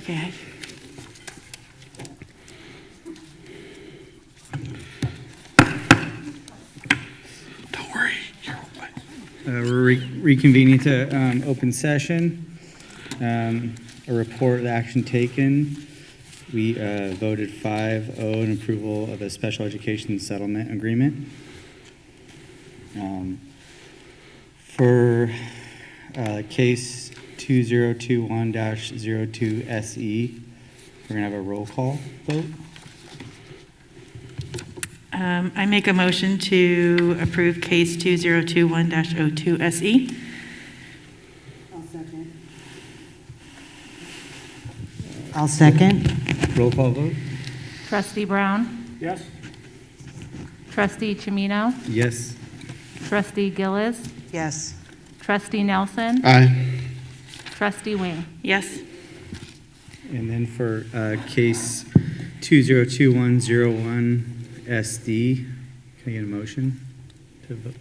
Okay. Don't worry. We're reconvening to open session. A report of the action taken. We voted 5-0 in approval of a special education settlement agreement. For case 2021-02 SE, we're going to have a roll call vote. I make a motion to approve case 2021-02 SE. I'll second. Roll call vote? Trustee Brown? Yes. Trustee Chimino? Yes. Trustee Gillis? Yes. Trustee Nelson? Aye. Trustee Wing? Yes. And then for case 2021-01 SD, can I get a motion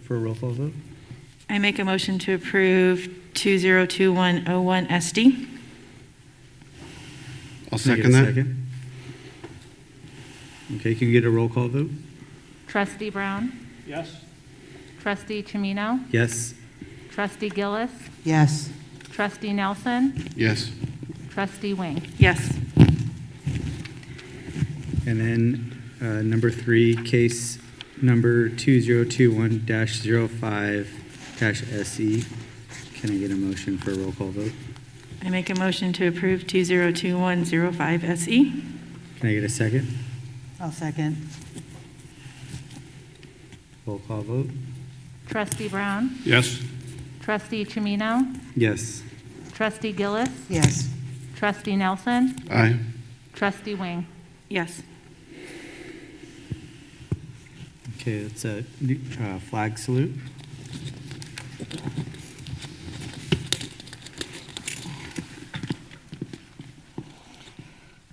for a roll call vote? I make a motion to approve 2021-01 SD. I'll Can I get second a that. second? Okay, can you get a roll call vote? Trustee Brown? Yes. Trustee Chimino? Yes. Trustee Gillis? Yes. Trustee Nelson? Yes. Trustee Wing? Yes. And then number 3, case number 2021-05-SE. Can I get a motion for a roll call vote? I make a motion to approve 2021-05 SE. Can I get a second? I'll second. Roll call vote? Trustee Brown? Yes. Trustee Chimino? Yes. Trustee Gillis? Yes. Trustee Nelson? Aye. Trustee Wing? Yes. Okay, it's a flag salute.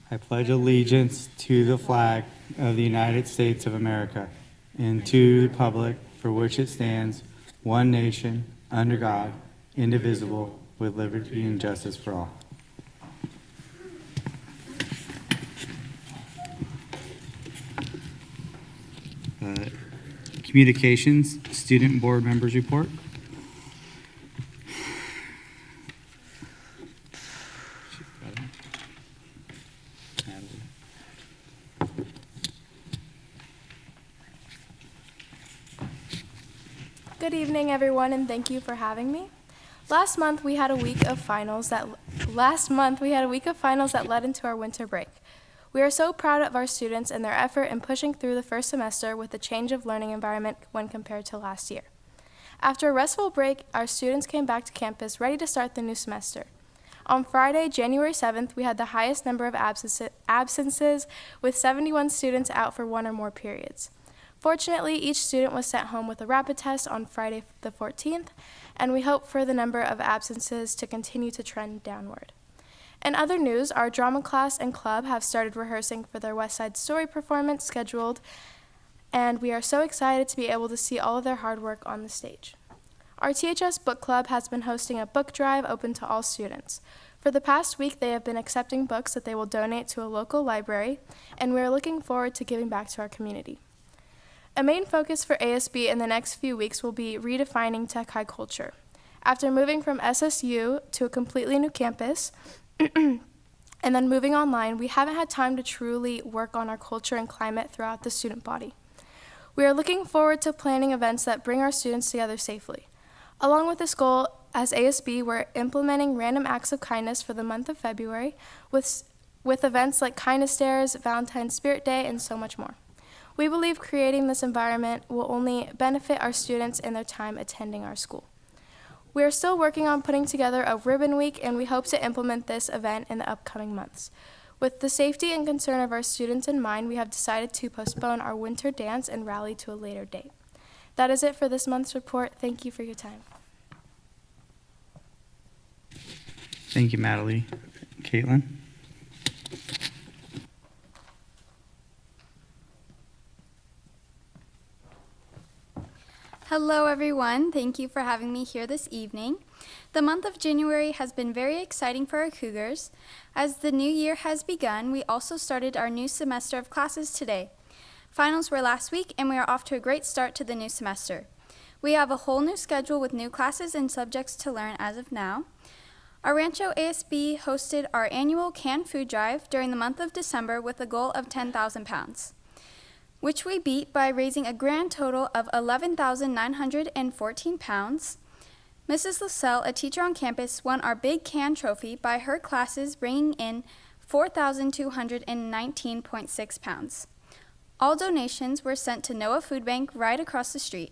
I pledge allegiance to the flag of the United States of America and to the republic for which it stands, one nation, under God, indivisible, with liberty and justice for all. Communications, student board members report. Good evening, everyone, and thank you for having me. Last month we had a week of finals that led into our winter break. We are so proud of our students and their effort in pushing through the first semester with the change of learning environment when compared to last year. After a restful break, our students came back to campus ready to start the new semester. On Friday, January 7th, we had the highest number of absences with 71 students out for one or more periods. Fortunately, each student was sent home with a rapid test on Friday the 14th, and we hope for the number of absences to continue to trend downward. In other news, our drama class and club have started rehearsing for their West Side Story performance scheduled, and we are so excited to be able to see all of their hard work on the stage. Our THS book club has been hosting a book drive open to all students. For the past week, they have been accepting books that they will donate to a local library, and we are looking forward to giving back to our community. A main focus for ASB in the next few weeks will be redefining tech high culture. After moving from SSU to a completely new campus, and then moving online, we haven't had time to truly work on our culture and climate throughout the student body. We are looking forward to planning events that bring our students together safely. Along with this goal, as ASB, we're implementing random acts of kindness for the month of February with events like Kindness Dares, Valentine's Spirit Day, and so much more. We believe creating this environment will only benefit our students in their time attending our school. We are still working on putting together a ribbon week, and we hope to implement this event in the upcoming months. With the safety and concern of our students in mind, we have decided to postpone our winter dance and rally to a later date. That is it for this month's report. Thank you for your time. Thank you, Natalie. Caitlin? Hello, everyone. Thank you for having me here this evening. The month of January has been very exciting for our Cougars. As the new year has begun, we also started our new semester of classes today. Finals were last week, and we are off to a great start to the new semester. We have a whole new schedule with new classes and subjects to learn as of now. Our Rancho ASB hosted our annual canned food drive during the month of December with a goal of 10,000 pounds, which we beat by raising a grand total of 11,914 pounds. Mrs. LaSalle, a teacher on campus, won our big can trophy by her classes bringing in 4,219.6 pounds. All donations were sent to Noah Food Bank right across the street.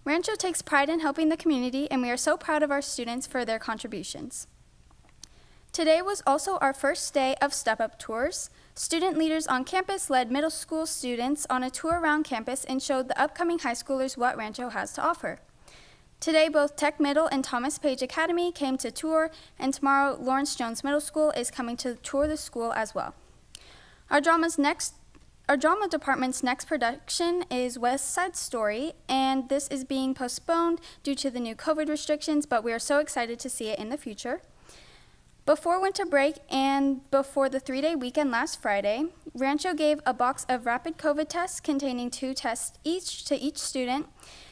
Rancho takes pride in helping the community, and we are so proud of our students for their contributions. Today was also our first day of step-up tours. Student leaders on campus led middle school students on a tour around campus and showed the upcoming high schoolers what Rancho has to offer. Today, both Tech Middle and Thomas Page Academy came to tour, and tomorrow, Lawrence Jones Middle School is coming to tour the school as well. Our drama department's next production is West Side Story, and this is being postponed due to the new COVID restrictions, but we are so excited to see it in the future. Before winter break and before the 3-day weekend last Friday, Rancho gave a box of rapid COVID tests containing 2 tests each to each student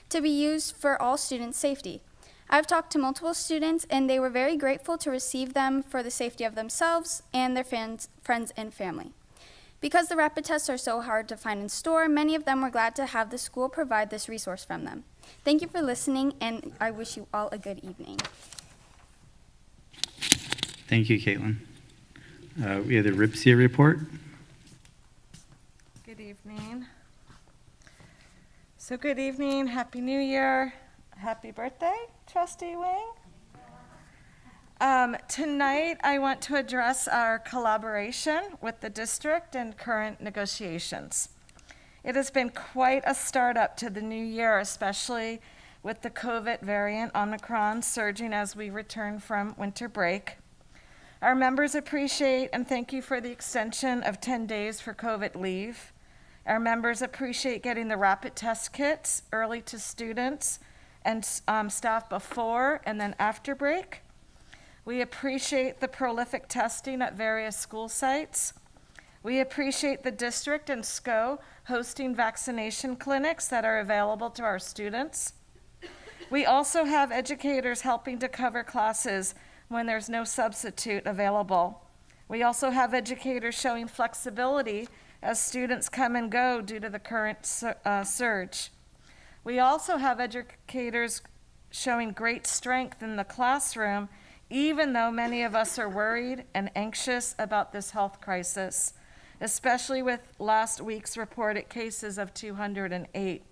to be used for all students' safety. I've talked to multiple students, and they were very grateful to receive them for the safety of themselves and their friends and family. Because the rapid tests are so hard to find in store, many of them were glad to have the school provide this resource from them. Thank you for listening, and I wish you all a good evening. Thank you, Caitlin. We have the Ripsa report. Good evening. So good evening, Happy New Year, happy birthday, Trustee Wing. Tonight I want to address our collaboration with the district and current negotiations. It has been quite a startup to the new year, especially with the COVID variant Omicron surging as we return from winter break. Our members appreciate and thank you for the extension of 10 days for COVID leave. Our members appreciate getting the rapid test kits early to students and staff before and then after break. We appreciate the prolific testing at various school sites. We appreciate the district and SCO hosting vaccination clinics that are available to our students. We also have educators helping to cover classes when there's no substitute available. We also have educators showing flexibility as students come and go due to the current surge. We also have educators showing great strength in the classroom, even though many of us are worried and anxious about this health crisis, especially with last week's reported cases of 208.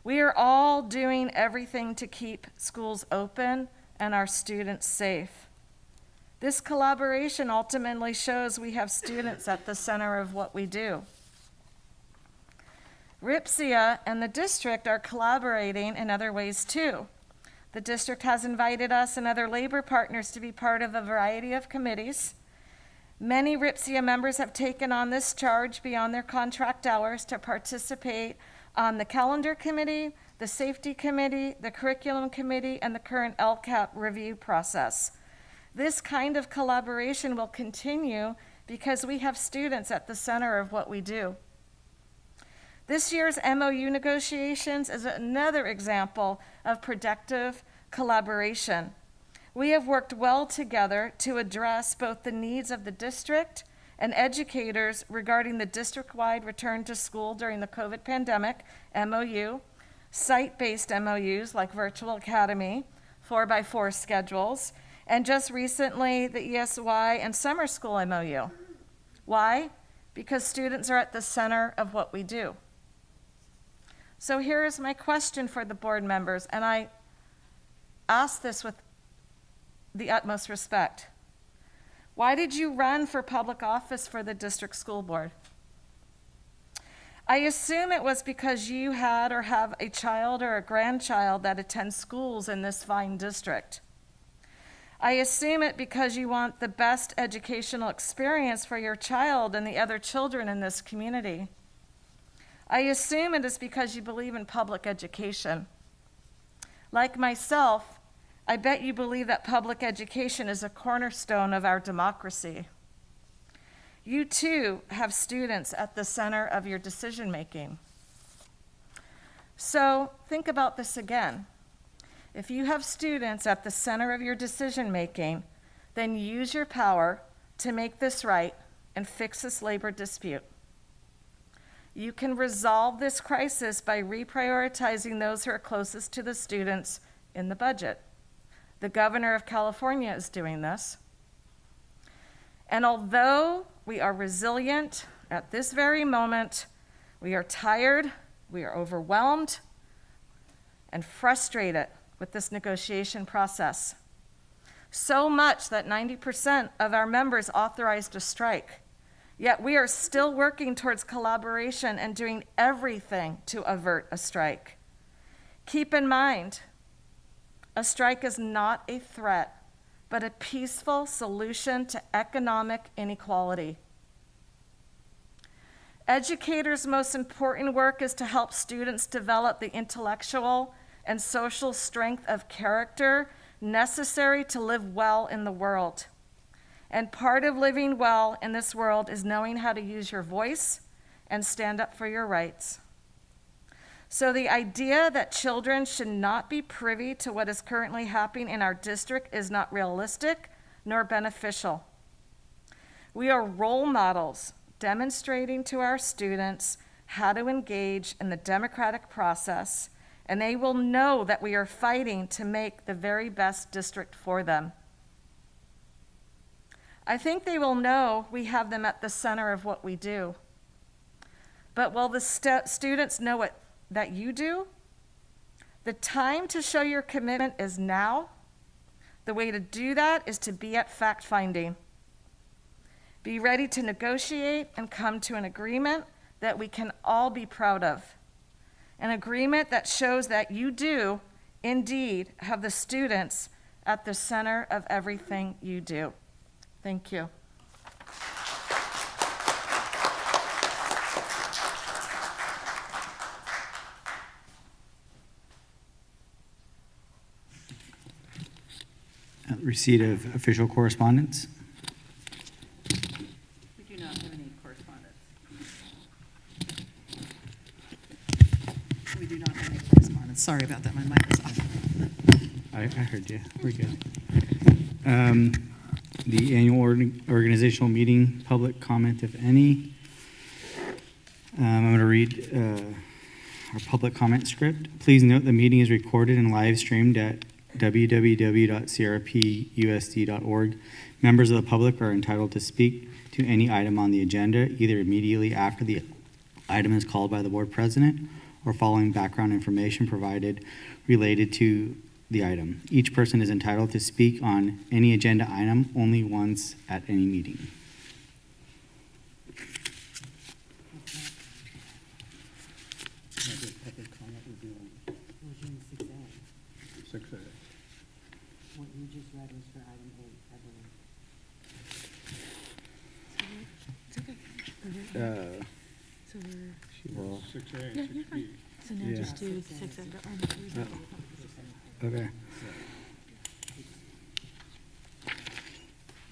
We are all doing everything to keep schools open and our students safe. This collaboration ultimately shows we have students at the center of what we do. Ripsa and the district are collaborating in other ways too. The district has invited us and other labor partners to be part of a variety of committees. Many Ripsa members have taken on this charge beyond their contract hours to participate on the calendar committee, the safety committee, the curriculum committee, and the current Lcap review process. This kind of collaboration will continue because we have students at the center of what we do. This year's MOU negotiations is another example of productive collaboration. We have worked well together to address both the needs of the district and educators regarding the district-wide return to school during the COVID pandemic, MOU, site-based MOUs like Virtual Academy, 4x4 schedules, and just recently the ESY and summer school MOU. Why? Because students are at the center of what we do. So here is my question for the board members, and I ask this with the utmost respect. Why did you run for public office for the district school board? I assume it was because you had or have a child or a grandchild that attends schools in this fine district. I assume it because you want the best educational experience for your child and the other children in this community. I assume it is because you believe in public education. Like myself, I bet you believe that public education is a cornerstone of our democracy. You too have students at the center of your decision-making. So think about this again. If you have students at the center of your decision-making, then use your power to make this right and fix this labor dispute. You can resolve this crisis by reprioritizing those who are closest to the students in the budget. The governor of California is doing this. And although we are resilient at this very moment, we are tired, we are overwhelmed, and frustrated with this negotiation process. So much that 90% of our members authorized a strike. Yet we are still working towards collaboration and doing everything to avert a strike. Keep in mind, a strike is not a threat, but a peaceful solution to economic inequality. Educators' most important work is to help students develop the intellectual and social strength of character necessary to live well in the world. And part of living well in this world is knowing how to use your voice and stand up for your rights. So the idea that children should not be privy to what is currently happening in our district is not realistic nor beneficial. We are role models demonstrating to our students how to engage in the democratic process, and they will know that we are fighting to make the very best district for them. I think they will know we have them at the center of what we do. But will the students know that you do? The time to show your commitment is now. The way to do that is to be at fact-finding. Be ready to negotiate and come to an agreement that we can all be proud of. An agreement that shows that you do indeed have the students at the center of everything you do. Thank you. Receipt of official correspondence. We do not have any correspondence. We do not have any correspondence. Sorry about that, my mic was off. I heard you. We're good. The annual organizational meeting, public comment, if any. I'm going to read our public comment script. Please note the meeting is recorded and live streamed at www.crpusd.org. Members of the public are entitled to speak to any item on the agenda, either immediately after the item is called by the board president or following background information provided related to the item. Each person is entitled to speak on any agenda item only once at any meeting. What you just read was for item 8, I believe. So Well, 6A, Yeah, you're fine. So now Yeah. just do 6 under. okay.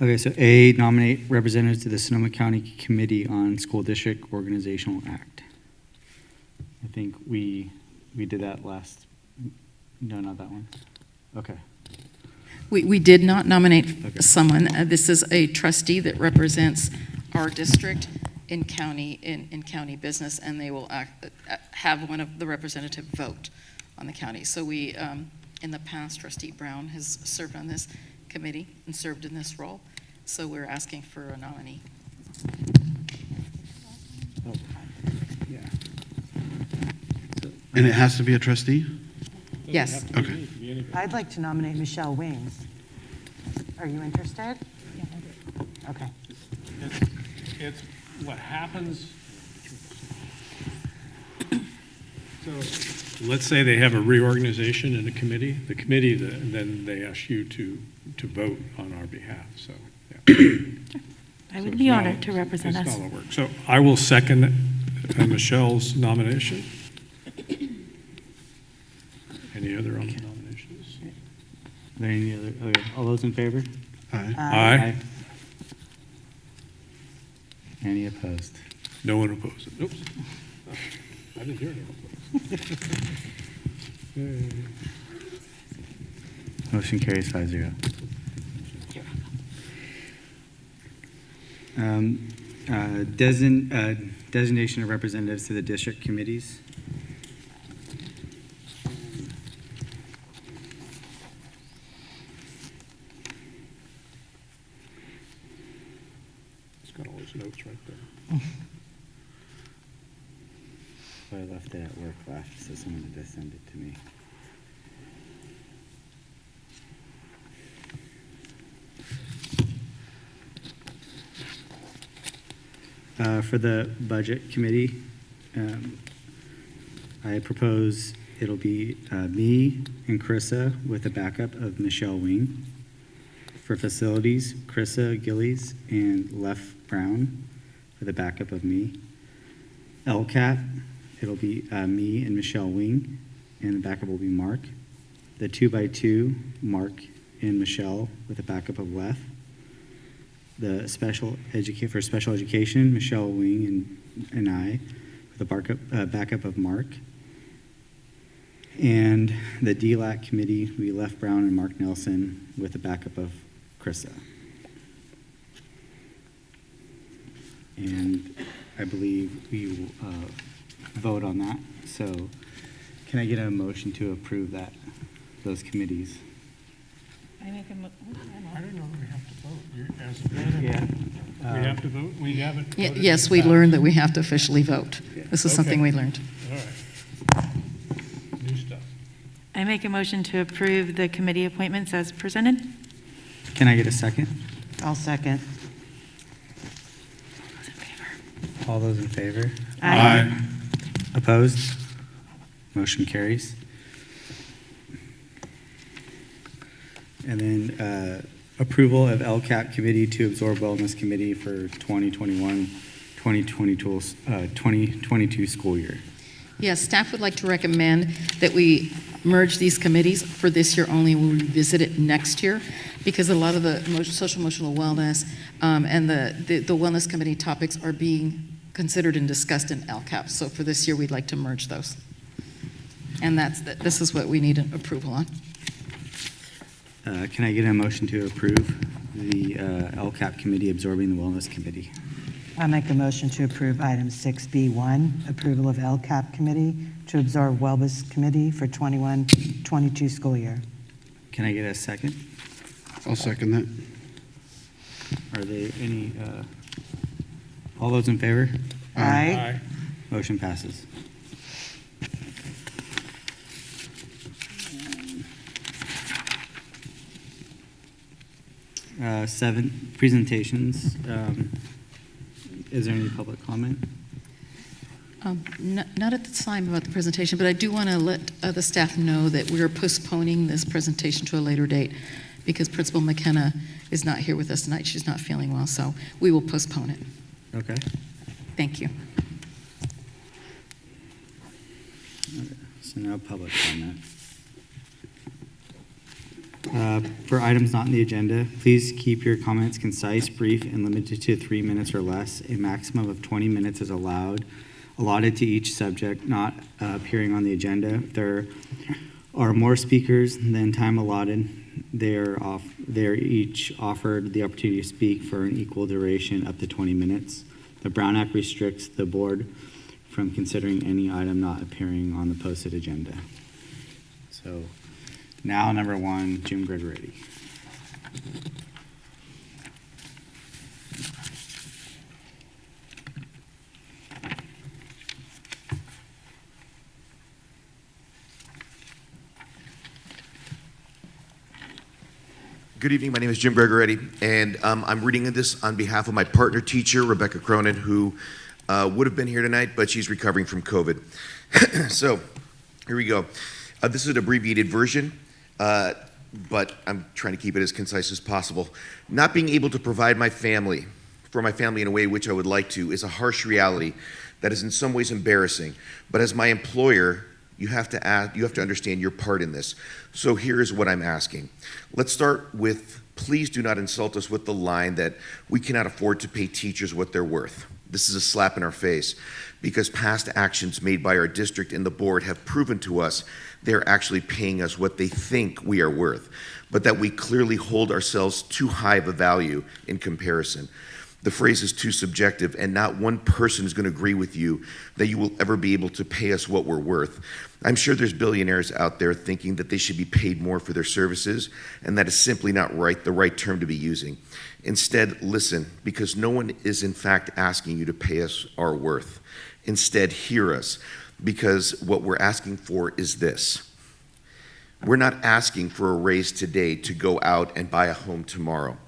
Okay, so A, nominate representatives to the Sonoma County Committee on School District Organizational Act. I think we did that last, no, not that one. Okay. We did not nominate Okay. someone. This is a trustee that represents our district in county business, and they will have one of the representative vote on the county. So we, in the past, Trustee Brown has served on this committee and served in this role. So we're asking for a nominee. Oh, yeah. And it has to be a trustee? Yes. Okay. I'd like to nominate Michelle Wings. Are you interested? Okay. It's what happens. So let's say they have a reorganization in a committee. The committee, then they ask you to vote on our behalf, so. Yeah. I So would it's be not- honored to represent it's us. not a work. So I will second Michelle's nomination. Any other on the nominations? Are there any other, okay, all those in favor? Aye. Aye. Any opposed? No one opposed. Oops. I didn't hear anyone opposed. Motion carries 5-0. Designation of representatives to the district committees. It's got all his notes right there. So I left it at work left, so someone had to send it to me. For the budget committee, I propose it'll be me and Carissa with a backup of Michelle Wing. For facilities, Carissa Gillies and Lef Brown for the backup of me. Lcap, it'll be me and Michelle Wing, and the backup will be Mark. The 2x2, Mark and Michelle with a backup of Lef. The for special education, Michelle Wing and I with a backup of Mark. And the DLAC committee, we Lef Brown and Mark Nelson with a backup of Carissa. And I believe we will vote on that. So can I get a motion to approve those committees? I make a I don't know that we have to vote. As president, Yeah. we have to vote? We haven't voted in Yes, the we past. learned that we have to officially vote. This is something Okay. we learned. All right. New stuff. I make a motion to approve the committee appointments as presented. Can I get a second? I'll second. All those in favor? Aye. Opposed? Motion carries. And then approval of Lcap committee to absorb wellness committee for 2022 school year. Yes, staff would like to recommend that we merge these committees for this year only. We'll revisit it next year because a lot of the social emotional wellness and the wellness committee topics are being considered and discussed in LCAP. So for this year, we'd like to merge those. And this is what we need an approval on. Can I get a motion to approve the LCAP committee absorbing the wellness committee? I'll make a motion to approve item 6B1, approval of LCAP committee to absorb wellness committee for 21-22 school year. Can I get a second? I'll second that. Are there any, all those in favor? Aye. Motion passes. Seven, presentations. Is there any public comment? Not at the time about the presentation, but I do want to let the staff know that we are postponing this presentation to a later date because Principal McKenna is not here with us tonight. She's not feeling well, so we will postpone it. Okay. Thank you. So no public comment. For items not on the agenda, please keep your comments concise, brief, and limited to 3 minutes or less. A maximum of 20 minutes is allotted to each subject not appearing on the agenda. If there are more speakers than time allotted, they are each offered the opportunity to speak for an equal duration up to 20 minutes. The Brown Act restricts the board from considering any item not appearing on the posted agenda. So now, number one, Jim Gregoretti. Good evening. My name is Jim Gregoretti, and I'm reading this on behalf of my partner teacher, Rebecca Cronin, who would have been here tonight, but she's recovering from COVID. So here we go. This is an abbreviated version, but I'm trying to keep it as concise as possible. Not being able to provide for my family in a way which I would like to is a harsh reality, That is in some ways embarrassing, but as my employer, you have to understand your part in this. So here is what I'm asking. Let's start with, please do not insult us with the line that we cannot afford to pay teachers what they're worth. This is a slap in our face, because past actions made by our district and the board have proven to us they're actually paying us what they think we are worth, but that we clearly hold ourselves too high of a value in comparison. The phrase is too subjective, and not one person is going to agree with you that you will ever be able to pay us what we're worth. I'm sure there's billionaires out there thinking that they should be paid more for their services, and that is simply not the right term to be using. Instead, listen, because no one is in fact asking you to pay us our worth. Instead, hear us, because what we're asking for is this. We're not asking for a raise today to go out and buy a home tomorrow.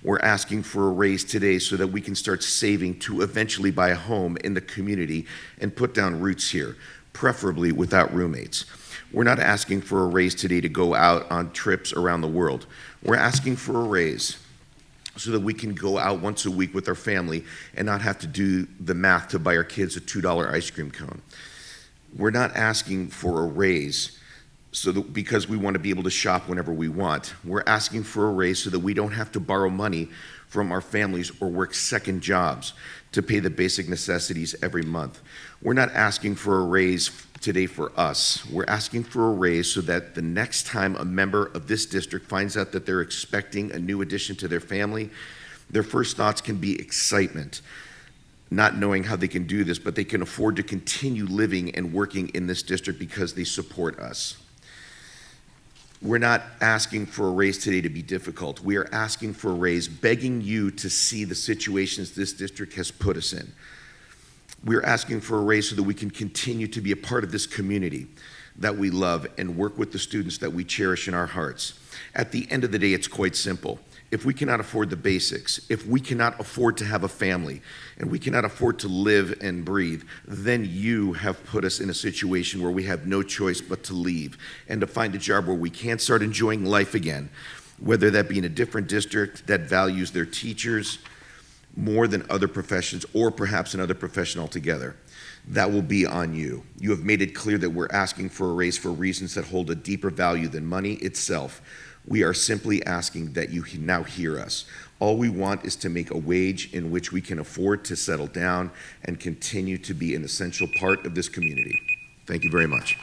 We're asking for a raise today so that we can start saving to eventually buy a home in the community and put down roots here, preferably without roommates. We're not asking for a raise today to go out on trips around the world. We're asking for a raise so that we can go out once a week with our family and not have to do the math to buy our kids a $2 ice cream cone. We're not asking for a raise because we want to be able to shop whenever we want. We're asking for a raise so that we don't have to borrow money from our families or work second jobs to pay the basic necessities every month. We're not asking for a raise today for us. We're asking for a raise so that the next time a member of this district finds out that they're expecting a new addition to their family, their first thoughts can be excitement, not knowing how they can do this, but they can afford to continue living and working in this district because they support us. We're not asking for a raise today to be difficult. We are asking for a raise, begging you to see the situations this district has put us in. We're asking for a raise so that we can continue to be a part of this community that we love and work with the students that we cherish in our hearts. At the end of the day, it's quite simple. If we cannot afford the basics, if we cannot afford to have a family, and we cannot afford to live and breathe, then you have put us in a situation where we have no choice but to leave and to find a job where we can start enjoying life again, whether that be in a different district that values their teachers more than other professions, or perhaps another profession altogether. That will be on you. You have made it clear that we're asking for a raise for reasons that hold a deeper value than money itself. We are simply asking that you now hear us. All we want is to make a wage in which we can afford to settle down and continue to be an essential part of this community. Thank you very much.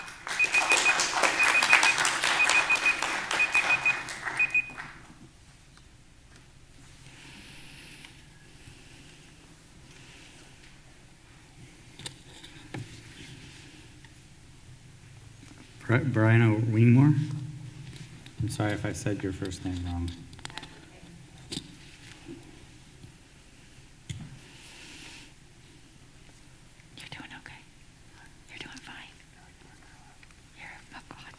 Brian Wingmore? I'm sorry if I said your first name wrong. You're doing okay. You're doing fine. Here, oh God.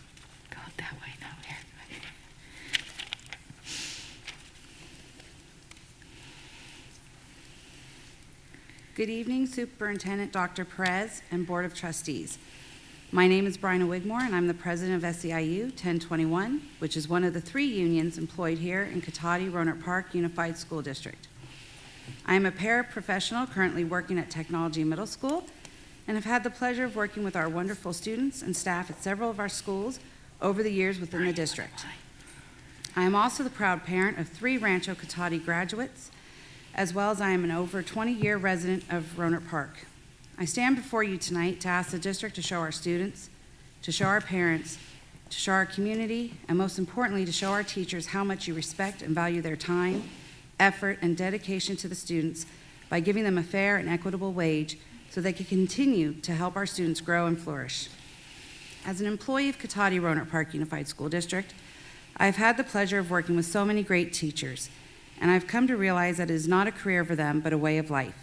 Go that way now. Here. Good evening, Superintendent Dr. Perez and Board of Trustees. My name is Bryna Wigmore, and I'm the president of SEIU 1021, which is one of the 3 unions employed here in Cotati-Rohnert Park Unified School District. I am a paraprofessional currently working at Technology Middle School and have had the pleasure of working with our wonderful students and staff at several of our schools over the years within the district. I am also the proud parent of 3 Rancho Cotati graduates, as well as I am an over 20-year resident of Rohnert Park. I stand before you tonight to ask the district to show our students, to show our parents, to show our community, and most importantly, to show our teachers how much you respect and value their time, effort, and dedication to the students by giving them a fair and equitable wage so they can continue to help our students grow and flourish. As an employee of Cotati-Rohnert Park Unified School District, I've had the pleasure of working with so many great teachers, and I've come to realize that it is not a career for them, but a way of life.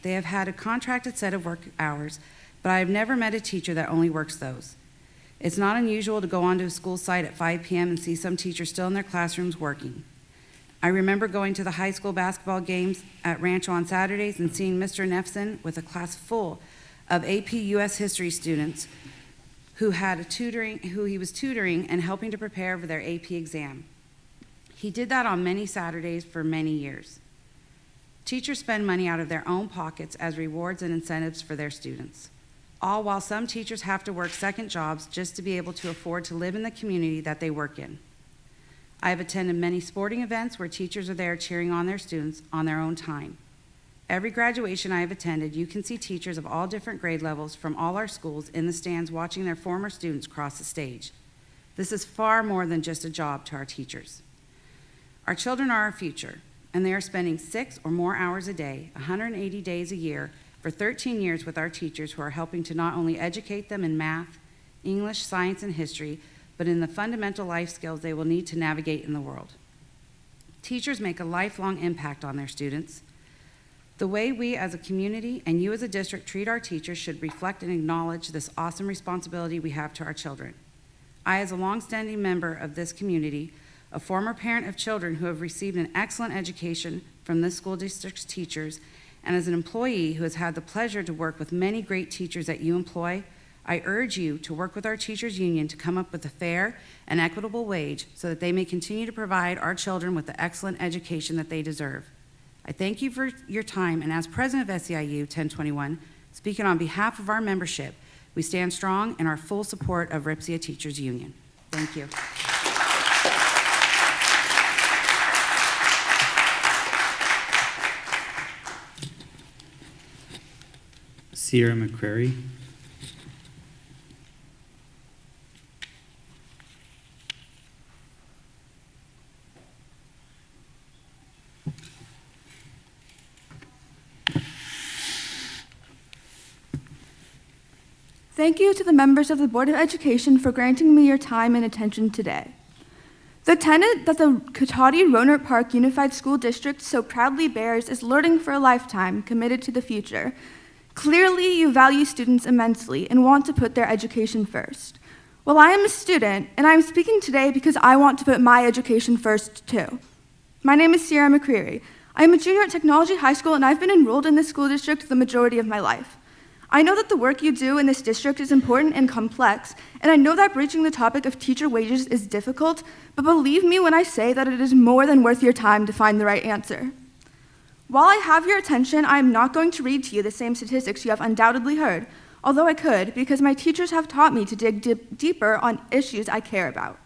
They have had a contracted set of work hours, but I have never met a teacher that only works those. It's not unusual to go onto a school site at 5 p.m. and see some teachers still in their classrooms working. I remember going to the high school basketball games at Rancho on Saturdays and seeing Mr. Nefson with a class full of AP US history students who he was tutoring and helping to prepare for their AP exam. He did that on many Saturdays for many years. Teachers spend money out of their own pockets as rewards and incentives for their students, all while some teachers have to work second jobs just to be able to afford to live in the community that they work in. I have attended many sporting events where teachers are there cheering on their students on their own time. Every graduation I have attended, you can see teachers of all different grade levels from all our schools in the stands watching their former students cross the stage. This is far more than just a job to our teachers. Our children are our future, and they are spending 6 or more hours a day, 180 days a year, for 13 years with our teachers who are helping to not only educate them in math, English, science, and history, but in the fundamental life skills they will need to navigate in the world. Teachers make a lifelong impact on their students. The way we as a community and you as a district treat our teachers should reflect and acknowledge this awesome responsibility we have to our children. I, as a longstanding member of this community, a former parent of children who have received an excellent education from this school district's teachers, and as an employee who has had the pleasure to work with many great teachers that you employ, I urge you to work with our teachers union to come up with a fair and equitable wage so that they may continue to provide our children with the excellent education that they deserve. I thank you for your time, and as president of SEIU 1021, speaking on behalf of our membership, we stand strong in our full support of Ripsa Teachers Union. Thank you. Sierra McCrary. Thank you to the members of the Board of Education for granting me your time and attention today. The tenet that the Cotati-Rohnert Park Unified School District so proudly bears is learning for a lifetime, committed to the future. Clearly, you value students immensely and want to put their education first. Well, I am a student, and I am speaking today because I want to put my education first, too. My name is Sierra McCreary. I am a junior at Technology High School, and I've been enrolled in this school district the majority of my life. I know that the work you do in this district is important and complex, and I know that breaching the topic of teacher wages is difficult, but believe me when I say that it is more than worth your time to find the right answer. While I have your attention, I am not going to read to you the same statistics you have undoubtedly heard, although I could, because my teachers have taught me to dig deeper on issues I care about.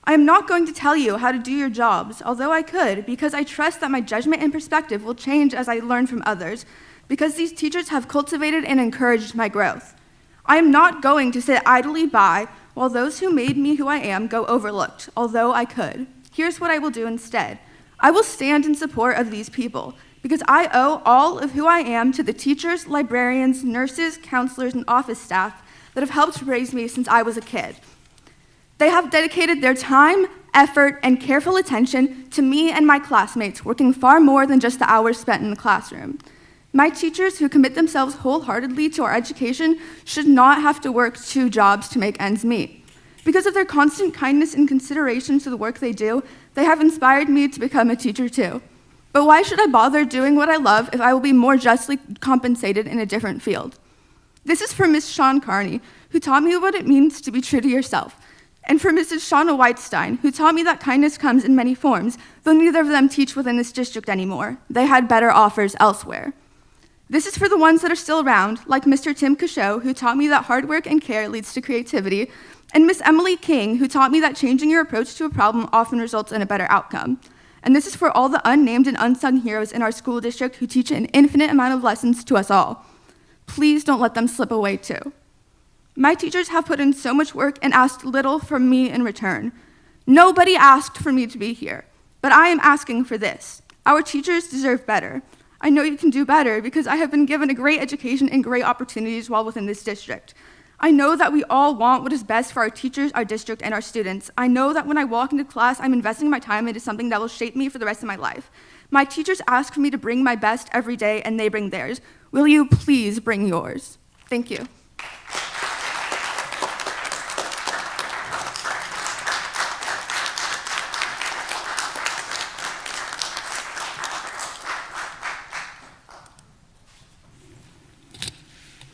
I am not going to tell you how to do your jobs, although I could, because I trust that my judgment and perspective will change as I learn from others, because these teachers have cultivated and encouraged my growth. I am not going to sit idly by while those who made me who I am go overlooked, although I could. Here's what I will do instead. I will stand in support of these people, because I owe all of who I am to the teachers, librarians, nurses, counselors, and office staff that have helped raise me since I was a kid. They have dedicated their time, effort, and careful attention to me and my classmates, working far more than just the hours spent in the classroom. My teachers who commit themselves wholeheartedly to our education should not have to work 2 jobs to make ends meet. Because of their constant kindness and consideration to the work they do, they have inspired me to become a teacher too. But why should I bother doing what I love if I will be more justly compensated in a different field? This is for Ms. Sean Carney, who taught me what it means to be true to yourself, and for Mrs. Shauna Whitestein, who taught me that kindness comes in many forms, though neither of them teach within this district anymore. They had better offers elsewhere. This is for the ones that are still around, like Mr. Tim Cachot, who taught me that hard work and care leads to creativity, and Miss Emily King, who taught me that changing your approach to a problem often results in a better outcome. And this is for all the unnamed and unsung heroes in our school district who teach an infinite amount of lessons to us all. Please don't let them slip away too. My teachers have put in so much work and asked little from me in return. Nobody asked for me to be here, but I am asking for this. Our teachers deserve better. I know you can do better because I have been given a great education and great opportunities while within this district. I know that we all want what is best for our teachers, our district, and our students. I know that when I walk into class, I'm investing my time into something that will shape me for the rest of my life. My teachers ask for me to bring my best every day, and they bring theirs. Will you please bring yours? Thank you.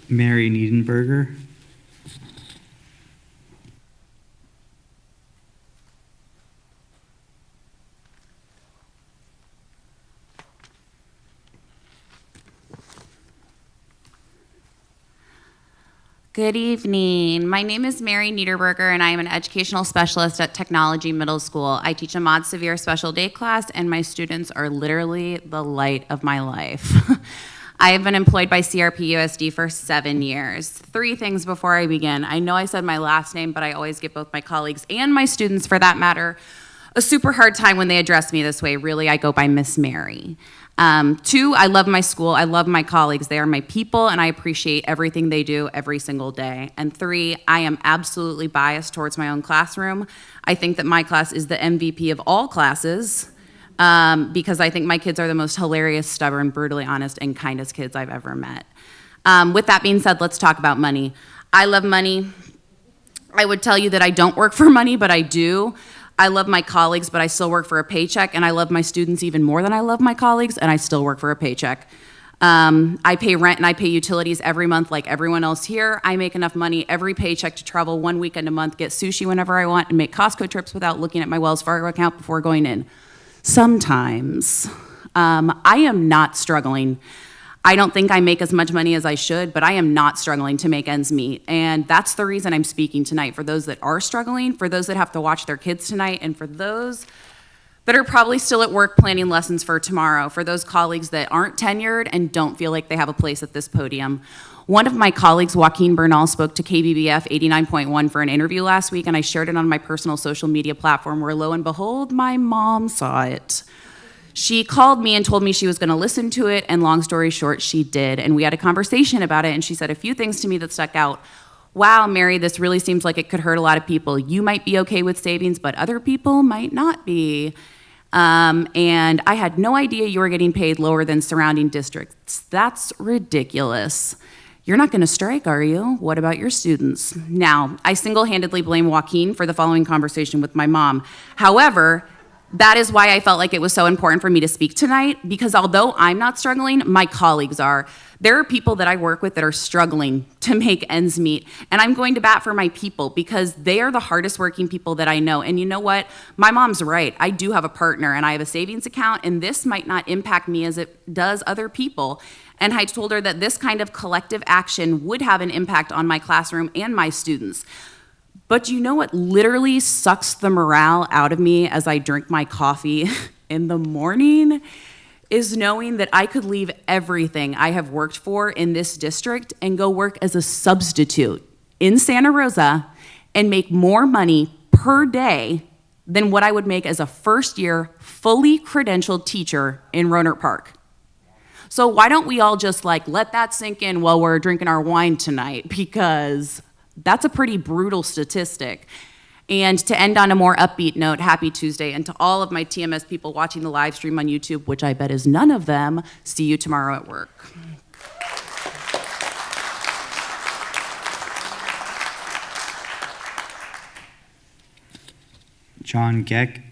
Mary Niedenberger. Good evening. My name is Mary Niederberger, and I am an educational specialist at Technology Middle School. I teach a mod severe special day class, and my students are literally the light of my life. I have been employed by CRP-USD for 7 years. 3 things before I begin. I know I said my last name, but I always give both my colleagues and my students, for that matter, a super hard time when they address me this way. Really, I go by Miss Mary. 2, I love my school. I love my colleagues. They are my people, and I appreciate everything they do every single day. And 3, I am absolutely biased towards my own classroom. I think that my class is the MVP of all classes because I think my kids are the most hilarious, stubborn, brutally honest, and kindest kids I've ever met. With that being said, let's talk about money. I love money. I would tell you that I don't work for money, but I do. I love my colleagues, but I still work for a paycheck, and I love my students even more than I love my colleagues, and I still work for a paycheck. I pay rent and I pay utilities every month like everyone else here. I make enough money every paycheck to travel 1 weekend a month, get sushi whenever I want, and make Costco trips without looking at my Wells Fargo account before going in. Sometimes. I am not struggling. I don't think I make as much money as I should, but I am not struggling to make ends meet. And that's the reason I'm speaking tonight, for those that are struggling, for those that have to watch their kids tonight, and for those that are probably still at work planning lessons for tomorrow, for those colleagues that aren't tenured and don't feel like they have a place at this podium. One of my colleagues, Joaquin Bernal, spoke to KBBF 89.1 for an interview last week, and I shared it on my personal social media platform, where lo and behold, my mom saw it. She called me and told me she was going to listen to it, and long story short, she did. And we had a conversation about it, and she said a few things to me that stuck out. Wow, Mary, this really seems like it could hurt a lot of people. You might be okay with savings, but other people might not be. And I had no idea you were getting paid lower than surrounding districts. That's ridiculous. You're not going to strike, are you? What about your students? Now, I single-handedly blame Joaquin for the following conversation with my mom. However, that is why I felt like it was so important for me to speak tonight, because although I'm not struggling, my colleagues are. There are people that I work with that are struggling to make ends meet, and I'm going to bat for my people because they are the hardest working people that I know. And you know what? My mom's right. I do have a partner, and I have a savings account, and this might not impact me as it does other people. And I told her that this kind of collective action would have an impact on my classroom and my students. But you know what literally sucks the morale out of me as I drink my coffee in the morning? Is knowing that I could leave everything I have worked for in this district and go work as a substitute in Santa Rosa and make more money per day than what I would make as a first-year, fully credentialed teacher in Rohnert Park. So why don't we all just let that sink in while we're drinking our wine tonight, because that's a pretty brutal statistic. And to end on a more upbeat note, happy Tuesday. And to all of my TMS people watching the live stream on YouTube, which I bet is none of them, see you tomorrow at work. John Geck.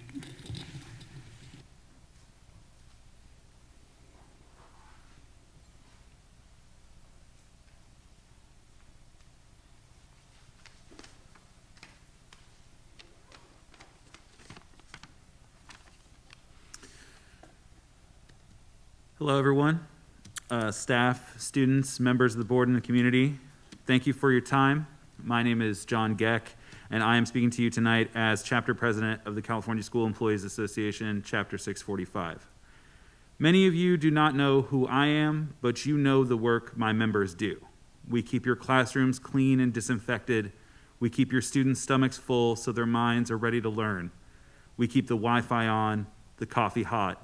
Hello, everyone. Staff, students, members of the board, and the community. Thank you for your time. My name is John Geck, and I am speaking to you tonight as Chapter President of the California School Employees Association, Chapter 645. Many of you do not know who I am, but you know the work my members do. We keep your classrooms clean and disinfected. We keep your students' stomachs full so their minds are ready to learn. We keep the Wi-Fi on, the coffee hot,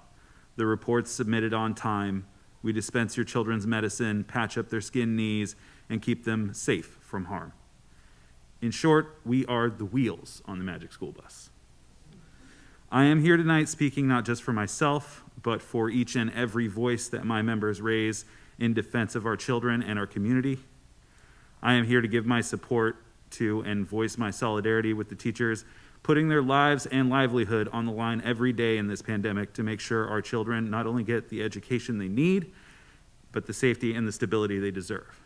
the reports submitted on time. We dispense your children's medicine, patch up their skinned knees, and keep them safe from harm. In short, we are the wheels on the Magic School Bus. I am here tonight speaking not just for myself, but for each and every voice that my members raise in defense of our children and our community. I am here to give my support to and voice my solidarity with the teachers putting their lives and livelihood on the line every day in this pandemic to make sure our children not only get the education they need, but the safety and the stability they deserve.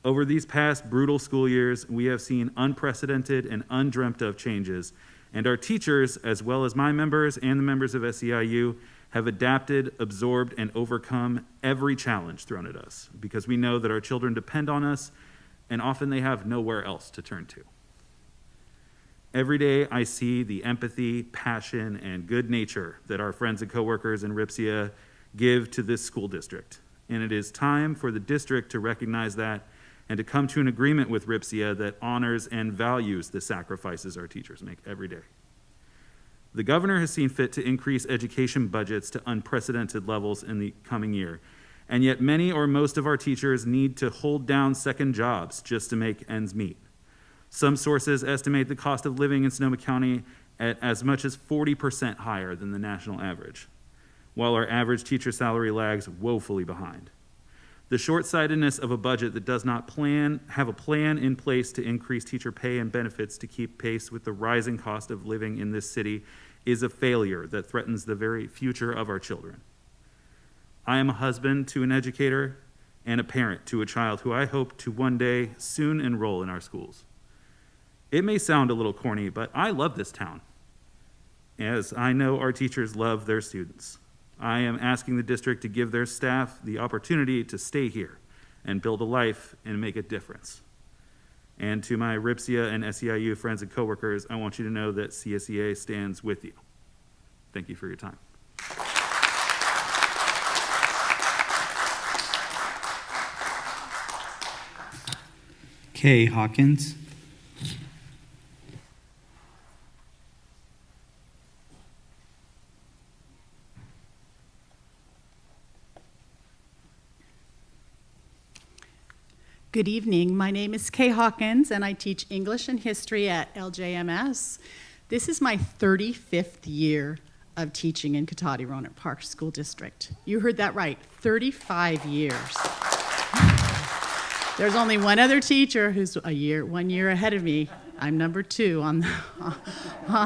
Over these past brutal school years, we have seen unprecedented and undreamt of changes, and our teachers, as well as my members and the members of SEIU, have adapted, absorbed, and overcome every challenge thrown at us because we know that our children depend on us and often they have nowhere else to turn to. Every day I see the empathy, passion, and good nature that our friends and coworkers in Ripsa give to this school district. And it is time for the district to recognize that and to come to an agreement with Ripsa that honors and values the sacrifices our teachers make every day. The governor has seen fit to increase education budgets to unprecedented levels in the coming year, and yet many or most of our teachers need to hold down second jobs just to make ends meet. Some sources estimate the cost of living in Sonoma County at as much as 40% higher than the national average, while our average teacher salary lags woefully behind. The short-sightedness of a budget that does not have a plan in place to increase teacher pay and benefits to keep pace with the rising cost of living in this city is a failure that threatens the very future of our children. I am a husband to an educator and a parent to a child who I hope to one day soon enroll in our schools. It may sound a little corny, but I love this town, as I know our teachers love their students. I am asking the district to give their staff the opportunity to stay here and build a life and make a difference. And to my Ripsa and SEIU friends and coworkers, I want you to know that CSEA stands with you. Thank you for your time. Kay Hawkins. Good evening. My name is Kay Hawkins, and I teach English and History at LJMS. This is my 35th year of teaching in Cotati-Roanoke Park School District. You heard that right, 35 years. There's only one other teacher who's 1 year ahead of me. I'm number 2 on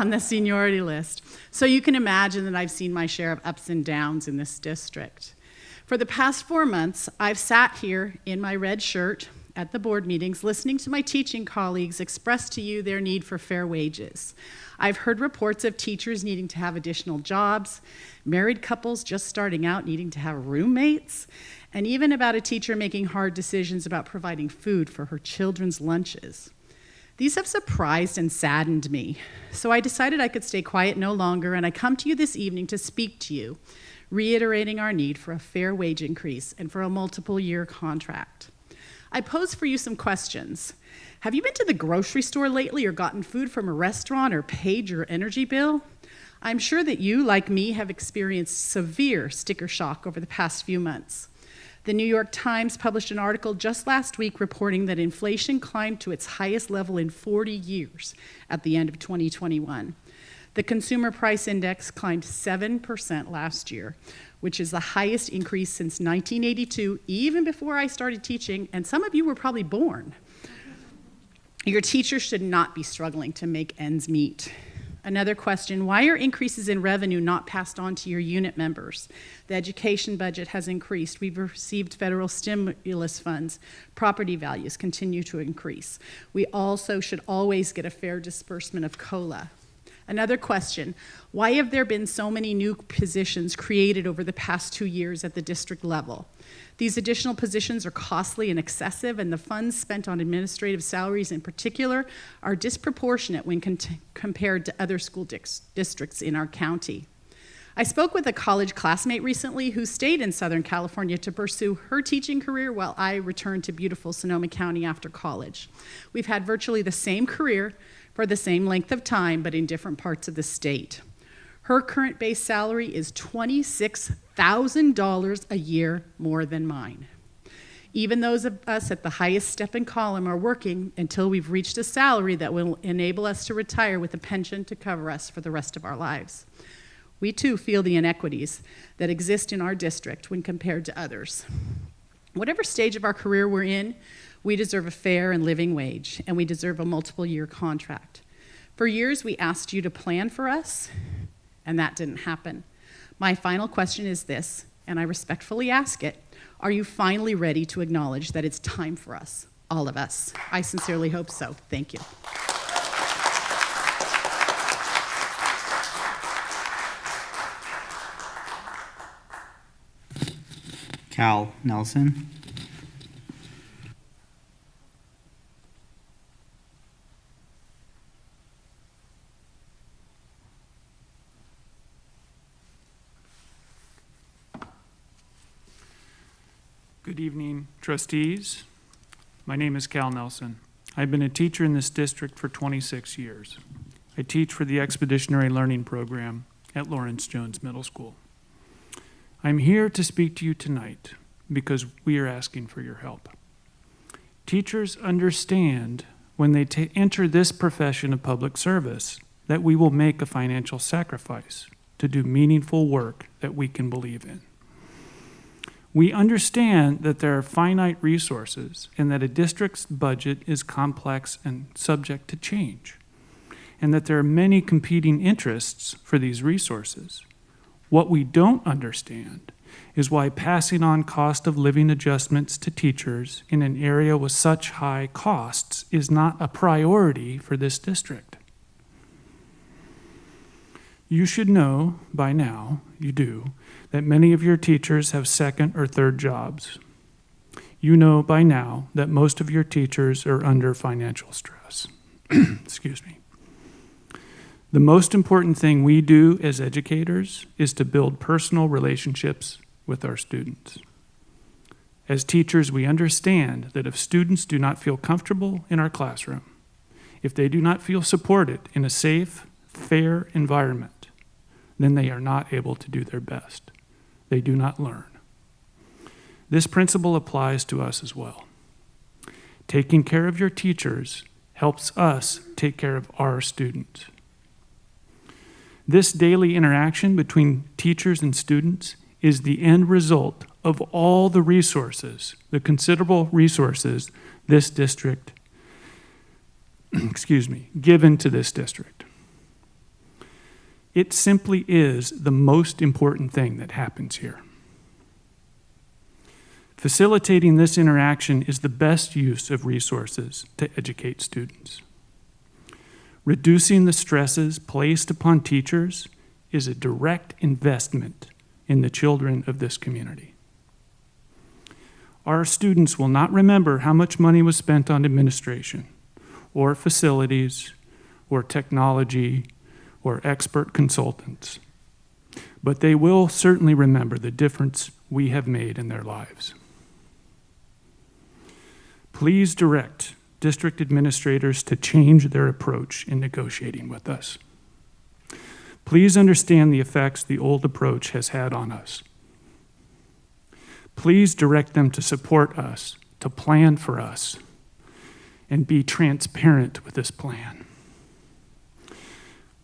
the seniority list. So you can imagine that I've seen my share of ups and downs in this district. For the past 4 months, I've sat here in my red shirt at the board meetings, listening to my teaching colleagues express to you their need for fair wages. I've heard reports of teachers needing to have additional jobs, married couples just starting out needing to have roommates, and even about a teacher making hard decisions about providing food for her children's lunches. These have surprised and saddened me, so I decided I could stay quiet no longer, and I come to you this evening to speak to you, reiterating our need for a fair wage increase and for a multiple-year contract. I pose for you some questions. Have you been to the grocery store lately or gotten food from a restaurant or paid your energy bill? I'm sure that you, like me, have experienced severe sticker shock over the past few months. The New York Times published an article just last week reporting that inflation climbed to its highest level in 40 years at the end of 2021. The Consumer Price Index climbed 7% last year, which is the highest increase since 1982, even before I started teaching, and some of you were probably born. Your teachers should not be struggling to make ends meet. Another question, why are increases in revenue not passed on to your unit members? The education budget has increased. We've received federal stimulus funds. Property values continue to increase. We also should always get a fair disbursement of COLA. Another question, why have there been so many new positions created over the past 2 years at the district level? These additional positions are costly and excessive, and the funds spent on administrative salaries in particular are disproportionate when compared to other school districts in our county. I spoke with a college classmate recently who stayed in Southern California to pursue her teaching career while I returned to beautiful Sonoma County after college. We've had virtually the same career for the same length of time, but in different parts of the state. Her current base salary is $26,000 a year more than mine. Even those of us at the highest step and column are working until we've reached a salary that will enable us to retire with a pension to cover us for the rest of our lives. We too feel the inequities that exist in our district when compared to others. Whatever stage of our career we're in, we deserve a fair and living wage, and we deserve a multiple-year contract. For years, we asked you to plan for us, and that didn't happen. My final question is this, and I respectfully ask it. Are you finally ready to acknowledge that it's time for us, all of us? I sincerely hope so. Thank you. Cal Nelson. Good evening, trustees. My name is Cal Nelson. I've been a teacher in this district for 26 years. I teach for the Expeditionary Learning Program at Lawrence Jones Middle School. I'm here to speak to you tonight because we are asking for your help. Teachers understand when they enter this profession of public service that we will make a financial sacrifice to do meaningful work that we can believe in. We understand that there are finite resources and that a district's budget is complex and subject to change, and that there are many competing interests for these resources. What we don't understand is why passing on cost of living adjustments to teachers in an area with such high costs is not a priority for this district. You should know by now, you do, that many of your teachers have second or third jobs. You know by now that most of your teachers are under financial stress. Excuse me. The most important thing we do as educators is to build personal relationships with our students. As teachers, we understand that if students do not feel comfortable in our classroom, if they do not feel supported in a safe, fair environment, then they are not able to do their best. They do not learn. This principle applies to us as well. Taking care of your teachers helps us take care of our students. This daily interaction between teachers and students is the end result of all the resources, the considerable resources this district, given to this district. It simply is the most important thing that happens here. Facilitating this interaction is the best use of resources to educate students. Reducing the stresses placed upon teachers is a direct investment in the children of this community. Our students will not remember how much money was spent on administration, or facilities, or technology, or expert consultants, but they will certainly remember the difference we have made in their lives. Please direct district administrators to change their approach in negotiating with us. Please understand the effects the old approach has had on us. Please direct them to support us, to plan for us, and be transparent with this plan.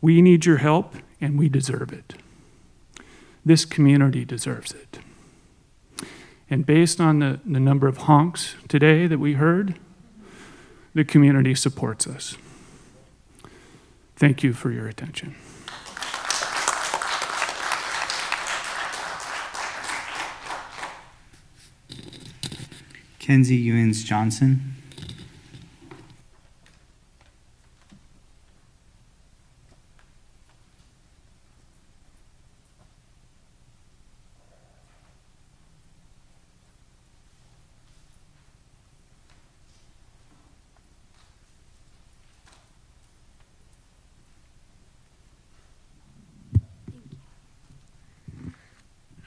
We need your help, and we deserve it. This community deserves it. And based on the number of honks today that we heard, the community supports us. Thank you for your attention. Kenzie Ewens Johnson.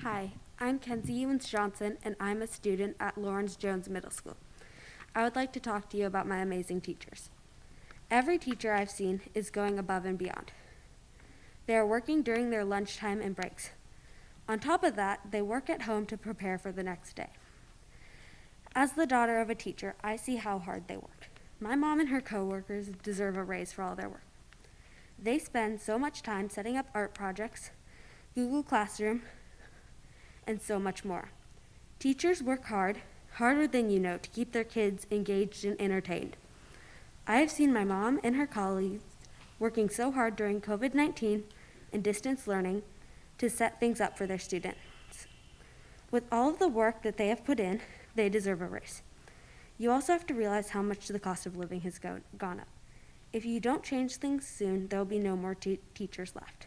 Hi, I'm Kenzie Ewens Johnson, and I'm a student at Lawrence Jones Middle School. I would like to talk to you about my amazing teachers. Every teacher I've seen is going above and beyond. They are working during their lunchtime and breaks. On top of that, they work at home to prepare for the next day. As the daughter of a teacher, I see how hard they work. My mom and her coworkers deserve a raise for all their work. They spend so much time setting up art projects, Google Classroom, and so much more. Teachers work hard, harder than you know, to keep their kids engaged and entertained. I have seen my mom and her colleagues working so hard during COVID-19 and distance learning to set things up for their students. With all of the work that they have put in, they deserve a raise. You also have to realize how much the cost of living has gone up. If you don't change things soon, there will be no more teachers left.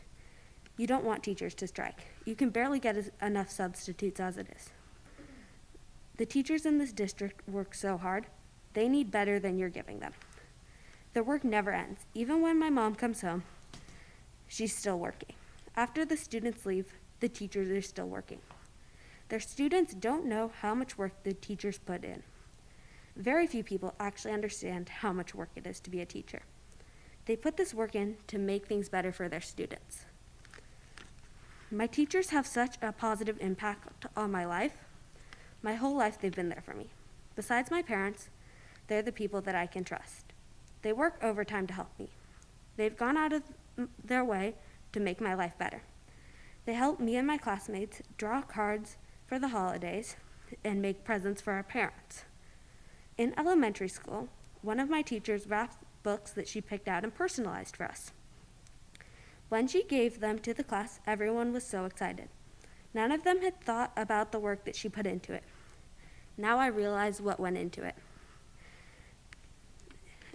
You don't want teachers to strike. You can barely get enough substitutes as it is. The teachers in this district work so hard, they need better than you're giving them. Their work never ends. Even when my mom comes home, she's still working. After the students leave, the teachers are still working. Their students don't know how much work the teachers put in. Very few people actually understand how much work it is to be a teacher. They put this work in to make things better for their students. My teachers have such a positive impact on my life. My whole life they've been there for me. Besides my parents, they're the people that I can trust. They work overtime to help me. They've gone out of their way to make my life better. They help me and my classmates draw cards for the holidays and make presents for our parents. In elementary school, one of my teachers wrapped books that she picked out and personalized for us. When she gave them to the class, everyone was so excited. None of them had thought about the work that she put into it. Now I realize what went into it.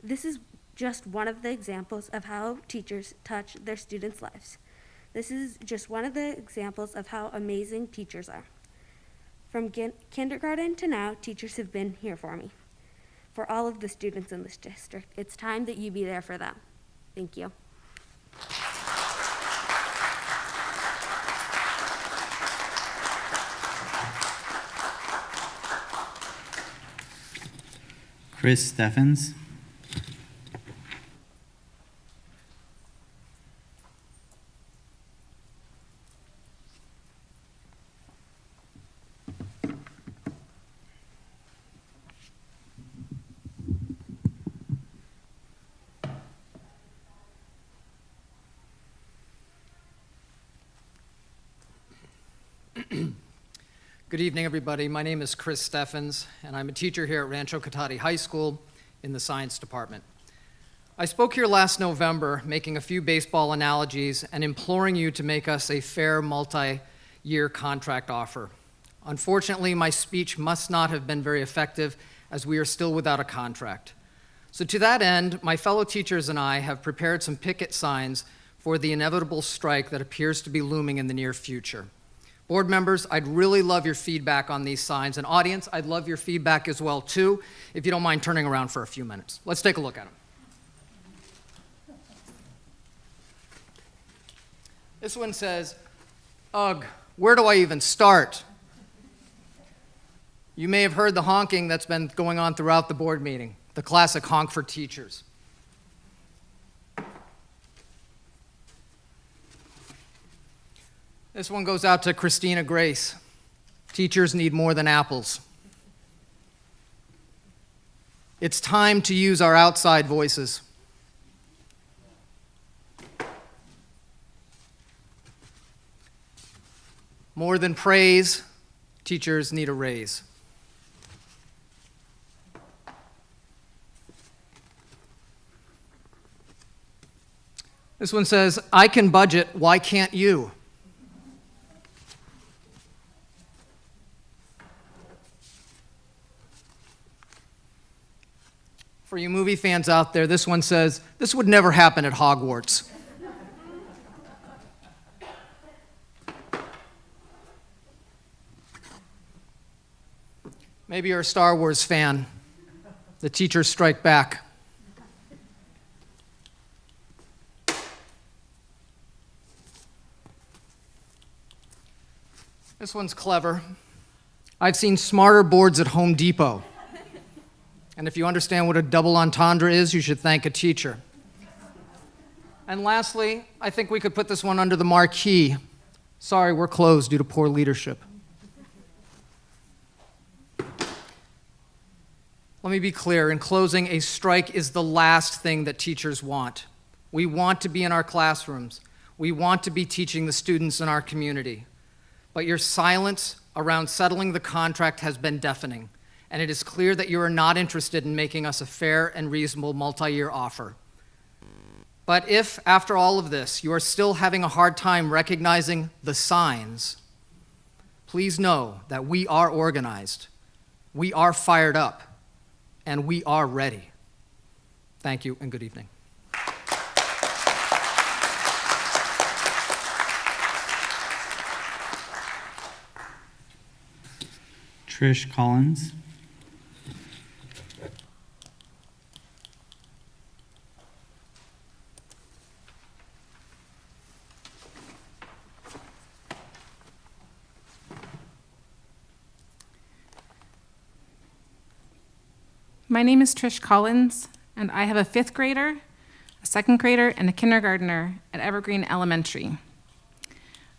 This is just one of the examples of how teachers touch their students' lives. This is just one of the examples of how amazing teachers are. From kindergarten to now, teachers have been here for me. For all of the students in this district, it's time that you be there for them. Thank you. Chris Steffens. Good evening, everybody. My name is Chris Steffens, and I'm a teacher here at Rancho High School in the science department. I spoke here last November, making a few baseball analogies and imploring you to make us a fair multi-year contract offer. Unfortunately, my speech must not have been very effective, as we are still without a contract. So to that end, my fellow teachers and I have prepared some picket signs for the inevitable strike that appears to be looming in the near future. Board members, I'd really love your feedback on these signs. And audience, I'd love your feedback as well, too, if you don't mind turning around for a few minutes. Let's take a look at them. This one says, "Ugh, where do I even start?" You may have heard the honking that's been going on throughout the board meeting, the classic honk for teachers. This one goes out to Christina Grace. Teachers need more than apples. It's time to use our outside voices. More than praise, teachers need a raise. This one says, "I can budget, why can't you?" For you movie fans out there, this one says, "This would never happen at Hogwarts." Maybe you're a Star Wars fan. The teachers strike back. This one's clever. "I've seen smarter boards at Home Depot." And if you understand what a double entendre is, you should thank a teacher. And lastly, I think we could put this one under the marquee. "Sorry, we're closed due to poor leadership." Let me be clear. In closing, a strike is the last thing that teachers want. We want to be in our classrooms. We want to be teaching the students in our community. But your silence around settling the contract has been deafening. And it is clear that you are not interested in making us a fair and reasonable multi-year offer. But if, after all of this, you are still having a hard time recognizing the signs, please know that we are organized, we are fired up, and we are ready. Thank you and good evening. Trish Collins. My name is Trish Collins, and I have a 5th grader, a 2nd grader, and a kindergartner at Evergreen Elementary.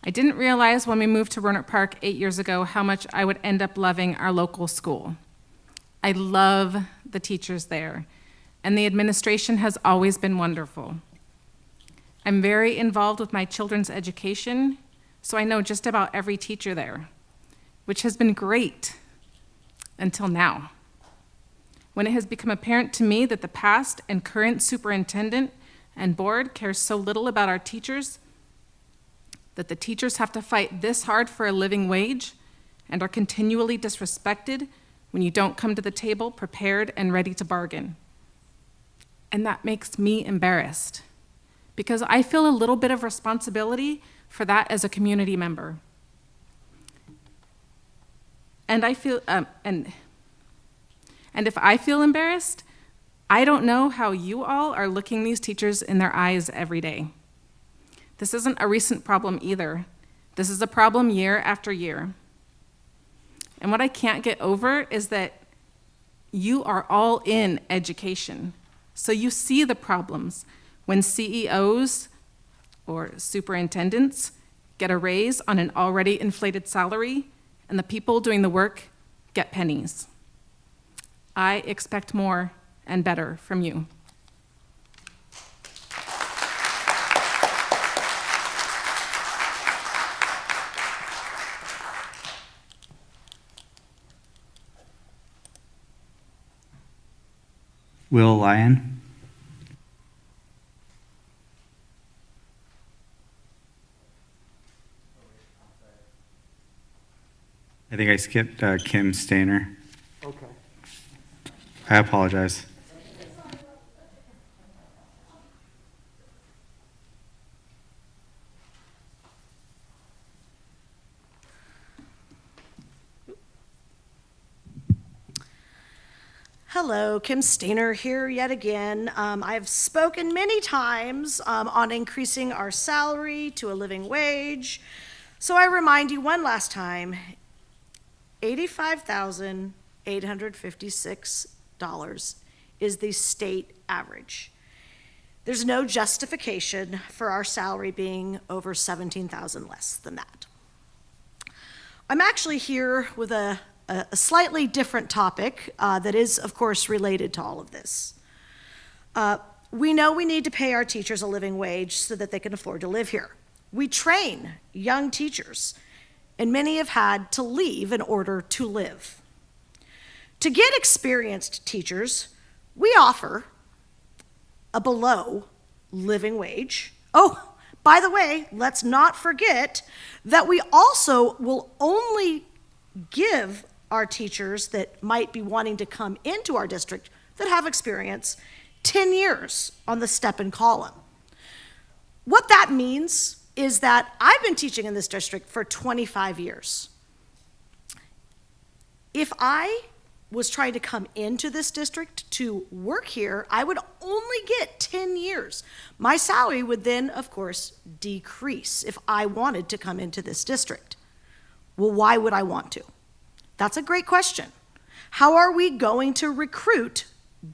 I didn't realize when we moved to Rohnert Park 8 years ago how much I would end up loving our local school. I love the teachers there, and the administration has always been wonderful. I'm very involved with my children's education, so I know just about every teacher there, which has been great until now, when it has become apparent to me that the past and current superintendent and board care so little about our teachers that the teachers have to fight this hard for a living wage and are continually disrespected when you don't come to the table prepared and ready to bargain. And that makes me embarrassed because I feel a little bit of responsibility for that as a community member. And I feel, and if I feel embarrassed, I don't know how you all are looking these teachers in their eyes every day. This isn't a recent problem either. This is a problem year after year. And what I can't get over is that you are all in education. So you see the problems when CEOs or superintendents get a raise on an already inflated salary and the people doing the work get pennies. I expect more and better from you. Will Lyon. I think I skipped Kim Stainer. Okay. I apologize. Hello, Kim Stainer here yet again. I've spoken many times on increasing our salary to a living wage. So I remind you one last time, $85,856 is the state average. There's no justification for our salary being over $17,000 less than that. I'm actually here with a slightly different topic that is, of course, related to all of this. We know we need to pay our teachers a living wage so that they can afford to live here. We train young teachers, and many have had to leave in order to live. To get experienced teachers, we offer a below living wage. Oh, by the way, let's not forget that we also will only give our teachers that might be wanting to come into our district that have experience 10 years on the step and column. What that means is that I've been teaching in this district for 25 years. If I was trying to come into this district to work here, I would only get 10 years. My salary would then, of course, decrease if I wanted to come into this district. Well, why would I want to? That's a great question. How are we going to recruit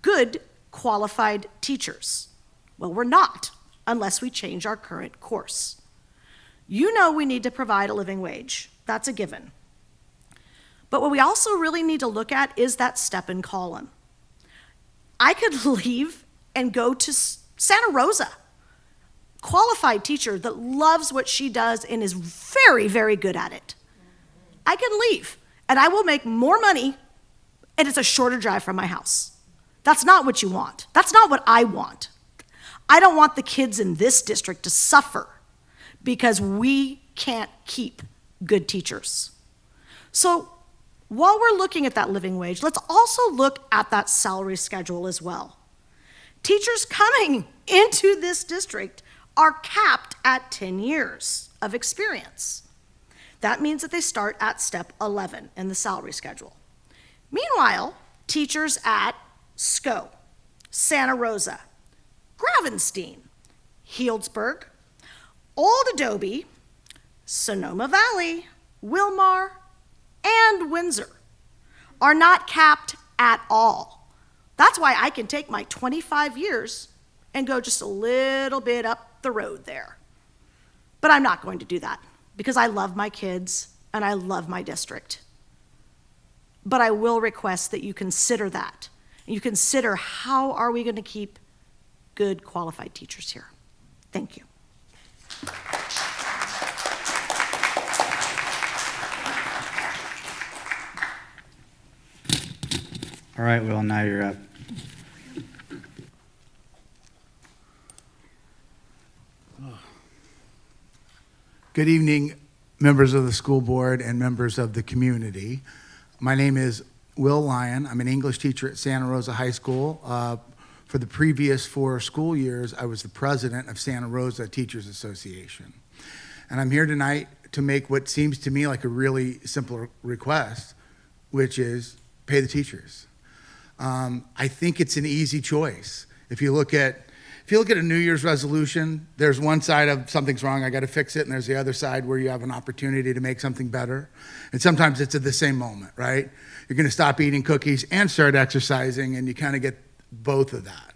good, qualified teachers? Well, we're not, unless we change our current course. You know we need to provide a living wage. That's a given. But what we also really need to look at is that step and column. I could leave and go to Santa Rosa, qualified teacher that loves what she does and is very, very good at it. I can leave. And I will make more money, and it's a shorter drive from my house. That's not what you want. That's not what I want. I don't want the kids in this district to suffer because we can't keep good teachers. So while we're looking at that living wage, let's also look at that salary schedule as well. Teachers coming into this district are capped at 10 years of experience. That means that they start at step 11 in the salary schedule. Meanwhile, teachers at SCO, Santa Rosa, Gravenstein, Healdsburg, Old Adobe, Sonoma Valley, Wilmar, and Windsor are not capped at all. That's why I can take my 25 years and go just a little bit up the road there. But I'm not going to do that because I love my kids and I love my district. But I will request that you consider that. You consider how are we going to keep good qualified teachers here. Thank you. All right, Will, now you're up. Good evening, members of the school board and members of the community. My name is Will Lyon. I'm an English teacher at Santa Rosa High School. For the previous 4 school years, I was the president of Santa Rosa Teachers Association. And I'm here tonight to make what seems to me like a really simple request, which is pay the teachers. I think it's an easy choice. If you look at a New Year's resolution, there's one side of something's wrong, I got to fix it, and there's the other side where you have an opportunity to make something better. And sometimes it's at the same moment, right? You're going to stop eating cookies and start exercising, and you kind of get both of that.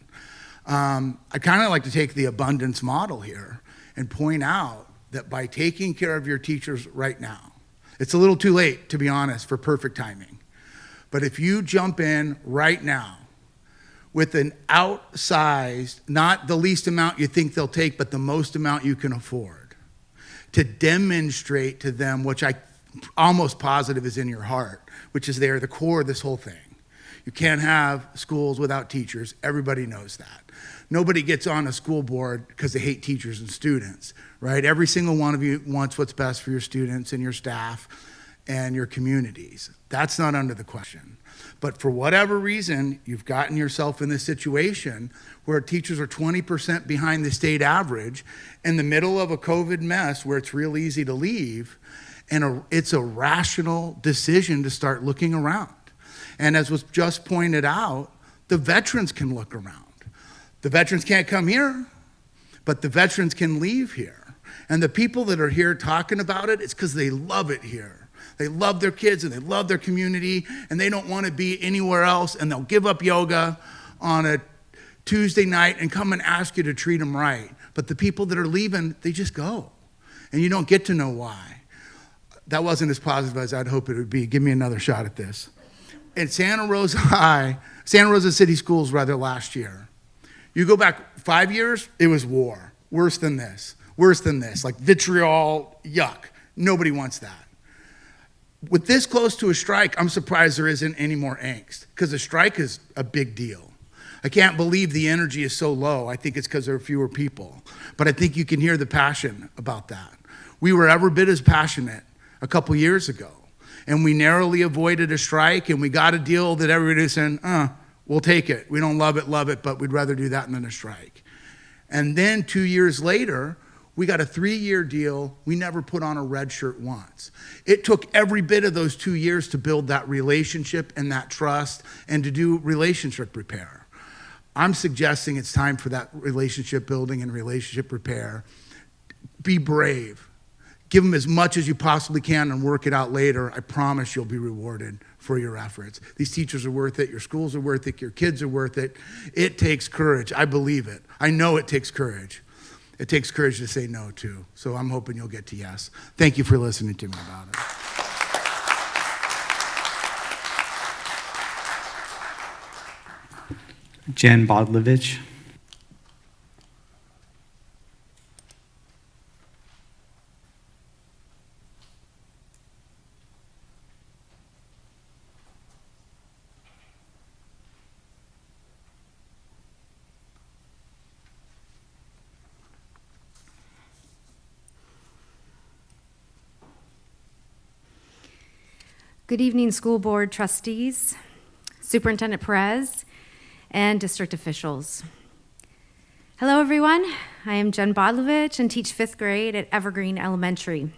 I kind of like to take the abundance model here and point out that by taking care of your teachers right now, it's a little too late, to be honest, for perfect timing. But if you jump in right now with an outsized, not the least amount you think they'll take, but the most amount you can afford, to demonstrate to them, which I almost positive is in your heart, which is they're the core of this whole thing. You can't have schools without teachers. Everybody knows that. Nobody gets on a school board because they hate teachers and students, right? Every single one of you wants what's best for your students and your staff and your communities. That's not under the question. But for whatever reason, you've gotten yourself in this situation where teachers are 20% behind the state average in the middle of a COVID mess where it's real easy to leave, and it's a rational decision to start looking around. And as was just pointed out, the veterans can look around. The veterans can't come here, but the veterans can leave here. And the people that are here talking about it, it's because they love it here. They love their kids and they love their community and they don't want to be anywhere else, and they'll give up yoga on a Tuesday night and come and ask you to treat them right. But the people that are leaving, they just go. And you don't get to know why. That wasn't as positive as I'd hope it would be. Give me another shot at this. At Santa Rosa City Schools last year, you go back 5 years, it was war. Worse than this, like vitriol, yuck. Nobody wants that. With this close to a strike, I'm surprised there isn't any more angst, because a strike is a big deal. I can't believe the energy is so low. I think it's because there are fewer people. But I think you can hear the passion about that. We were every bit as passionate a couple years ago, and we narrowly avoided a strike, and we got a deal that everybody was saying, we'll take it. We don't love it, but we'd rather do that than a strike. And then 2 years later, we got a 3-year deal. We never put on a red shirt once. It took every bit of those 2 years to build that relationship and that trust and to do relationship repair. I'm suggesting it's time for that relationship building and relationship repair. Be brave. Give them as much as you possibly can and work it out later. I promise you'll be rewarded for your efforts. These teachers are worth it. Your schools are worth it. Your kids are worth it. It takes courage. I believe it. I know it takes courage. It takes courage to say no, too. So I'm hoping you'll get to yes. Thank you for listening to me about it. Jen Bodlovich. Good evening, school board trustees, Superintendent Perez, and district officials. Hello, everyone. I am Jen Bodlovich and teach 5th grade at Evergreen Elementary.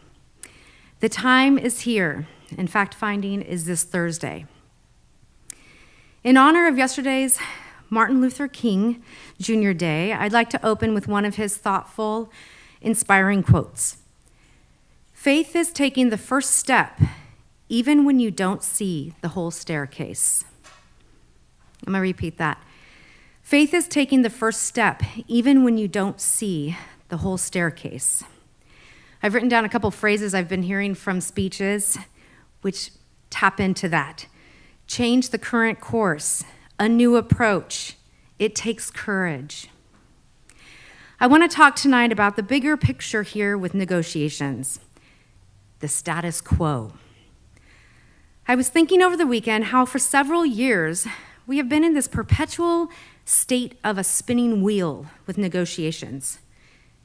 The time is here, and fact-finding is this Thursday. In honor of yesterday's Martin Luther King Jr. Day, I'd like to open with one of his thoughtful, inspiring quotes. "Faith is taking the first step even when you don't see the whole staircase." I'm going to repeat that. Faith is taking the first step, even when you don't see the whole staircase. I've written down a couple phrases I've been hearing from speeches which tap into that. Change the current course, a new approach. It takes courage. I want to talk tonight about the bigger picture here with negotiations, the status quo. I was thinking over the weekend how for several years we have been in this perpetual state of a spinning wheel with negotiations.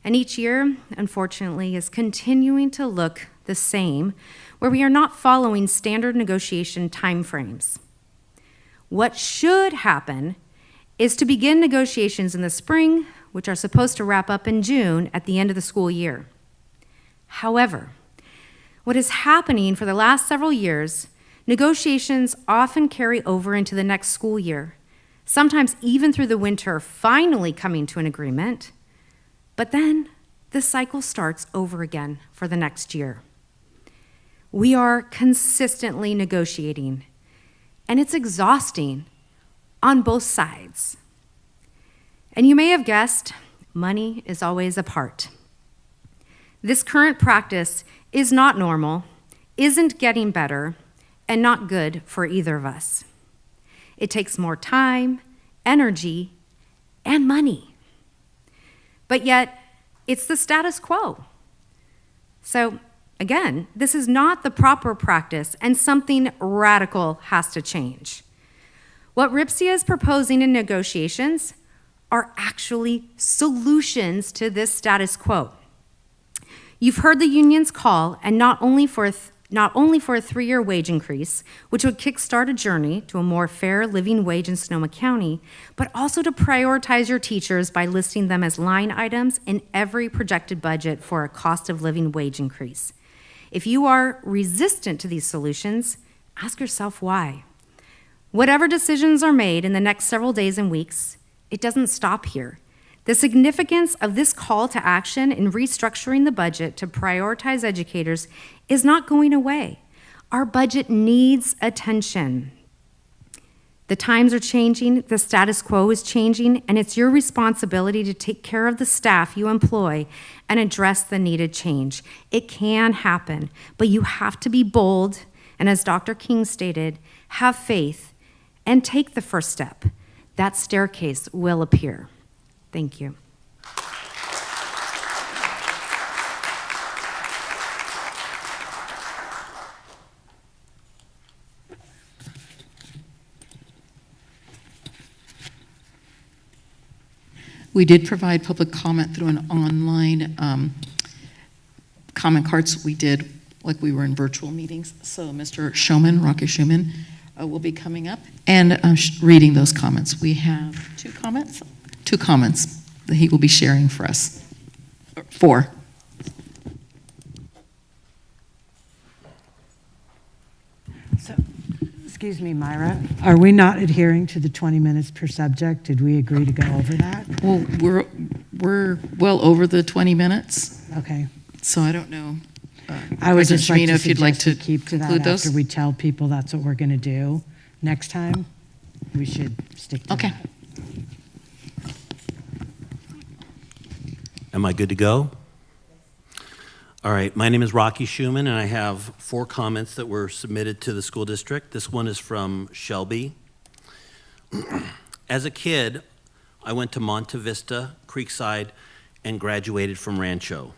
And each year, unfortunately, is continuing to look the same, where we are not following standard negotiation timeframes. What should happen is to begin negotiations in the spring, which are supposed to wrap up in June at the end of the school year. However, what is happening for the last several years, negotiations often carry over into the next school year, sometimes even through the winter, finally coming to an agreement, but then the cycle starts over again for the next year. We are consistently negotiating, and it's exhausting on both sides. And you may have guessed, money is always a part. This current practice is not normal, isn't getting better, and not good for either of us. It takes more time, energy, and money. But yet, it's the status quo. So, again, this is not the proper practice, and something radical has to change. What Ripsa is proposing in negotiations are actually solutions to this status quo. You've heard the union's call, and not only for a 3-year wage increase, which would kickstart a journey to a more fair living wage in Sonoma County, but also to prioritize your teachers by listing them as line items in every projected budget for a cost of living wage increase. If you are resistant to these solutions, ask yourself why. Whatever decisions are made in the next several days and weeks, it doesn't stop here. The significance of this call to action in restructuring the budget to prioritize educators is not going away. Our budget needs attention. The times are changing, the status quo is changing, and it's your responsibility to take care of the staff you employ and address the needed change. It can happen, but you have to be bold, and as Dr. King stated, have faith and take the first step. That staircase will appear. Thank you. We did provide public comment through an online comment cards we did like we were in virtual meetings. So Mr. Schoeman, Rocky Schoeman, will be coming up and reading those comments. We have two comments that he will be sharing for us. 4. So, excuse me, Myra, are we not adhering to the 20 minutes per subject? Did we agree to go over that? Well, we're well over the 20 minutes. Okay. So I don't know. I would just like to if you'd like to keep to that conclude those. after we tell people that's what we're going to do next time. We should stick to Okay. that. Am I good to go? All right, my name is Rocky Schumann, and I have 4 comments that were submitted to the school district. This one is from Shelby. As a kid, I went to Monte Vista, Creekside, and graduated from Rancho.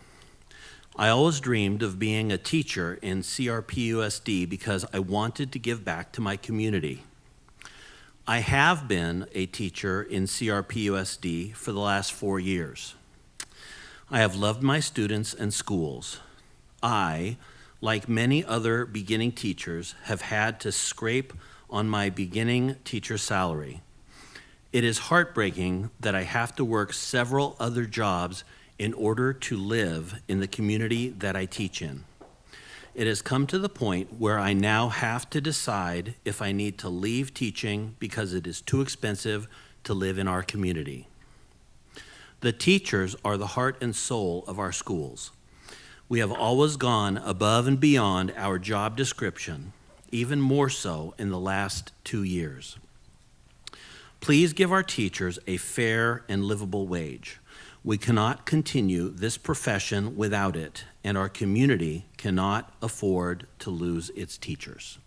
I always dreamed of being a teacher in CRPUSD because I wanted to give back to my community. I have been a teacher in CRPUSD for the last 4 years. I have loved my students and schools. I, like many other beginning teachers, have had to scrape on my beginning teacher salary. It is heartbreaking that I have to work several other jobs in order to live in the community that I teach in. It has come to the point where I now have to decide if I need to leave teaching because it is too expensive to live in our community. The teachers are the heart and soul of our schools. We have always gone above and beyond our job description, even more so in the last 2 years. Please give our teachers a fair and livable wage. We cannot continue this profession without it, and our community cannot afford to lose its teachers.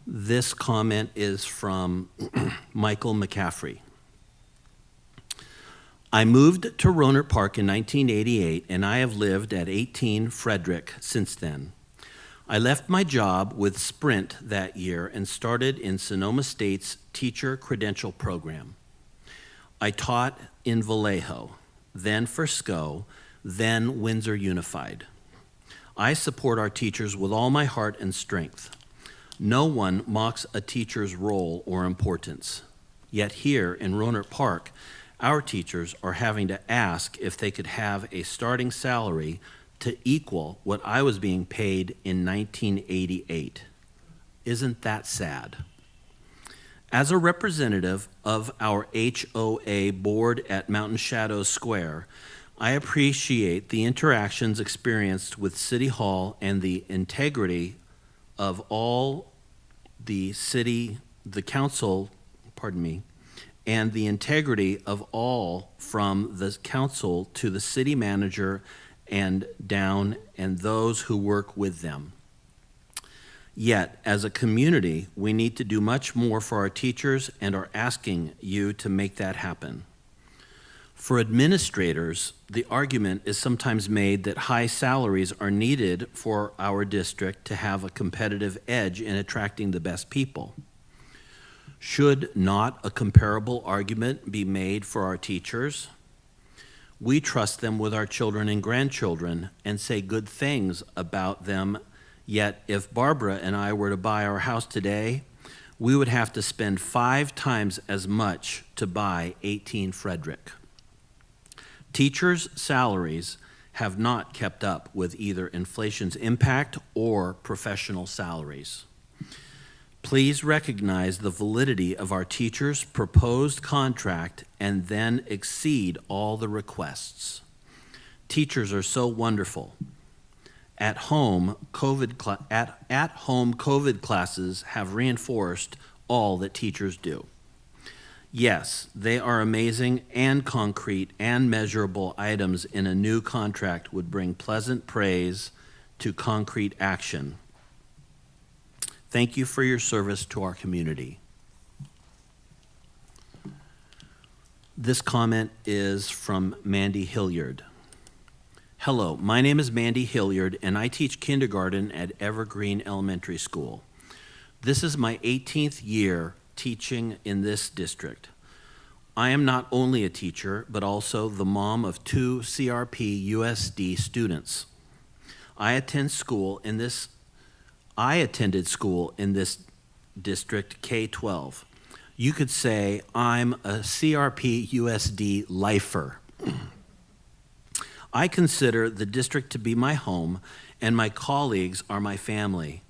This comment is from Michael McCaffrey. I moved to Rohnert Park in 1988, and I have lived at 18 Frederick since then. I left my job with Sprint that year and started in Sonoma State's teacher credential program. I taught in Vallejo, then Frisco, then Windsor Unified. I support our teachers with all my heart and strength. No one mocks a teacher's role or importance. Yet here in Rohnert Park, our teachers are having to ask if they could have a starting salary to equal what I was being paid in 1988. Isn't that sad? As a representative of our HOA board at Mountain Shadows Square, I appreciate the interactions experienced with City Hall and the integrity of all the council, and the integrity of all from the council to the city manager and down, and those who work with them. Yet, as a community, we need to do much more for our teachers and are asking you to make that happen. For administrators, the argument is sometimes made that high salaries are needed for our district to have a competitive edge in attracting the best people. Should not a comparable argument be made for our teachers? We trust them with our children and grandchildren and say good things about them, yet if Barbara and I were to buy our house today, we would have to spend 5 times as much to buy 18 Frederick. Teachers' salaries have not kept up with either inflation's impact or professional salaries. Please recognize the validity of our teachers' proposed contract and then exceed all the requests. Teachers are so wonderful. At-home COVID classes have reinforced all that teachers do. Yes, they are amazing, and concrete and measurable items in a new contract would bring pleasant praise to concrete action. Thank you for your service to our community. This comment is from Mandy Hilliard. Hello, my name is Mandy Hilliard, and I teach kindergarten at Evergreen Elementary School. This is my 18th year teaching in this district. I am not only a teacher, but also the mom of 2 CRP USD students. I attended school in this district, K-12. You could say I'm a CRP USD lifer. I consider the district to be my home, and my colleagues are my family.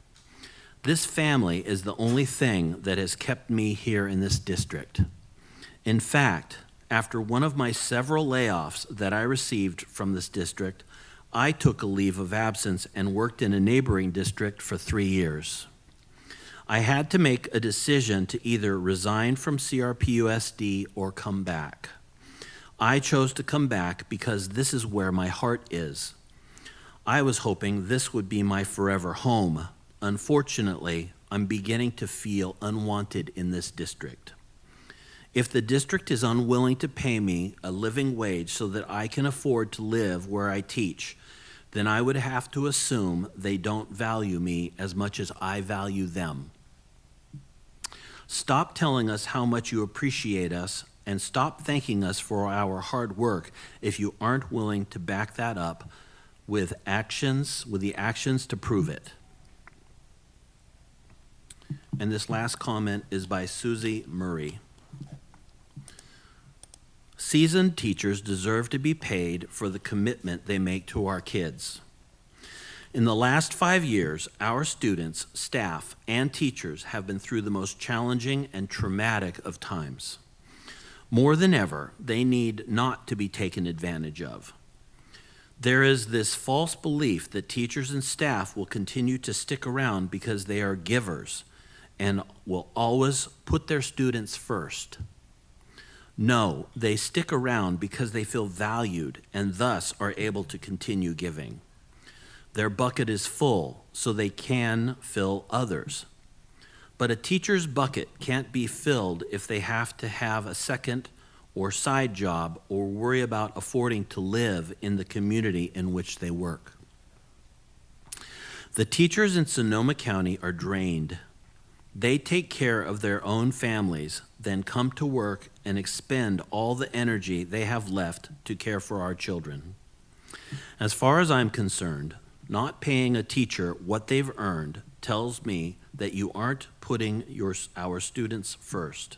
This family is the only thing that has kept me here in this district. In fact, after one of my several layoffs that I received from this district, I took a leave of absence and worked in a neighboring district for 3 years. I had to make a decision to either resign from CRPUSD or come back. I chose to come back because this is where my heart is. I was hoping this would be my forever home. Unfortunately, I'm beginning to feel unwanted in this district. If the district is unwilling to pay me a living wage so that I can afford to live where I teach, then I would have to assume they don't value me as much as I value them. Stop telling us how much you appreciate us, and stop thanking us for our hard work if you aren't willing to back that up with the actions to prove it. And this last comment is by Susie Murray. Seasoned teachers deserve to be paid for the commitment they make to our kids. In the last 5 years, our students, staff, and teachers have been through the most challenging and traumatic of times. More than ever, they need not to be taken advantage of. There is this false belief that teachers and staff will continue to stick around because they are givers, and will always put their students first. No, they stick around because they feel valued and thus are able to continue giving. Their bucket is full, so they can fill others. But a teacher's bucket can't be filled if they have to have a second or side job or worry about affording to live in the community in which they work. The teachers in Sonoma County are drained. They take care of their own families, then come to work and expend all the energy they have left to care for our children. As far as I'm concerned, not paying a teacher what they've earned tells me that you aren't putting our students first.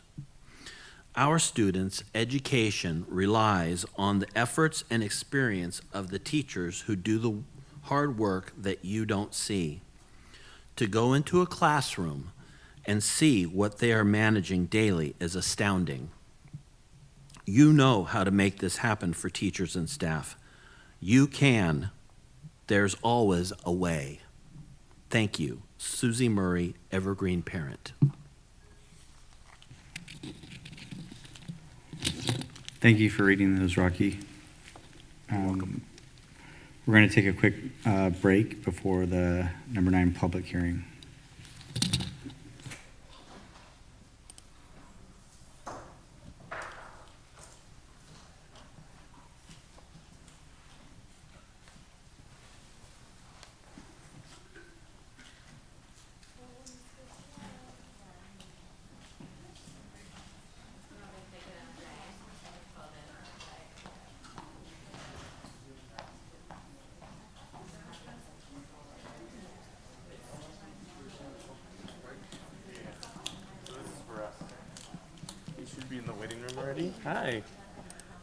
Our students' education relies on the efforts and experience of the teachers who do the hard work that you don't see. To go into a classroom and see what they are managing daily is astounding. You know how to make this happen for teachers and staff. You can. There's always a way. Thank you. Susie Murray, Evergreen parent. Thank you for reading those, Rocky. We're going to take a quick break before the number 9 public hearing. Be in the waiting room already. Hi.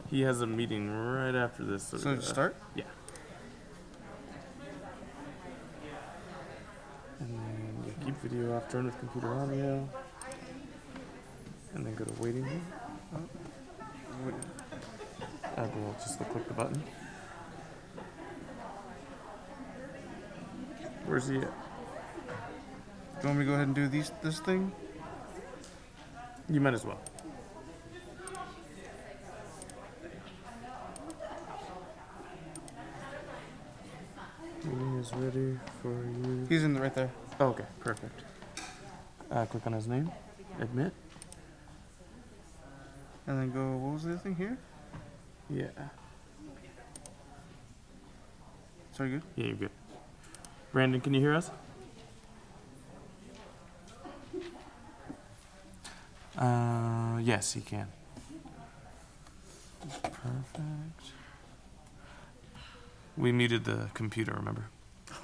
He has a meeting right after this. So just start? Yeah. And then you keep video off, join with computer audio. And then go to waiting room. We'll just click the button. Where's he at? Do you want me to go ahead and do this thing? You might as well. Meeting is ready for you. He's in right there. Oh, okay, perfect. Click on his name. Admit. And then go, what was the other thing here? Yeah. Sorry, good? Yeah, you're good. Brandon, can you hear us? Yes, he can. Perfect. We muted the computer, remember?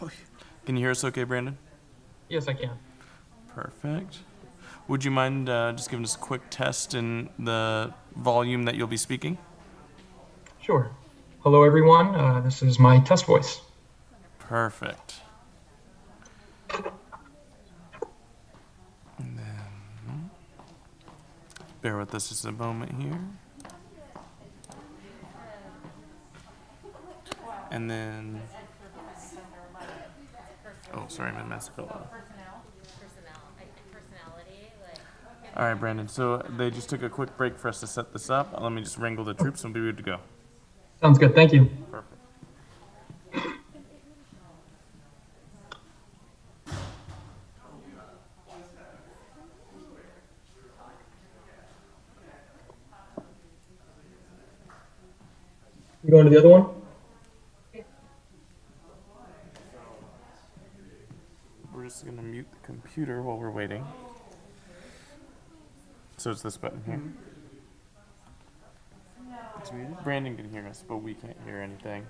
Oh, yeah. Can you hear us okay, Brandon? Yes, I can. Perfect. Would you mind just giving us a quick test in the volume that you'll be speaking? Sure. Hello, everyone. This is my test voice. Perfect. And then, bear with us just a moment here. And then, oh, sorry, I'm in Massachusetts. All right, Brandon, so they just took a quick break for us to set this up. Let me just wrangle the troops and we'll be good to go. Sounds good, thank you. Perfect. You going to the other one? We're just going to mute the computer while we're waiting. So it's this button here. Brandon can hear us, but we can't hear anything.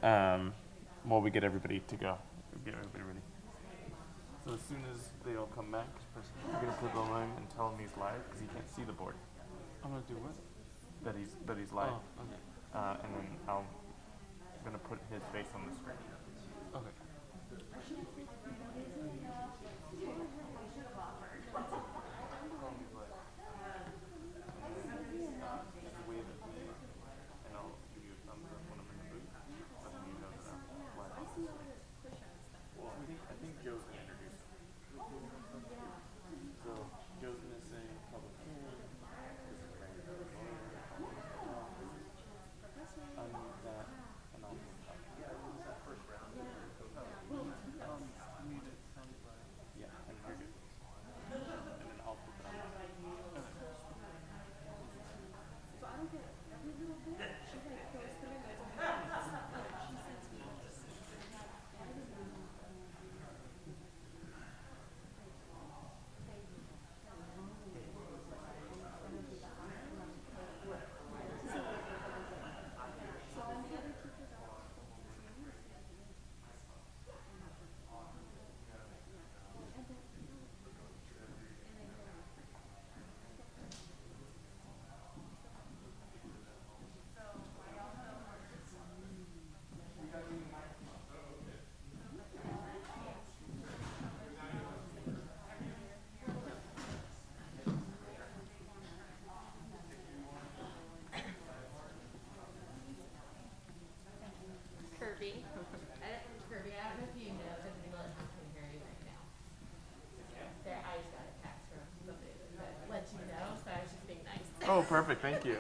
While we get everybody to go. Get everybody ready. So as soon as they all come back, you're going to put the line and tell him he's live because he can't see the board. I'm going to do what? That he's live. Oh, okay. And then I'm going to put his face on the screen. Okay. I think Joe's going to introduce him. So perfect. Thank you.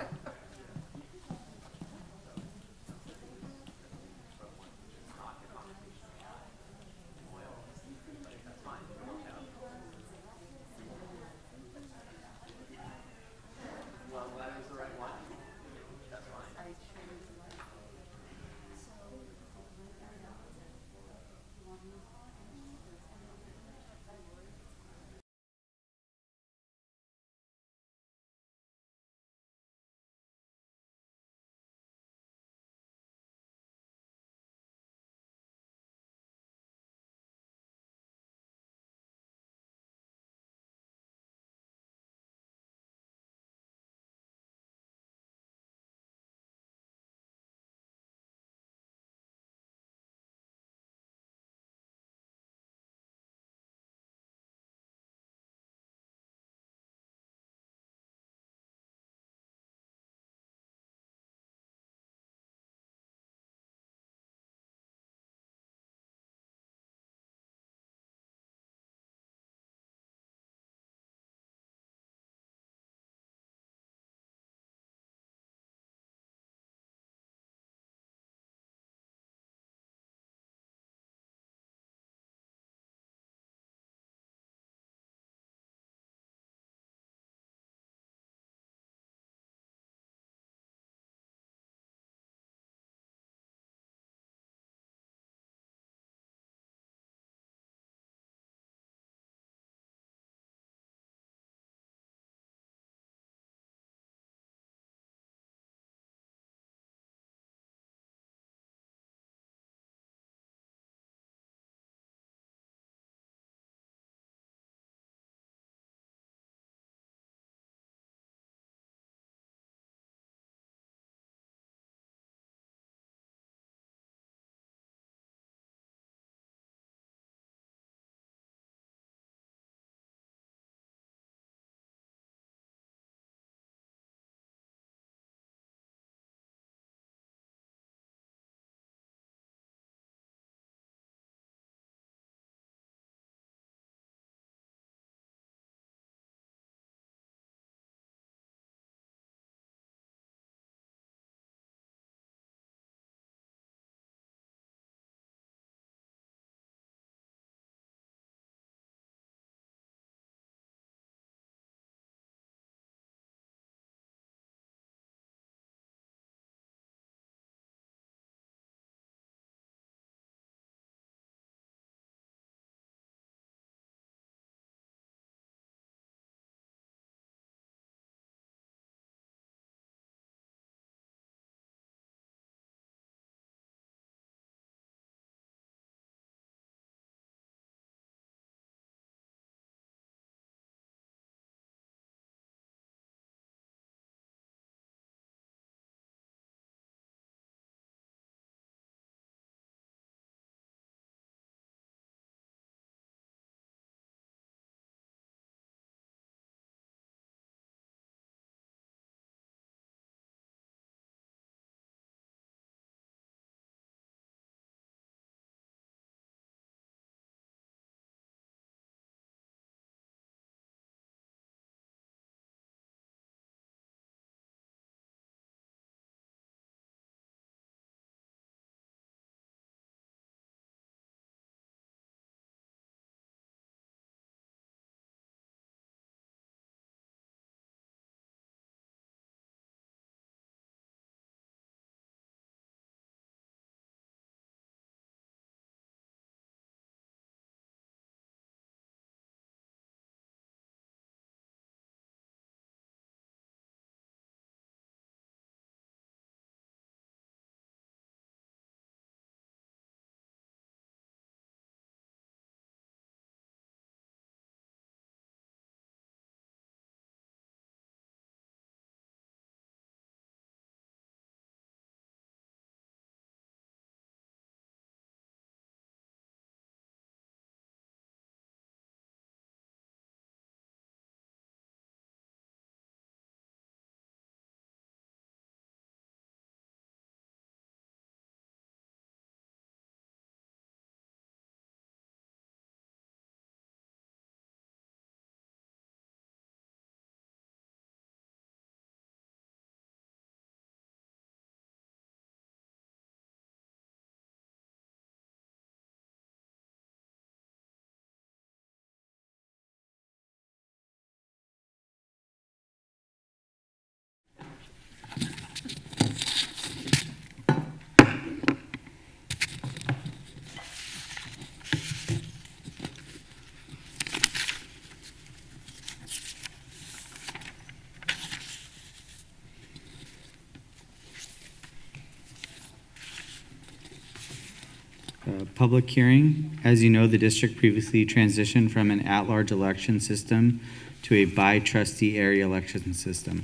Public hearing. As you know, the district previously transitioned from an at-large election system to a by-trustee area election system.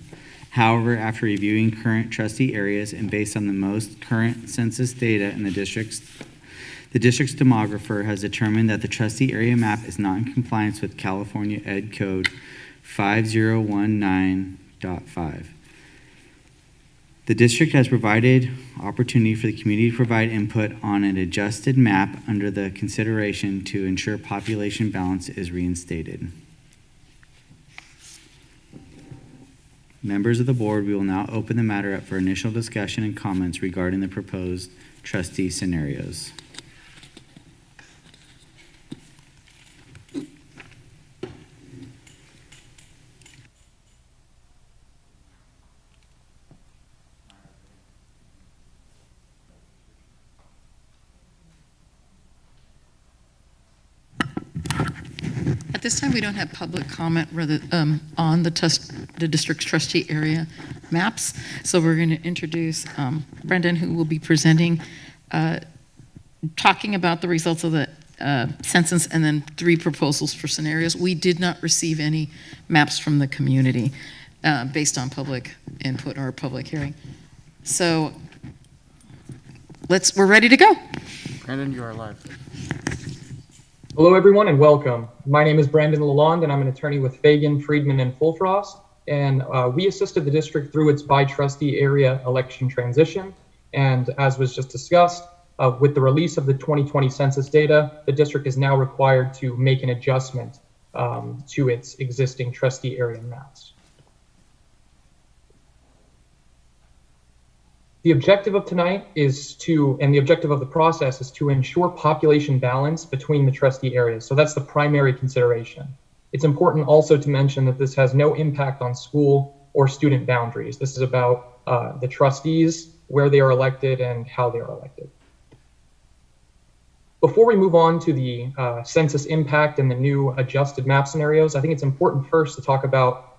However, after reviewing current trustee areas and based on the most current census data in the district's demographer has determined that the trustee area map is not in compliance with California Ed Code 5019.5. The district has provided opportunity for the community to provide input on an adjusted map under the consideration to ensure population balance is reinstated. Members of the board, we will now open the matter up for initial discussion and comments regarding the proposed trustee scenarios. At this time, we don't have public comment on the district's trustee area maps. So we're going to introduce Brendan, who will be presenting, talking about the results of the census and then 3 proposals for scenarios. We did not receive any maps from the community based on public input or public hearing. So we're ready to go. Brandon, you are live. Hello, everyone, and welcome. My name is Brandon Lalonde, and I'm an attorney with Fagan, Friedman, and Fullfrost. And we assisted the district through its by-trustee area election transition. And as was just discussed, with the release of the 2020 census data, the district is now required to make an adjustment to its existing trustee area maps. The objective of tonight and the objective of the process is to ensure population balance between the trustee areas. So that's the primary consideration. It's important also to mention that this has no impact on school or student boundaries. This is about the trustees, where they are elected, and how they are elected. Before we move on to the census impact and the new adjusted map scenarios, I think it's important first to talk about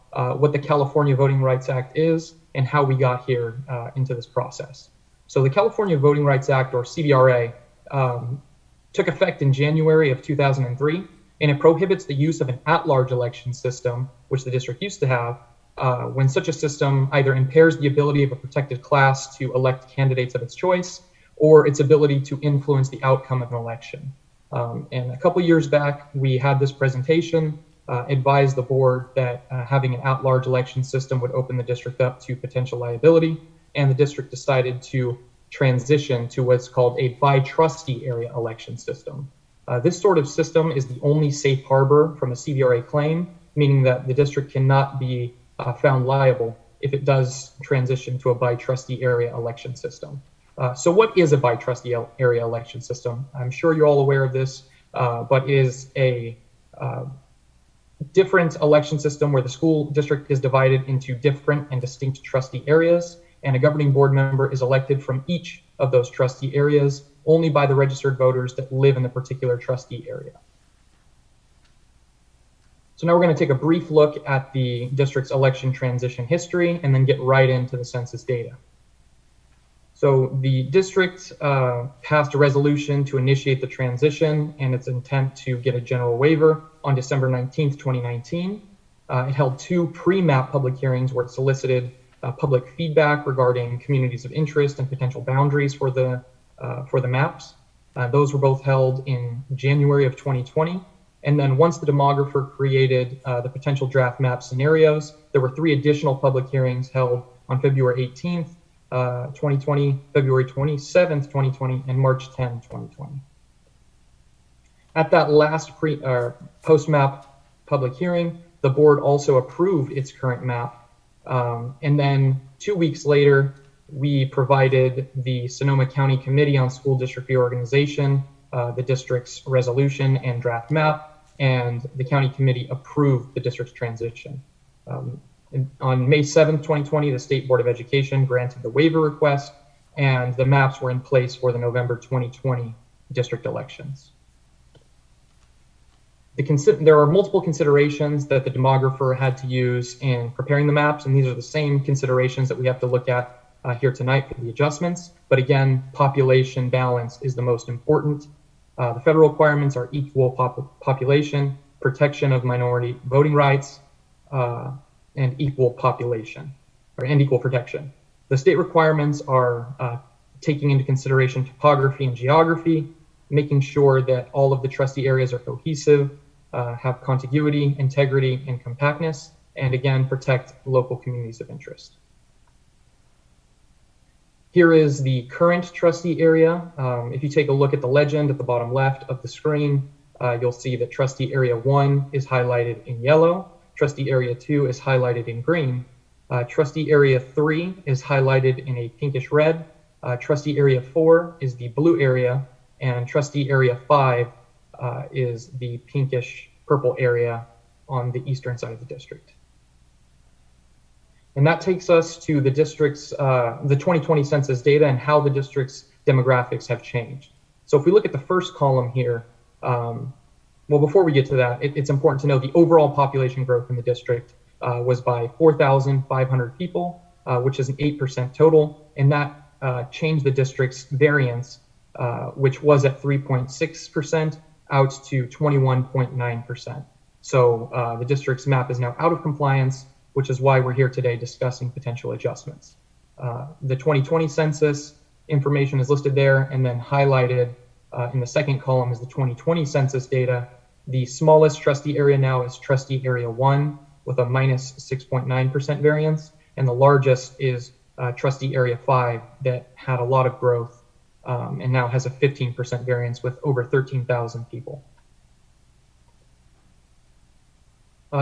what the California Voting Rights Act is and how we got here into this process. So the California Voting Rights Act, or CVRA, took effect in January of 2003, and it prohibits the use of an at-large election system, which the district used to have, when such a system either impairs the ability of a protected class to elect candidates of its choice, or its ability to influence the outcome of an election. And a couple years back, we had this presentation, advised the board that having an at-large election system would open the district up to potential liability, and the district decided to transition to what's called a by-trustee area election system. This sort of system is the only safe harbor from a CVRA claim, meaning that the district cannot be found liable if it does transition to a by-trustee area election system. So what is a by-trustee area election system? I'm sure you're all aware of this, but it is a different election system where the school district is divided into different and distinct trustee areas, and a governing board member is elected from each of those trustee areas only by the registered voters that live in the particular trustee area. So now we're going to take a brief look at the district's election transition history and then get right into the census data. So the district passed a resolution to initiate the transition and its intent to get a general waiver on December 19th, 2019. It held 2 pre-map public hearings where it solicited public feedback regarding communities of interest and potential boundaries for the maps. Those were both held in January of 2020. And then once the demographer created the potential draft map scenarios, there were 3 additional public hearings held on February 18th, 2020, February 27th, 2020, and March 10, 2020. At that last post-map public hearing, the board also approved its current map. And then 2 weeks later, we provided the Sonoma County Committee on School District Reorganization the district's resolution and draft map, and the county committee approved the district's transition. On May 7th, 2020, the State Board of Education granted the waiver request, and the maps were in place for the November 2020 district elections. There are multiple considerations that the demographer had to use in preparing the maps, and these are the same considerations that we have to look at here tonight for the adjustments. But again, population balance is the most important. The federal requirements are equal population, protection of minority voting rights, and equal population, and equal protection. The state requirements are taking into consideration topography and geography, making sure that all of the trustee areas are cohesive, have contiguity, integrity, and compactness, and again, protect local communities of interest. Here is the current trustee area. If you take a look at the legend at the bottom left of the screen, you'll see that trustee area 1 is highlighted in yellow, trustee area 2 is highlighted in green, trustee area 3 is highlighted in a pinkish red, trustee area 4 is the blue area, and trustee area 5 is the pinkish purple area on the eastern side of the district. And that takes us to the district's, the 2020 census data and how the district's demographics have changed. So if we look at the first column here, well, before we get to that, it's important to know the overall population growth in the district was by 4,500 people, which is an 8% total, and that changed the district's variance, which was at 3.6%, out to 21.9%. So the district's map is now out of compliance, which is why we're here today discussing potential adjustments. The 2020 census information is listed there, and then highlighted in the second column is the 2020 census data. The smallest trustee area now is trustee area 1 with a minus 6.9% variance, and the largest is trustee area 5 that had a lot of growth and now has a 15% variance with over 13,000 people.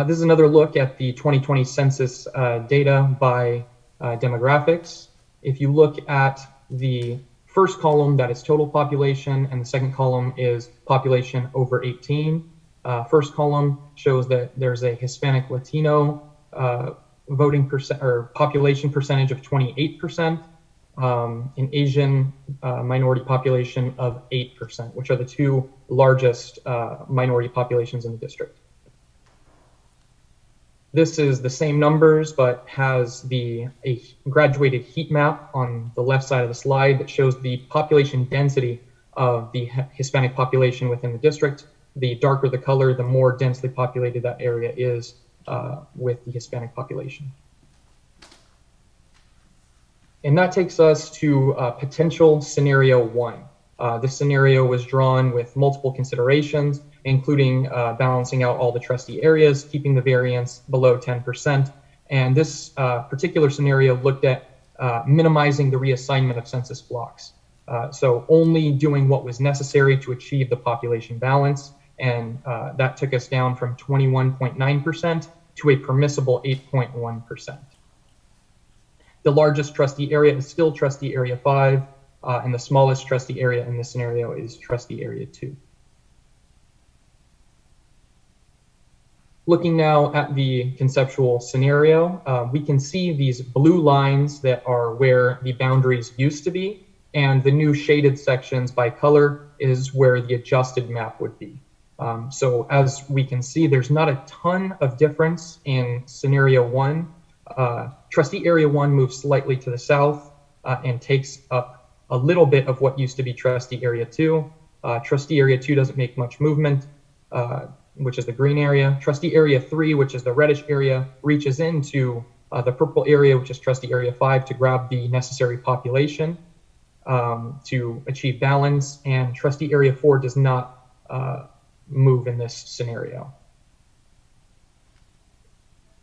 This is another look at the 2020 census data by demographics. If you look at the first column, that is total population, and the second column is population over 18. First column shows that there's a Hispanic Latino voting percent or population percentage of 28%, an Asian minority population of 8%, which are the two largest minority populations in the district. This is the same numbers, but has a graduated heat map on the left side of the slide that shows the population density of the Hispanic population within the district. The darker the color, the more densely populated that area is with the Hispanic population. And that takes us to potential scenario 1. This scenario was drawn with multiple considerations, including balancing out all the trustee areas, keeping the variance below 10%. And this particular scenario looked at minimizing the reassignment of census blocks. So only doing what was necessary to achieve the population balance. And that took us down from 21.9% to a permissible 8.1%. The largest trustee area is still trustee area 5, and the smallest trustee area in this scenario is trustee area 2. Looking now at the conceptual scenario, we can see these blue lines that are where the boundaries used to be, and the new shaded sections by color is where the adjusted map would be. So as we can see, there's not a ton of difference in scenario 1. Trustee area 1 moves slightly to the south and takes up a little bit of what used to be trustee area 2. Trustee area 2 doesn't make much movement, which is the green area. Trustee area 3, which is the reddish area, reaches into the purple area, which is trustee area 5, to grab the necessary population to achieve balance. And trustee area 4 does not move in this scenario.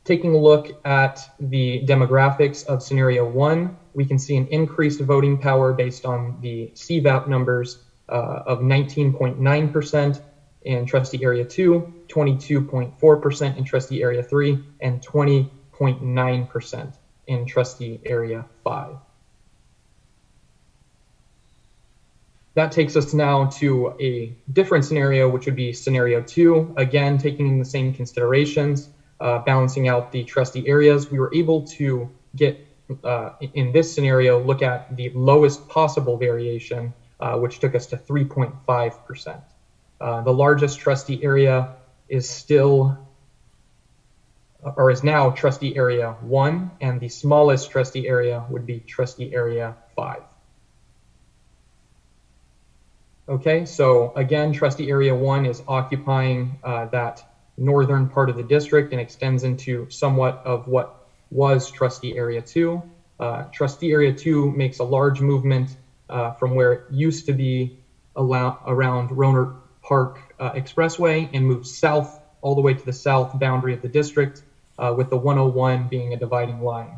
Taking a look at the demographics of scenario 1, we can see an increased voting power based on the CVAP numbers of 19.9% in trustee area 2, 22.4% in trustee area 3, and 20.9% in trustee area 5. That takes us now to a different scenario, which would be scenario 2. Again, taking the same considerations, balancing out the trustee areas. We were able to get, in this scenario, look at the lowest possible variation, which took us to 3.5%. The largest trustee area is still or is now trustee area 1, and the smallest trustee area would be trustee area 5. Okay, so again, trustee area 1 is occupying that northern part of the district and extends into somewhat of what was trustee area 2. Trustee area 2 makes a large movement from where it used to be around Rohnert Park Expressway and moves south all the way to the south boundary of the district, with the 101 being a dividing line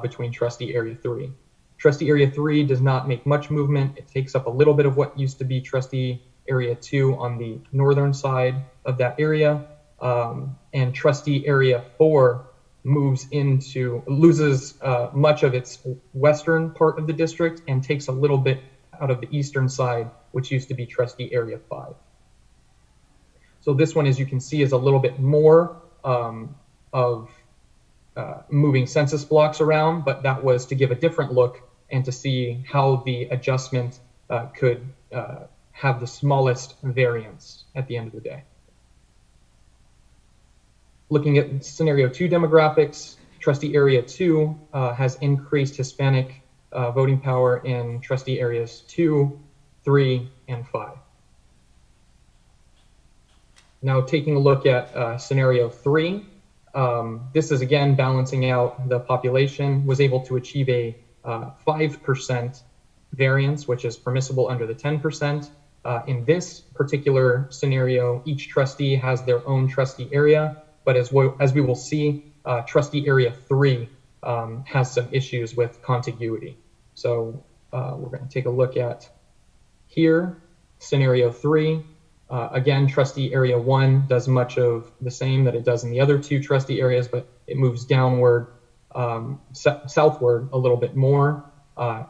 between trustee area 3. Trustee area 3 does not make much movement. It takes up a little bit of what used to be trustee area 2 on the northern side of that area, and trustee area 4 loses much of its western part of the district and takes a little bit out of the eastern side, which used to be trustee area 5. So this one, as you can see, is a little bit more of moving census blocks around, but that was to give a different look and to see how the adjustment could have the smallest variance at the end of the day. Looking at scenario 2 demographics, trustee area 2 has increased Hispanic voting power in trustee areas 2, 3, and 5. Now taking a look at scenario 3, this is again balancing out the population, was able to achieve a 5% variance, which is permissible under the 10%. In this particular scenario, each trustee has their own trustee area, but as we will see, trustee area 3 has some issues with contiguity. So we're going to take a look at here, scenario 3. Again, trustee area 1 does much of the same that it does in the other 2 trustee areas, but it moves downward, southward a little bit more.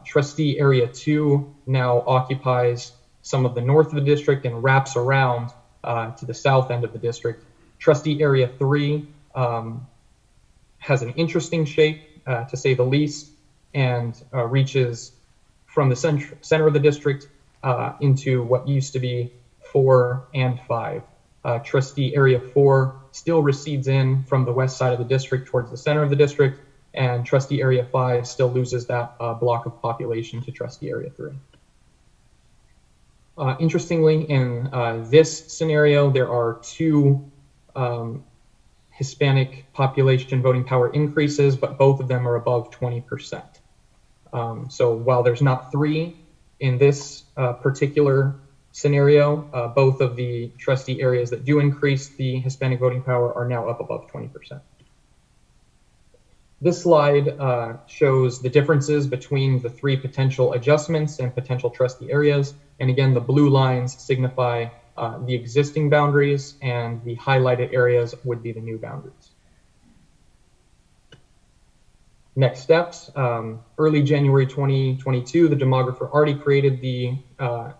Trustee area 2 now occupies some of the north of the district and wraps around to the south end of the district. Trustee area 3 has an interesting shape, to say the least, and reaches from the center of the district into what used to be 4 and 5. Trustee area 4 still recedes in from the west side of the district towards the center of the district, and trustee area 5 still loses that block of population to trustee area 3. Interestingly, in this scenario, there are 2 Hispanic population voting power increases, but both of them are above 20%. So while there's not 3 in this particular scenario, both of the trustee areas that do increase the Hispanic voting power are now up above 20%. This slide shows the differences between the 3 potential adjustments and potential trustee areas. And again, the blue lines signify the existing boundaries, and the highlighted areas would be the new boundaries. Next steps, early January 2022, the demographer already created the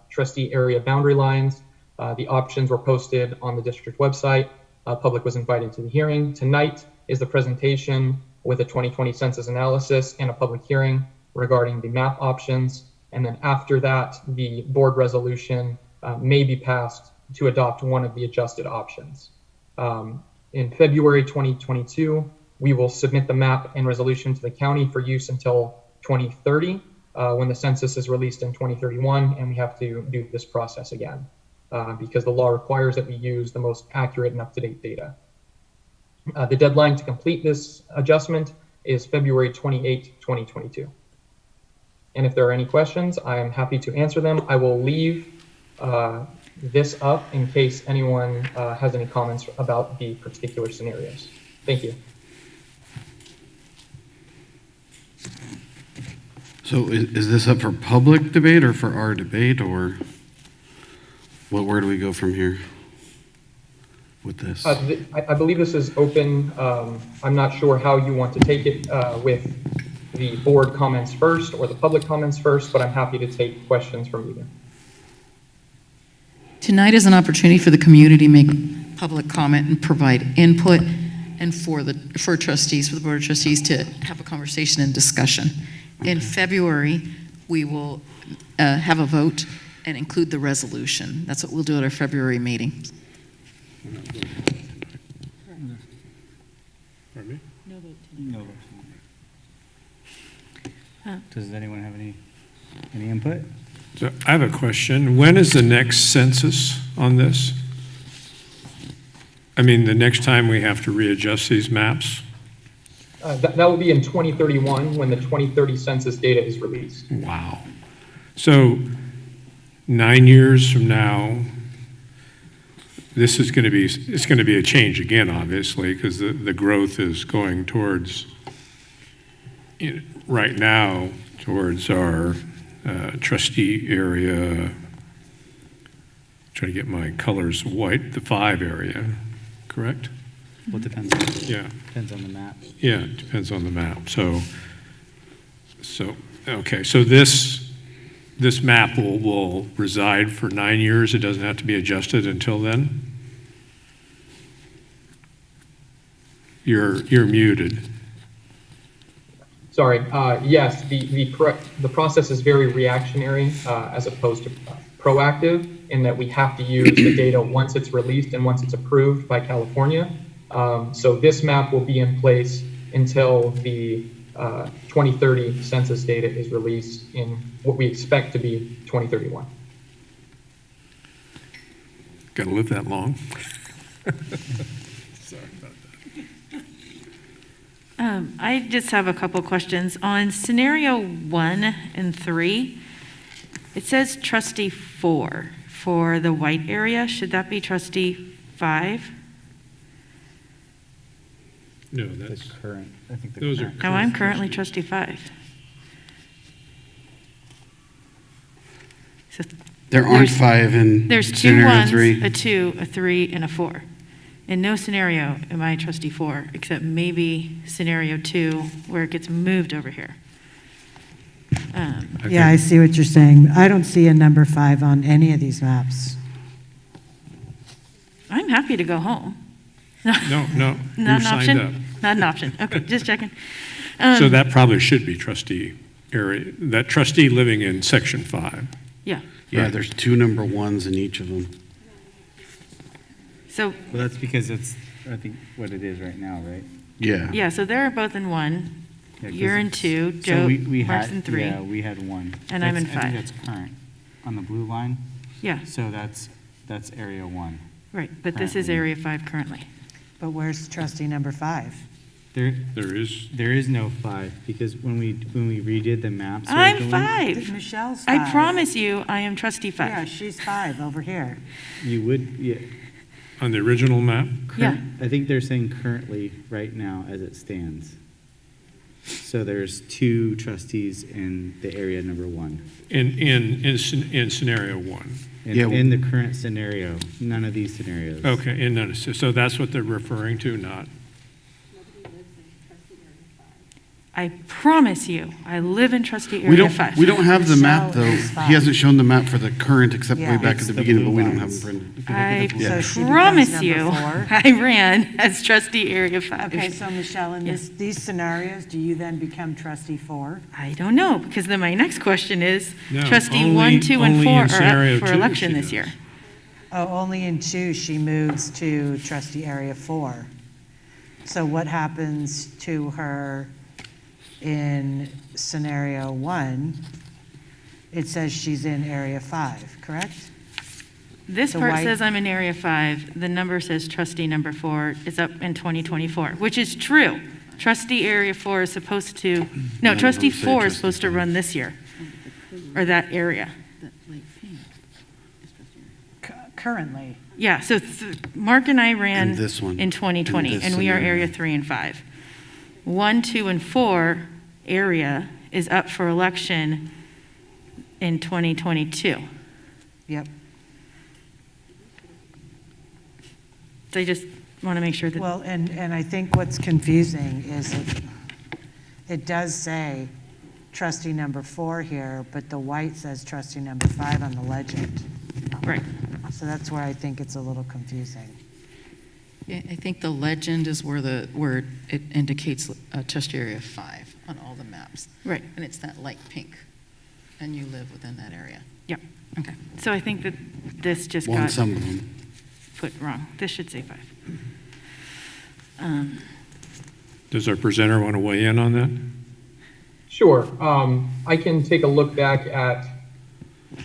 trustee area boundary lines. The options were posted on the district website. Public was invited to the hearing. Tonight is the presentation with a 2020 census analysis and a public hearing regarding the map options. And then after that, the board resolution may be passed to adopt one of the adjusted options. In February 2022, we will submit the map and resolution to the county for use until 2030, when the census is released in 2031, and we have to do this process again because the law requires that we use the most accurate and up-to-date data. The deadline to complete this adjustment is February 28, 2022. And if there are any questions, I am happy to answer them. I will leave this up in case anyone has any comments about the particular scenarios. Thank you. So is this up for public debate or for our debate, or where do we go from here with this? I believe this is open. I'm not sure how you want to take it with the board comments first or the public comments first, but I'm happy to take questions from either. Tonight is an opportunity for the community to make public comment and provide input, and for trustees, for the Board of Trustees to have a conversation and discussion. Okay. In February, we will have a vote and include the resolution. That's what we'll do at our February meeting. Does anyone have any input? So I have a question. When is the next census on this? I mean, the next time we have to readjust these maps? That will be in 2031 when the 2030 census data is released. Wow. So 9 years from now, this is going to be, it's going to be a change again, obviously, because the growth is going towards, right now, towards our trustee area. Trying to get my colors white, the 5 area, correct? Well, it depends. Yeah. Depends on the map. Yeah, it depends on the map. So okay, so this map will reside for 9 years. It doesn't have to be adjusted until then? You're muted. Sorry, yes, the process is very reactionary as opposed to proactive in that we have to use the data once it's released and once it's approved by California. So this map will be in place until the 2030 census data is released in what we expect to be 2031. Got to live that long? Sorry about that. I just have a couple questions. On scenario 1 and 3, it says trustee 4 for the white area. Should that be trustee 5? No, that's current. I think those are. No, I'm currently trustee 5. So There aren't 5 in there's 2 scenario 1s, 3. a 2, a 3, and a 4. In no scenario am I trustee 4, except maybe scenario 2 where it gets moved over here. Yeah, I see what you're saying. I don't see a number 5 on any of these maps. I'm happy to go home. No, Not you're an signed option? up. Not an option. Okay, just checking. So that probably should be trustee area, that trustee living in section 5. Yeah. Yeah, there's 2 number 1s in each of them. So, Well, that's because it's, I think, what it is right now, right? Yeah. yeah, so they're both in 1. Yeah, 'cause You're in it's- 2. so Joe we Mark's had, in 3. Yeah, we had 1. And I'm in That's- I 5. think that's current on the blue line. Yeah. So that's area 1. Right, but this is currently. area 5 currently. But where's trustee number 5? There is no 5 because when we redid the maps. I'm originally, 5. Michelle's 5. I promise you, I am trustee 5. Yeah, she's 5 over here. You would, yeah. On the original map? Yeah. I think they're saying currently, right now, as it stands. So there's 2 trustees in the area number 1. In scenario 1. In the current scenario, none of these scenarios. Okay, so that's what they're referring to, not? I promise you, I live in trustee area 5. We don't have the map, Michelle though. is 5. He hasn't shown the map for the current, except Yeah. way back It's at the the beginning, but blue we don't lines. have them printed. I So she promise becomes you, number 4? I ran as trustee area 5. Okay, so Michelle, in these scenarios, do you then become trustee 4? I don't know, because then my next question is, No, trustee only- 1, 2, and only 4 in are scenario up for 2 election she this does. year. Oh, only in 2 she moves to trustee area 4. So what happens to her in scenario 1? It says she's in area 5, correct? This The part white- says I'm in area 5. The number says trustee number 4 is up in 2024, which is true. Trustee area 4 is supposed to, no, None of trustee them say 4 is trustee supposed to 5. run this year, or that area. Currently. Yeah, so Mark and I ran And this one. in 2020, And this and we are scenario. area 3 and 5. 1, 2, and 4 area is up for election in 2022. Yep. So I just want to make sure that. Well, and I think what's confusing is it does say trustee number 4 here, but the white says trustee number 5 on the legend. Right. So that's where I think it's a little confusing. Yeah, I think the legend is where it indicates trustee area 5 on all the maps. Right. And it's that light pink, and you live within that area. Yep. Okay. So I think that this just Well, got some of them. put wrong. This should say 5. Does our presenter want to weigh in on that? Sure. I can take a look back at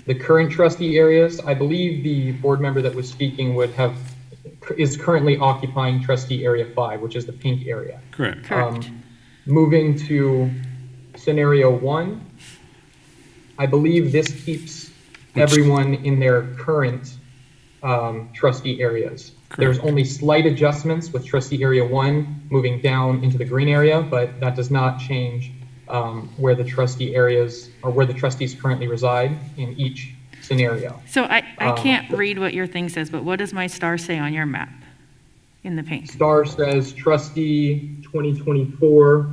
the current trustee areas. I believe the board member that was speaking is currently occupying trustee area 5, which is the pink area. Correct. Moving to scenario 1, I believe this keeps everyone in their current trustee areas. There's only slight adjustments with trustee area 1 moving down into the green area, but that does not change where the trustee areas or where the trustees currently reside in each scenario. So I can't read what your thing says, but what does my star say on your map in the pink? Star says trustee 2024,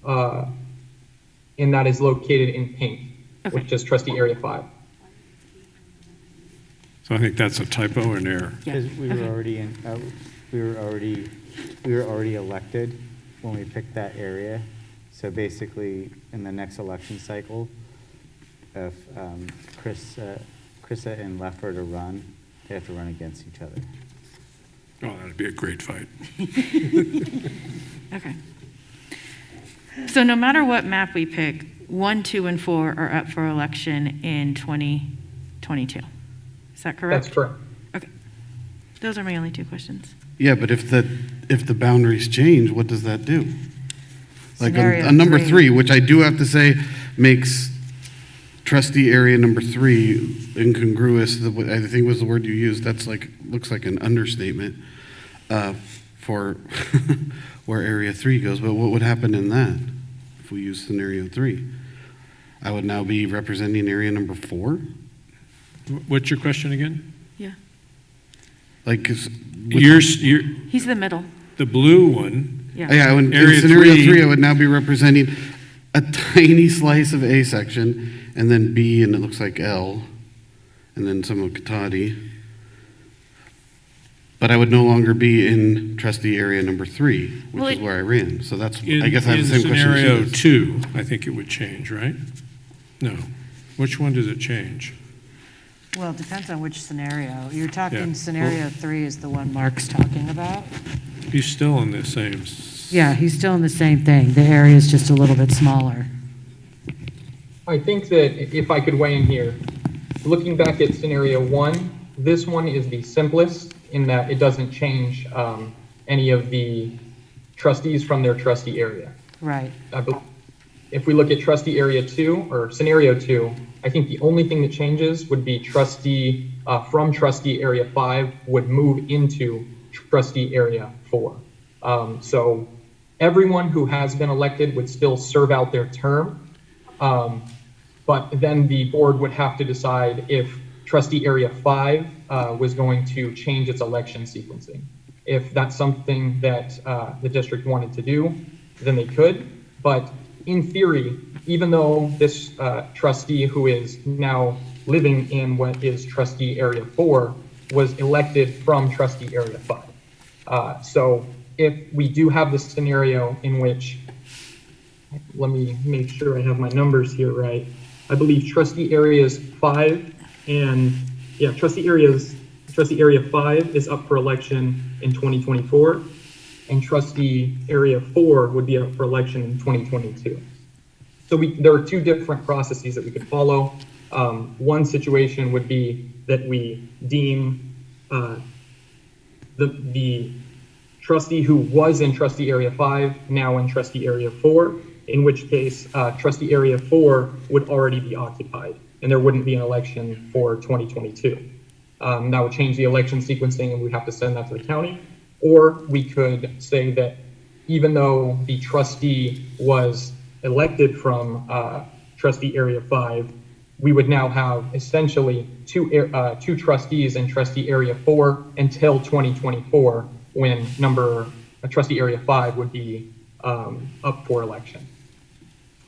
and that is located in pink, which is trustee area 5. So I think that's a typo in there. Because we were already in, we were already elected when we picked that area. So basically, in the next election cycle, if Krista and Left were to run, they have to run against each other. Oh, that'd be a great fight. Okay. So no matter what map we pick, 1, 2, and 4 are up for election in 2022. Is that correct? That's correct. Okay. Those are my only 2 questions. Yeah, but if the boundaries change, what does that do? Like Scenario on number 3. 3, which I do have to say makes trustee area number 3 incongruous. I think was the word you used. That's looks like an understatement for where area 3 goes. But what would happen in that if we use scenario 3? I would now be representing area number 4. What's your question again? Yeah. Like, 'cause He's the middle. the blue one. Yeah. Yeah, in Area scenario 3, 3, I would now be representing a tiny slice of A section, and then B, and it looks like L, and then some of Katati. But I would no longer be in trustee area number 3, which is where I ran. So that's, I guess I have the same question. In as scenario you. 2, I think it would change, right? No. Which one does it change? Well, it depends on which scenario. You're talking Yeah. scenario 3 is the one Mark's talking about. He's still in the same. Yeah, he's still in the same thing. The area is just a little bit smaller. I think that if I could weigh in here, looking back at scenario 1, this one is the simplest in that it doesn't change any of the trustees from their trustee area. Right. If we look at trustee area 2 or scenario 2, I think the only thing that changes would be trustee from trustee area 5 would move into trustee area 4. So everyone who has been elected would still serve out their term, but then the board would have to decide if trustee area 5 was going to change its election sequencing. If that's something that the district wanted to do, then they could. But in theory, even though this trustee who is now living in what is trustee area 4 was elected from trustee area 5. So if we do have this scenario in which, let me make sure I have my numbers here right. I believe trustee areas 5 and, yeah, trustee area 5 is up for election in 2024, and trustee area 4 would be up for election in 2022. So there are 2 different processes that we could follow. One situation would be that we deem the trustee who was in trustee area 5 now in trustee area 4, in which case trustee area 4 would already be occupied and there wouldn't be an election for 2022. That would change the election sequencing and we'd have to send that to the county. Or we could say that even though the trustee was elected from trustee area 5, we would now have essentially two trustees in trustee area 4 until 2024, when trustee area 5 would be up for election.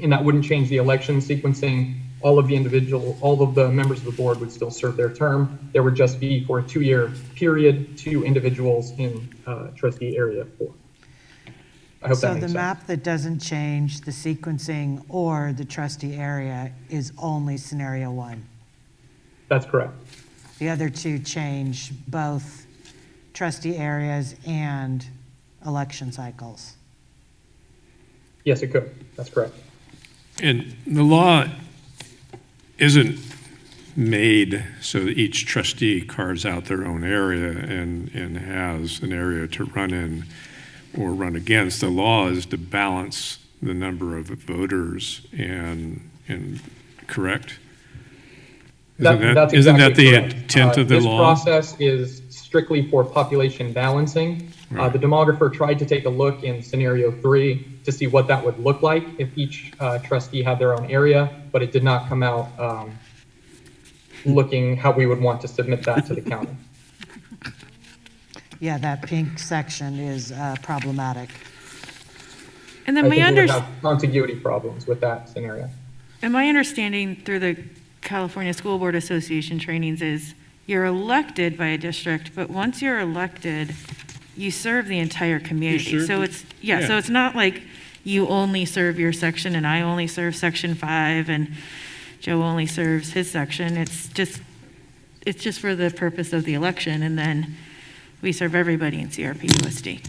And that wouldn't change the election sequencing. All of the members of the board would still serve their term. There would just be, for a 2-year period, 2 individuals in trustee area 4. I hope that So makes the sense. map that doesn't change the sequencing or the trustee area is only scenario 1. That's correct. The other 2 change both trustee areas and election cycles. Yes, it could. That's correct. And the law isn't made so that each trustee carves out their own area and has an area to run in or run against. The law is to balance the number of voters and correct? That's Isn't that exactly the correct. intent of the this law? process is strictly for population balancing. Right. The demographer tried to take a look in scenario 3 to see what that would look like if each trustee had their own area, but it did not come out looking how we would want to submit that to the county. Yeah, that pink section is problematic. And then I my think we would understanding. have contiguity problems with that scenario. And my understanding through the California School Board Association trainings is you're elected by a district, but once you're elected, you serve the entire community. serve So the- it's, yeah. so it's not like you only serve your section and I only serve section 5 and Joe only serves his section. It's just for the purpose of the election, and then we serve everybody in CRPUSD.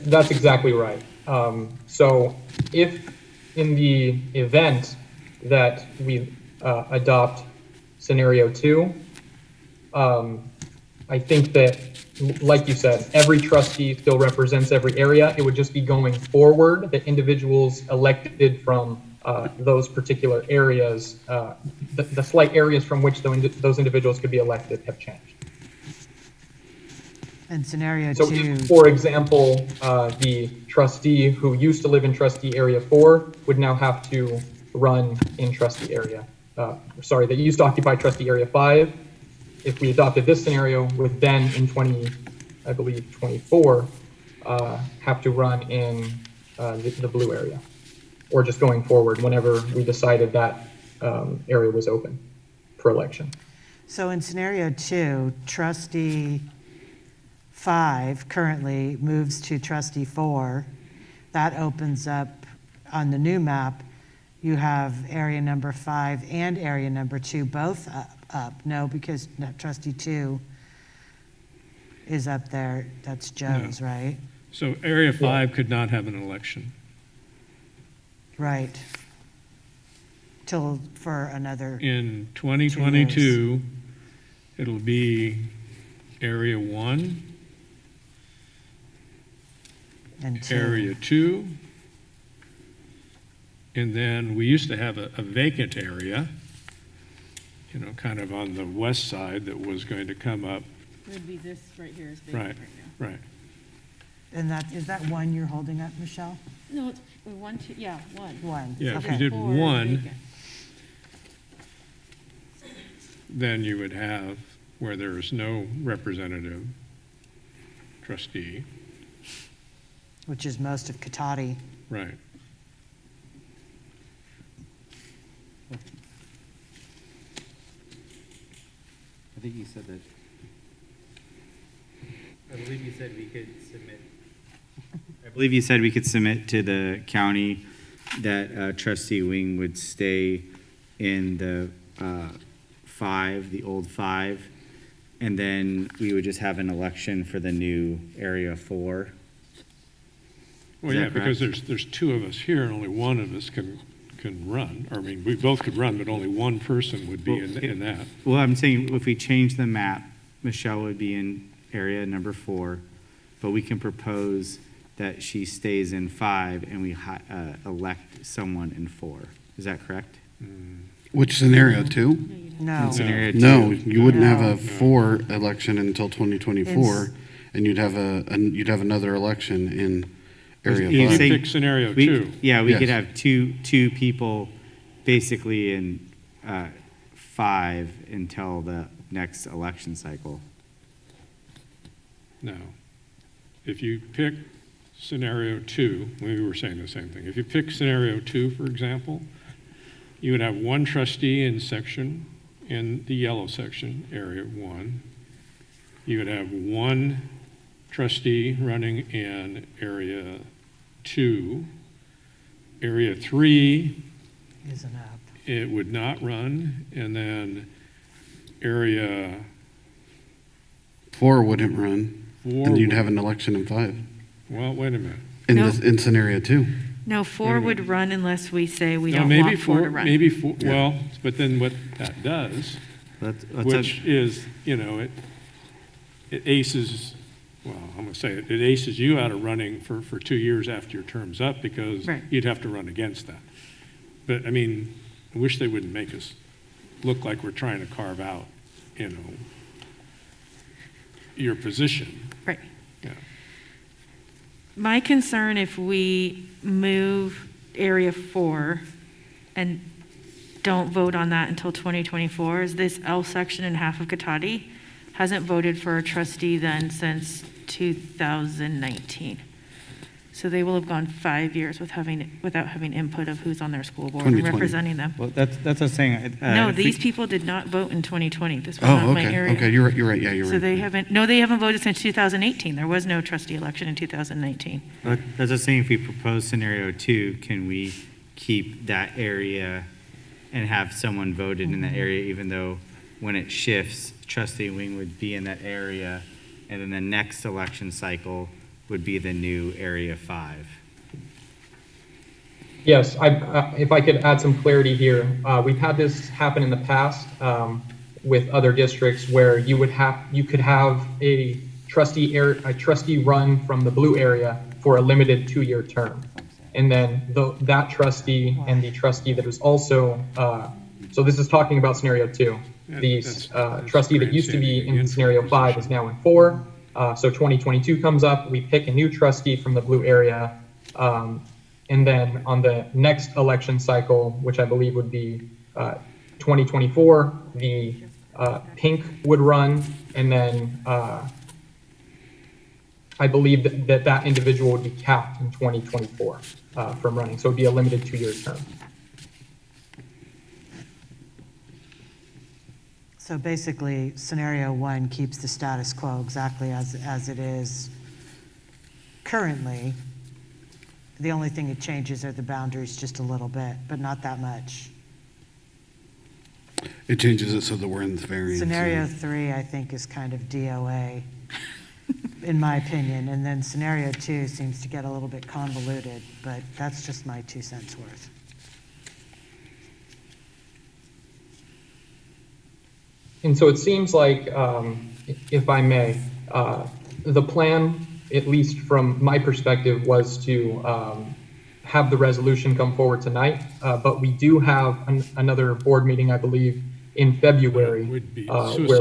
That's exactly right. So if in the event that we adopt scenario 2, I think that, like you said, every trustee still represents every area. It would just be going forward that individuals elected from those particular areas, the slight areas from which those individuals could be elected have changed. And scenario So 2, if, for example, the trustee who used to live in trustee area 4 would now have to run in trustee area, that used to occupy trustee area 5. If we adopted this scenario, would then in 24, have to run in the blue area, or just going forward whenever we decided that area was open for election. so in scenario 2, trustee 5 currently moves to trustee 4. That opens up, on the new map, you have area number 5 and area number 2 both up. No, because trustee 2 is up there. That's Joe's, right? So Area 5 could not have an election. Right. For another. In 2022, it'll be Area 1, And 2. Area 2, and then we used to have a vacant area, kind of on the west side that was going to come up. It would be this right here is Right, right. And is that 1 you're holding up, Michelle? No, it's 1, 2, yeah, 1. 1. Yeah, if Okay. you did Four is 1, vacant. then you would have where there is no representative trustee. Which is most of Katati. Right. I think you said that. I believe you said we could submit. I believe you said we could submit to the county that trustee Wing would stay in the 5, the old 5, and then we would just have an election for the new area 4. Well, Is yeah, that because correct? there's 2 of us here and only one of us can run. Or, I mean, we both could run, but only one person would be in that. Well, I'm saying if we change the map, Michelle would be in area number 4, but we can propose that she stays in 5 and we elect someone in 4. Is that correct? Which scenario, 2? No. In scenario 2. No, you wouldn't have No. a 4 election until 2024, and you'd have another election in area You 5. could pick scenario 2. Yeah, we Yes. could have two people basically in 5 until the next election cycle. No. If you pick scenario 2, we were saying the same thing. If you pick scenario 2, for example, you would have one trustee in the yellow section, area 1. You would have one trustee running in area 2. Area 3, Isn't up. it would not run, and then area 4 wouldn't run, 4 and you'd would- have an election in 5, Well, wait a minute. in scenario 2. No, 4 would run unless we say we No, don't maybe want 4 to run. Maybe 4, well, but then what that does, Let's which is, you know, it aces, well, I'm going to say it aces you out of running for 2 years after your term's up because Right. you'd have to run against that. But, I mean, I wish they wouldn't make us look like we're trying to carve out, you know, your position. Right. Yeah. My concern if we move Area 4 and don't vote on that until 2024 is this L section in half of Cotati hasn't voted for a trustee then since 2019. So they will have gone 5 years without having input of who's on their school board and 2020. representing them. Well, that's what I'm saying. No, if we- these people did not vote in 2020. This was Oh, not my okay, area. okay, you're right, yeah, you're So right. they haven't voted since 2018. There was no trustee election in 2019. That's what I'm saying. If we propose scenario 2, can we keep that area and have someone voted in that area, even though when it shifts, trustee Wing would be in that area, and then the next election cycle would be the new Area 5? Yes, if I could add some clarity here, we've had this happen in the past with other districts where you could have a trustee run from the blue area for a limited 2-year term, and then that trustee and the trustee that is also so this is talking about scenario 2. The trustee that used to be in scenario 5 is now in 4. So 2022 comes up, we pick a new trustee from the blue area, and then on the next election cycle, which I believe would be 2024, the pink would run, and then I believe that individual would be capped in 2024 from running. So it would be a limited 2-year term. So basically, scenario 1 keeps the status quo exactly as it is currently. The only thing it changes are the boundaries just a little bit, but not that much. It changes it so that we're in the variance. Scenario 3, I think, is kind of DOA, in my opinion, and then scenario 2 seems to get a little bit convoluted, but that's just my 2 cents worth. And so it seems like, if I may, the plan, at least from my perspective, was to have the resolution come forward tonight. But we do have another board meeting, I believe, in February, where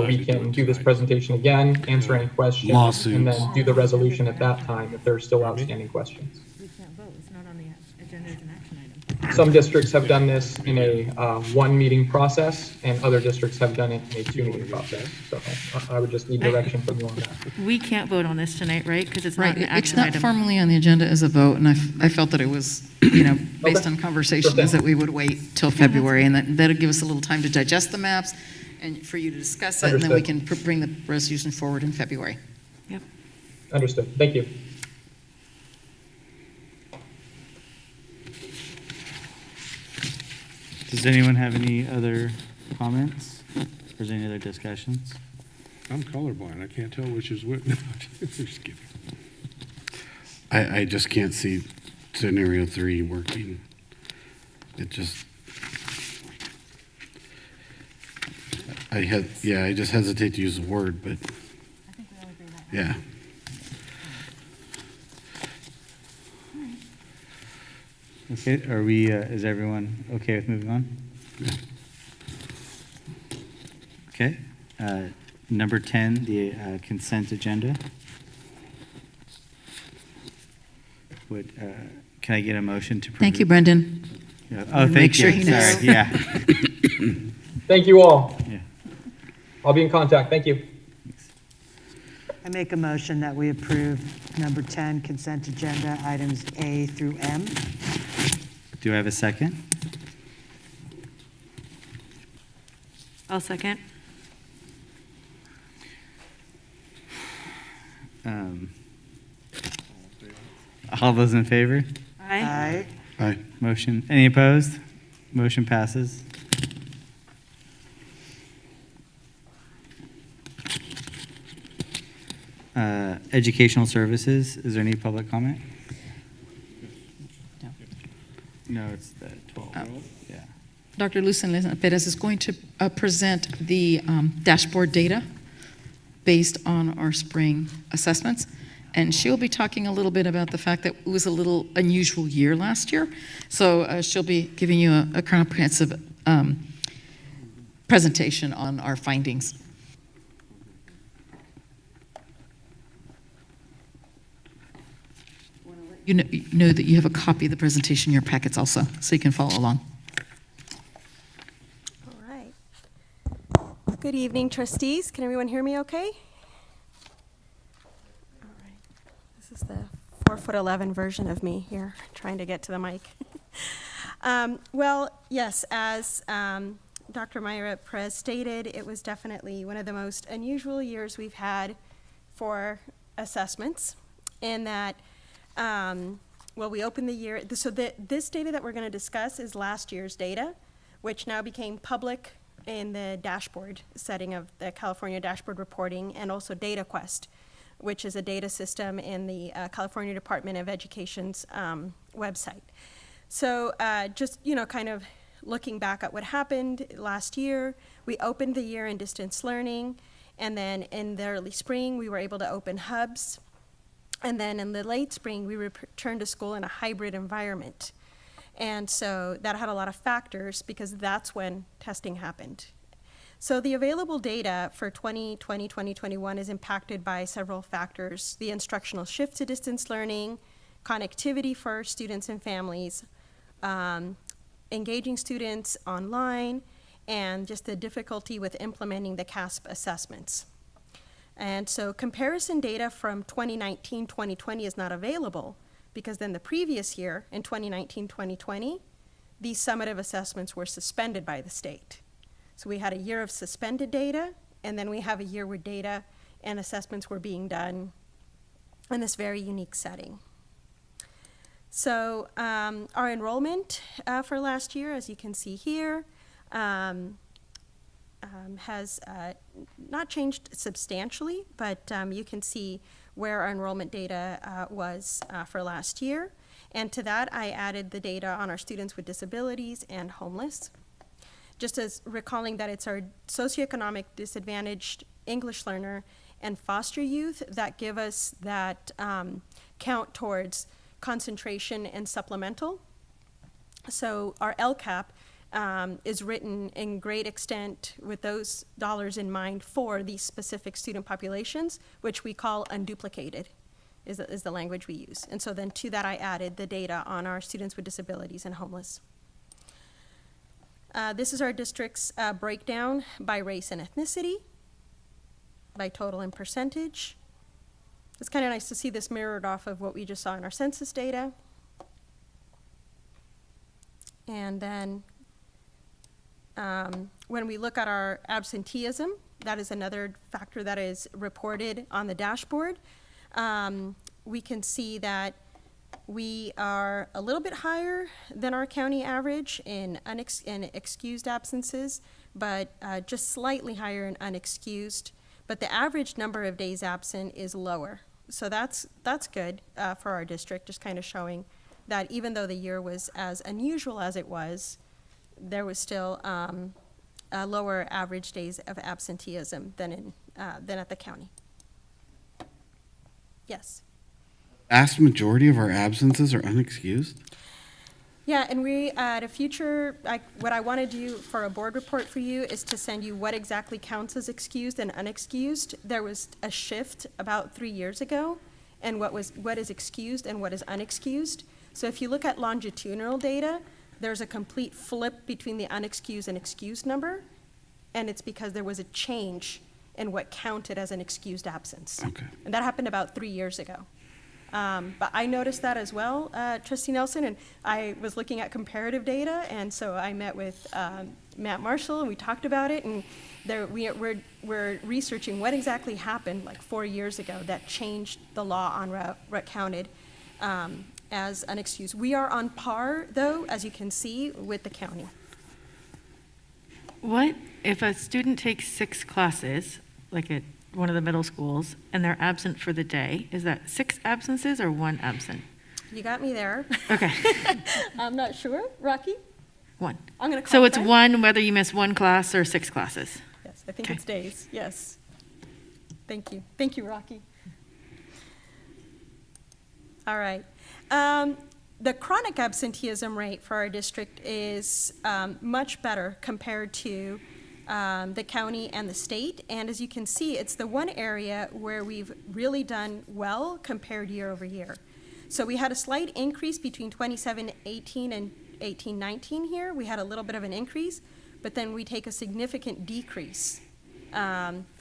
we can do this presentation again, answer any questions, and then do the resolution at that time if there are still outstanding questions. We can't vote. It's not on the agenda as an action item. Some districts have done this in a 1-meeting process, and other districts have done it in a 2-meeting process. So I would just need direction from you on that. We can't vote on this tonight, right? Because it's Right, not an it's action not item. formally on the agenda as a vote, and I felt that it was, based on conversations, that we would wait till February, and that'll give us a little time to digest the maps, and for you to discuss it, and then we can bring the resolution forward in February. Yep. Understood. Thank you. Does anyone have any other comments? Or is there any other discussions? I'm colorblind. I can't tell which is which. Just kidding. I just can't see scenario 3 working. It just, I just hesitate to use the word, but, yeah. Okay, are we, is everyone okay with moving on? Okay, number 10, the consent agenda. Can I get a motion to? Thank you, Brendan. Yeah. Oh, thank Make sure you. he knows. Sorry, yeah. Thank you all. Yeah. I'll be in contact. Thank you. I make a motion that we approve number 10 consent agenda items A through M. Do I have a second? I'll second. All those in favor? Aye. Aye. Motion, any opposed? Motion passes. Educational services, is there any public comment? No, it's the 12-year-old, yeah. Dr. Lucen Perez is going to present the dashboard data based on our spring assessments. And she'll be talking a little bit about the fact that it was a little unusual year last year. So she'll be giving you a comprehensive presentation on our findings. You know that you have a copy of the presentation in your packets also, so you can follow along. All right. Good evening, trustees. Can everyone hear me okay? All right. This is the 4'11" version of me here, trying to get to the mic. Well, yes, as Dr. Mayra Perez stated, it was definitely one of the most unusual years we've had for assessments, in that well, we opened the year, so this data that we're going to discuss is last year's data, which now became public in the dashboard setting of the California Dashboard Reporting, and also DataQuest, which is a data system in the California Department of Education's website. So just, kind of looking back at what happened last year, we opened the year in distance learning, and then in the early spring, we were able to open hubs. And then in the late spring, we returned to school in a hybrid environment. And so that had a lot of factors, because that's when testing happened. So the available data for 2020, 2021 is impacted by several factors: the instructional shift to distance learning, connectivity for students and families, engaging students online, and just the difficulty with implementing the CASP assessments. And so comparison data from 2019, 2020 is not available, because then the previous year, in 2019, 2020, these summative assessments were suspended by the state. So we had a year of suspended data, and then we have a year where data and assessments were being done in this very unique setting. So our enrollment for last year, as you can see here, has not changed substantially, but you can see where our enrollment data was for last year. And to that, I added the data on our students with disabilities and homeless, just as recalling that it's our socioeconomic disadvantaged English learner and foster youth that give us that count towards concentration and supplemental. So our Lcap is written in great extent with those dollars in mind for these specific student populations, which we call unduplicated, is the language we use. And so then to that, I added the data on our students with disabilities and homeless. This is our district's breakdown by race and ethnicity, by total and percentage. It's kind of nice to see this mirrored off of what we just saw in our census data. And then when we look at our absenteeism, that is another factor that is reported on the dashboard. We can see that we are a little bit higher than our county average in excused absences, but just slightly higher in unexcused. But the average number of days absent is lower. So that's good for our district, just kind of showing that even though the year was as unusual as it was, there was still a lower average days of absenteeism than at the county. Yes. Vast majority of our absences are unexcused? Yeah, and we, at a future, what I want to do for a board report for you is to send you what exactly counts as excused and unexcused. There was a shift about 3 years ago, and what is excused and what is unexcused. So if you look at longitudinal data, there's a complete flip between the unexcused and excused number, and it's because there was a change in what counted as an excused absence. Okay. And that happened about 3 years ago. But I noticed that as well, Trustee Nelson, and I was looking at comparative data, and so I met with Matt Marshall, and we talked about it, and we're researching what exactly happened like 4 years ago that changed the law on what counted as unexcused. We are on par, though, as you can see, with the county. What if a student takes 6 classes, like at one of the middle schools, and they're absent for the day? Is that 6 absences or 1 absent? You got me there. Okay. I'm not sure. Rocky? 1. I'm going to call So it's Fred. 1 whether you miss 1 class or 6 classes. Yes, I think Okay. it's days. Yes. Thank you. Thank you, Rocky. All right. The chronic absenteeism rate for our district is much better compared to the county and the state. And as you can see, it's the one area where we've really done well compared year over year. So we had a slight increase between 27-18 and 18-19 here. We had a little bit of an increase, but then we take a significant decrease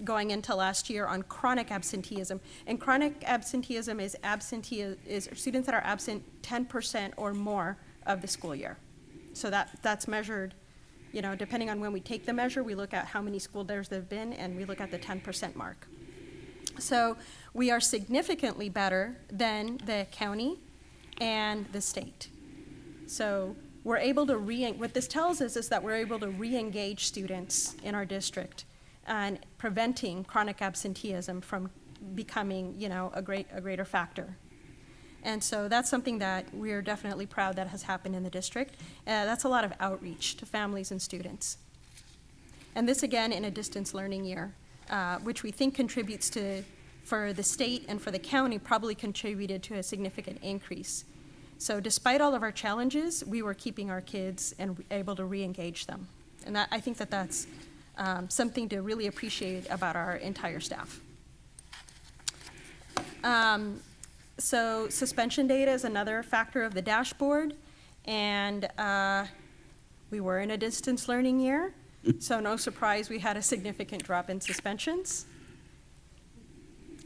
going into last year on chronic absenteeism. And chronic absenteeism is students that are absent 10% or more of the school year. So that's measured, you know, depending on when we take the measure, we look at how many school days there have been, and we look at the 10% mark. So we are significantly better than the county and the state. So we're able to what this tells us is that we're able to re-engage students in our district and preventing chronic absenteeism from becoming, you know, a greater factor. And so that's something that we're definitely proud that has happened in the district. That's a lot of outreach to families and students. And this again in a distance learning year, which we think contributes to, for the state and for the county, probably contributed to a significant increase. So despite all of our challenges, we were keeping our kids and able to re-engage them. And I think that's something to really appreciate about our entire staff. So suspension data is another factor of the dashboard, and we were in a distance learning year, so no surprise we had a significant drop in suspensions.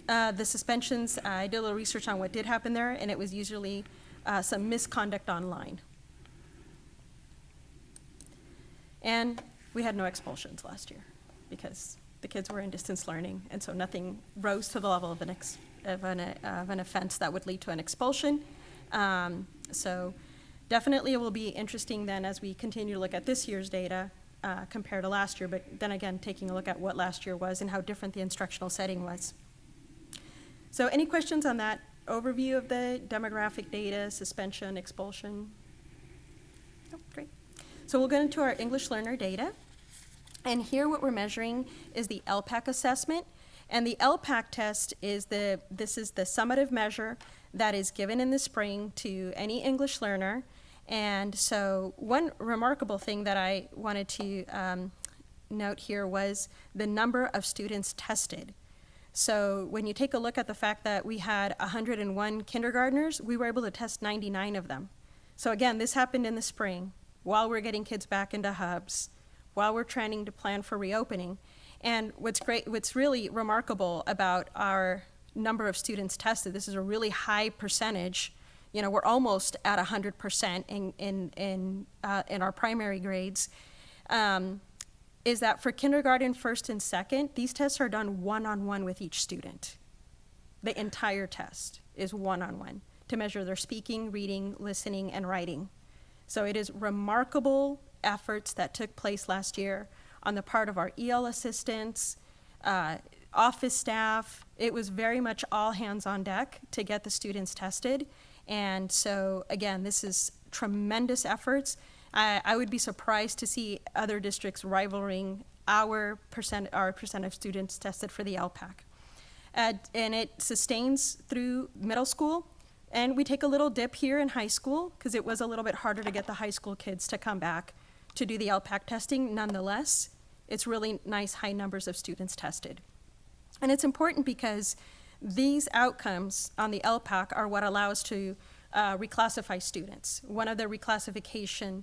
The suspensions, I did a little research on what did happen there, and it was usually some misconduct online. And we had no expulsions last year because the kids were in distance learning, and so nothing rose to the level of an offense that would lead to an expulsion. So definitely it will be interesting then as we continue to look at this year's data compared to last year, but then again, taking a look at what last year was and how different the instructional setting was. So any questions on that overview of the demographic data, suspension, expulsion? Oh, great. So we'll get into our English learner data. And here what we're measuring is the LPAC assessment. And the LPAC test is this is the summative measure that is given in the spring to any English learner. And so one remarkable thing that I wanted to note here was the number of students tested. So when you take a look at the fact that we had 101 kindergartners, we were able to test 99 of them. So again, this happened in the spring while we're getting kids back into hubs, while we're trying to plan for reopening. And what's really remarkable about our number of students tested, this is a really high percentage. You know, we're almost at 100% in our primary grades. Is that for kindergarten, first and second, these tests are done one-on-one with each student. The entire test is one-on-one to measure their speaking, reading, listening, and writing. So it is remarkable efforts that took place last year on the part of our EL assistants, office staff. It was very much all hands on deck to get the students tested. And so again, this is tremendous efforts. I would be surprised to see other districts rivaling our percent of students tested for the LPAC. And it sustains through middle school. And we take a little dip here in high school because it was a little bit harder to get the high school kids to come back to do the LPAC testing. Nonetheless, it's really nice high numbers of students tested. And it's important because these outcomes on the LPAC are what allow us to reclassify students. One of the reclassification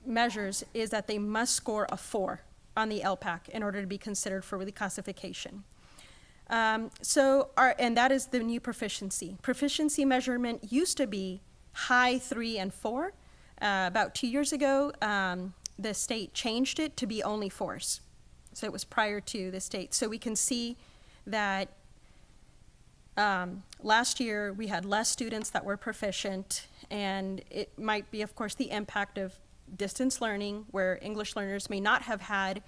measures is that they must score a 4 on the LPAC in order to be considered for reclassification. And that is the new proficiency. Proficiency measurement used to be high 3 and 4. About 2 years ago, the state changed it to be only 4s. So it was prior to the state. So we can see that last year we had less students that were proficient, and it might be, of course, the impact of distance learning, where English learners may not have had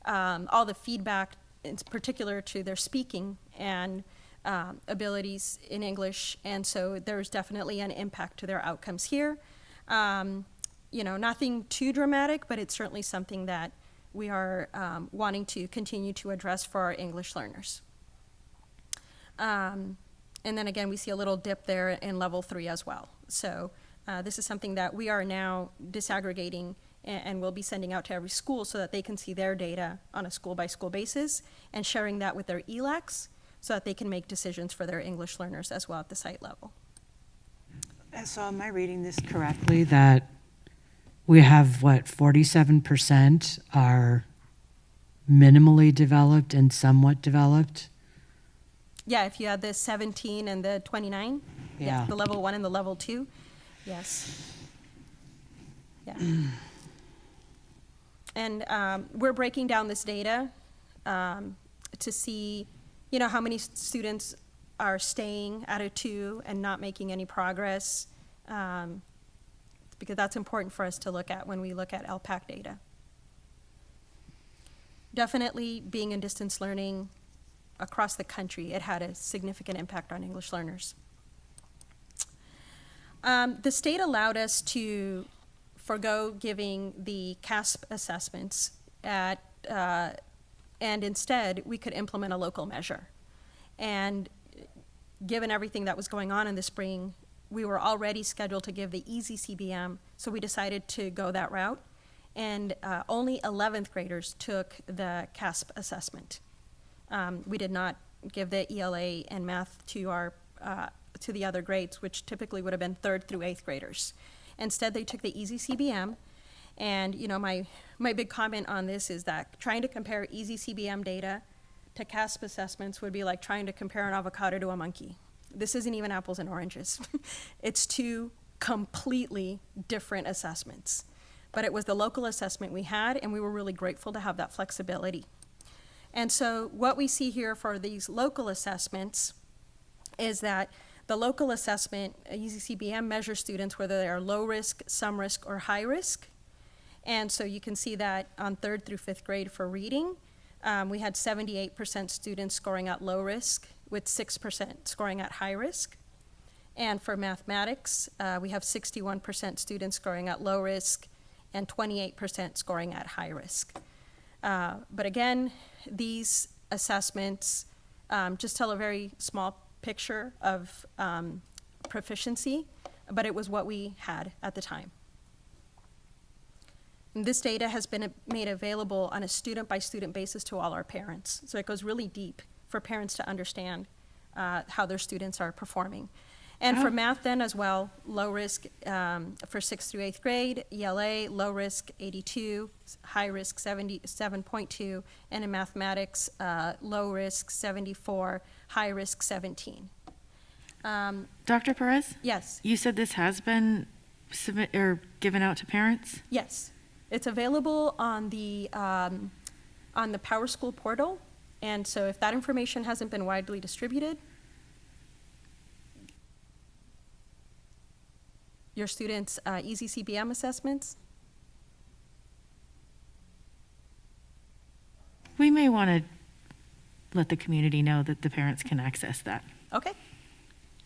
all the feedback in particular to their speaking and abilities in English, and so there's definitely an impact to their outcomes here. Nothing too dramatic, but it's certainly something that we are wanting to continue to address for our English learners. And then again, we see a little dip there in level 3 as well. So this is something that we are now disaggregating and we'll be sending out to every school so that they can see their data on a school-by-school basis and sharing that with their ELACs so that they can make decisions for their English learners as well at the site level. So am I reading this correctly, that we have, 47% are minimally developed and somewhat developed? Yeah, if you had the 17 and the 29, Yeah. the level 1 and the level 2, yes. Yeah. And we're breaking down this data to see, how many students are staying at a 2 and not making any progress, because that's important for us to look at when we look at LPAC data. Definitely being in distance learning across the country, it had a significant impact on English learners. The state allowed us to forgo giving the CASP assessments and instead we could implement a local measure. And given everything that was going on in the spring, we were already scheduled to give the easy CBM, so we decided to go that route. And only 11th graders took the CASP assessment. We did not give the ELA and math to the other grades, which typically would have been 3rd through 8th graders. Instead, they took the easy CBM. And my big comment on this is that trying to compare easy CBM data to CASP assessments would be like trying to compare an avocado to a monkey. This isn't even apples and oranges. It's 2 completely different assessments. But it was the local assessment we had, and we were really grateful to have that flexibility. And so what we see here for these local assessments is that the local assessment, easy CBM, measures students whether they are low risk, some risk, or high risk. And so you can see that on 3rd through 5th grade for reading, we had 78% students scoring at low risk, with 6% scoring at high risk. And for mathematics, we have 61% students scoring at low risk and 28% scoring at high risk. But again, these assessments just tell a very small picture of proficiency, but it was what we had at the time. And this data has been made available on a student-by-student basis to all our parents. So it goes really deep for parents to understand how their students are performing. And for math then as well, low risk for 6th through 8th grade, ELA, low risk 82, high risk 77.2, and in mathematics, low risk 74, high risk 17. Dr. Perez? Yes. You said this has been given out to parents? Yes. It's available on the PowerSchool portal, and so if that information hasn't been widely distributed, your students' easy CBM assessments. We may want to let the community know that the parents can access that. Okay.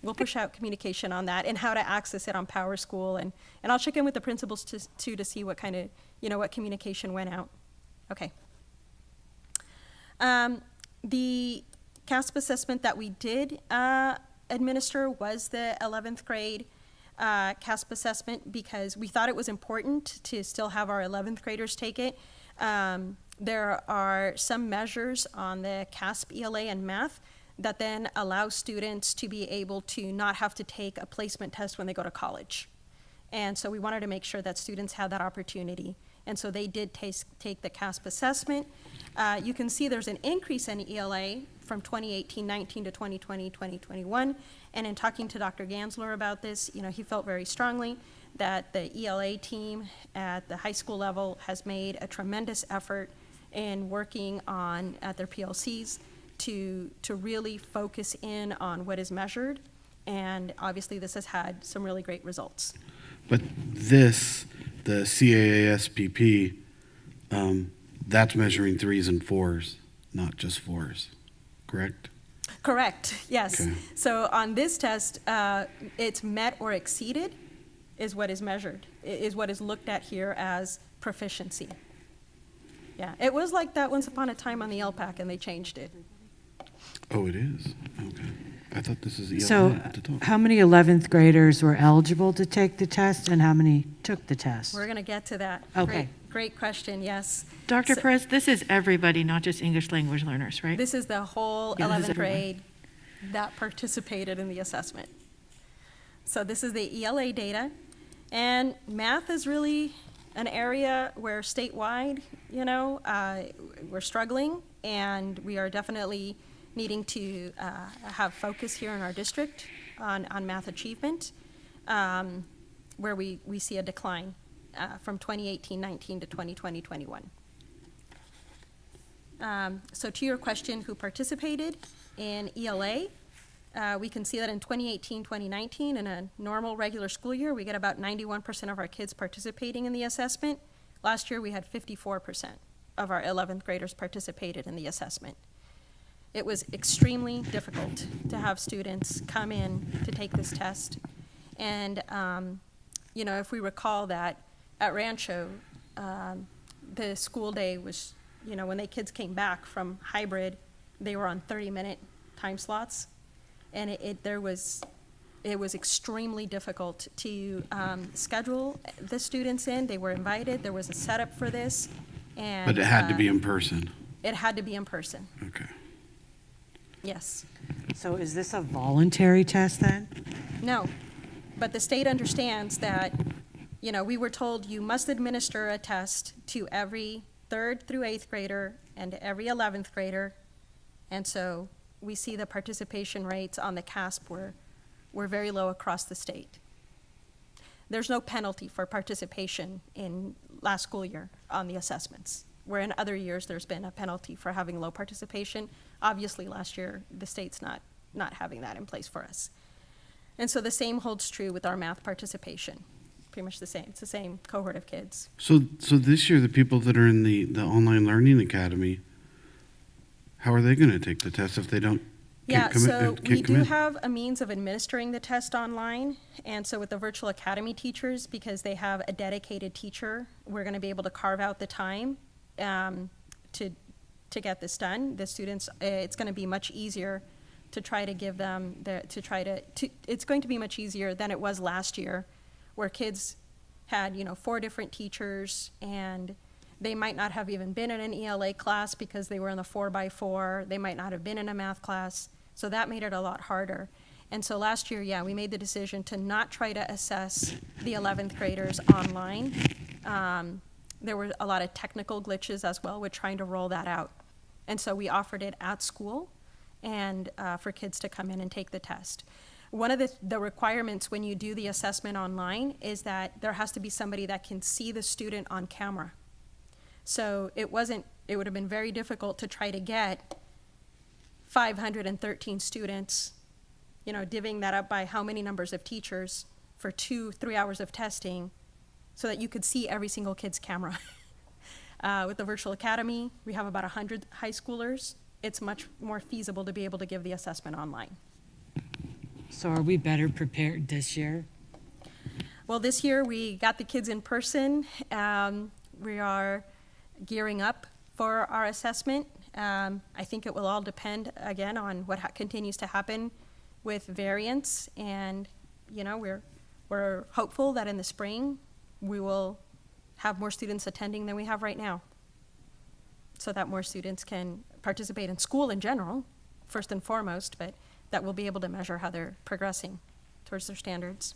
We'll push out communication on that and how to access it on PowerSchool, and I'll check in with the principals to see what kind of, what communication went out. Okay. The CASP assessment that we did administer was the 11th grade CASP assessment because we thought it was important to still have our 11th graders take it. There are some measures on the CASP, ELA, and math that then allow students to be able to not have to take a placement test when they go to college. And so we wanted to make sure that students had that opportunity. And so they did take the CASP assessment. You can see there's an increase in ELA from 2018-19 to 2020-2021. And in talking to Dr. Gansler about this, he felt very strongly that the ELA team at the high school level has made a tremendous effort in working on at their PLCs to really focus in on what is measured. And obviously this has had some really great results. But this, the CAASPP, that's measuring 3s and 4s, not just 4s, correct? Correct, yes. Okay. So on this test, it's met or exceeded is what is measured, is what is looked at here as proficiency. Yeah, it was like that once upon a time on the LPAC, and they changed it. Oh, it is? Okay. I thought this is ELA So at the top. how many 11th graders were eligible to take the test and how many took the test? We're going to get to that. Okay. Great question, yes. Dr. So- Perez, this is everybody, not just English language learners, right? This is the whole Yeah, this is 11th everyone. grade that participated in the assessment. So this is the ELA data, and math is really an area where statewide, we're struggling, and we are definitely needing to have focus here in our district on math achievement, where we see a decline from 2018-19 to 2020-21. So to your question, who participated in ELA, we can see that in 2018-2019, in a normal regular school year, we get about 91% of our kids participating in the assessment. Last year, we had 54% of our 11th graders participated in the assessment. It was extremely difficult to have students come in to take this test. And, if we recall that at Rancho, the school day was, when the kids came back from hybrid, they were on 30-minute time slots. And it was extremely difficult to schedule the students in. They were invited. There was a setup for this. And, But it had to be in person. It had to be in person, Okay. yes. So is this a voluntary test then? No, but the state understands that, we were told you must administer a test to every 3rd through 8th grader and every 11th grader. And so we see the participation rates on the CASP were very low across the state. There's no penalty for participation in last school year on the assessments, where in other years there's been a penalty for having low participation. Obviously, last year, the state's not having that in place for us. And so the same holds true with our math participation. Pretty much the same. It's the same cohort of kids. So this year, the people that are in the Online Learning Academy, how are they going to take the test if they don't? Yeah, so we do commit? have a means of administering the test online. And so with the virtual academy teachers, because they have a dedicated teacher, we're going to be able to carve out the time to get this done. The students, it's going to be much easier to try to give them, it's going to be much easier than it was last year, where kids had, 4 different teachers, and they might not have even been in an ELA class because they were in the 4x4. They might not have been in a math class. So that made it a lot harder. And so last year, we made the decision to not try to assess the 11th graders online. There were a lot of technical glitches as well with trying to roll that out. And so we offered it at school and for kids to come in and take the test. One of the requirements when you do the assessment online is that there has to be somebody that can see the student on camera. So it would have been very difficult to try to get 513 students, divvying that up by how many numbers of teachers for 2-3 hours of testing so that you could see every single kid's camera. With the virtual academy, we have about 100 high schoolers. It's much more feasible to be able to give the assessment online. So are we better prepared this year? Well, this year we got the kids in person. We are gearing up for our assessment. I think it will all depend, again, on what continues to happen with variants. And, we're hopeful that in the spring we will have more students attending than we have right now, so that more students can participate in school in general, first and foremost, but that we'll be able to measure how they're progressing towards their standards.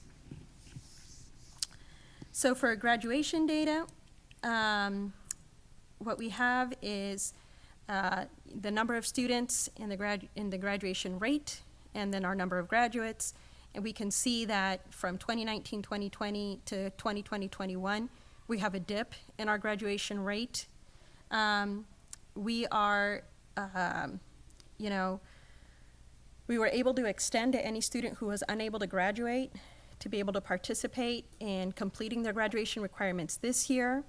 So for graduation data, what we have is the number of students in the graduation rate, and then our number of graduates. And we can see that from 2019-2020 to 2020-21, we have a dip in our graduation rate. We are, we were able to extend to any student who was unable to graduate to be able to participate in completing their graduation requirements this year.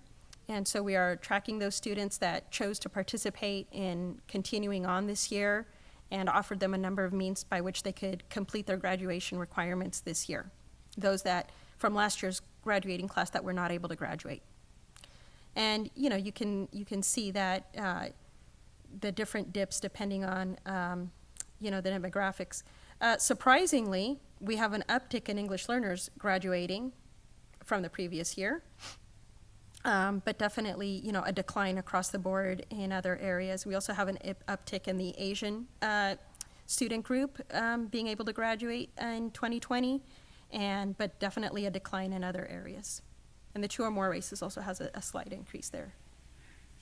And so we are tracking those students that chose to participate in continuing on this year and offered them a number of means by which they could complete their graduation requirements this year. Those that, from last year's graduating class that were not able to graduate. And, you know, you can see that the different dips depending on, you know, the demographics. Surprisingly, we have an uptick in English learners graduating from the previous year. But definitely, you know, a decline across the board in other areas. We also have an uptick in the Asian student group being able to graduate in 2020, but definitely a decline in other areas. And the 2 or more races also has a slight increase there.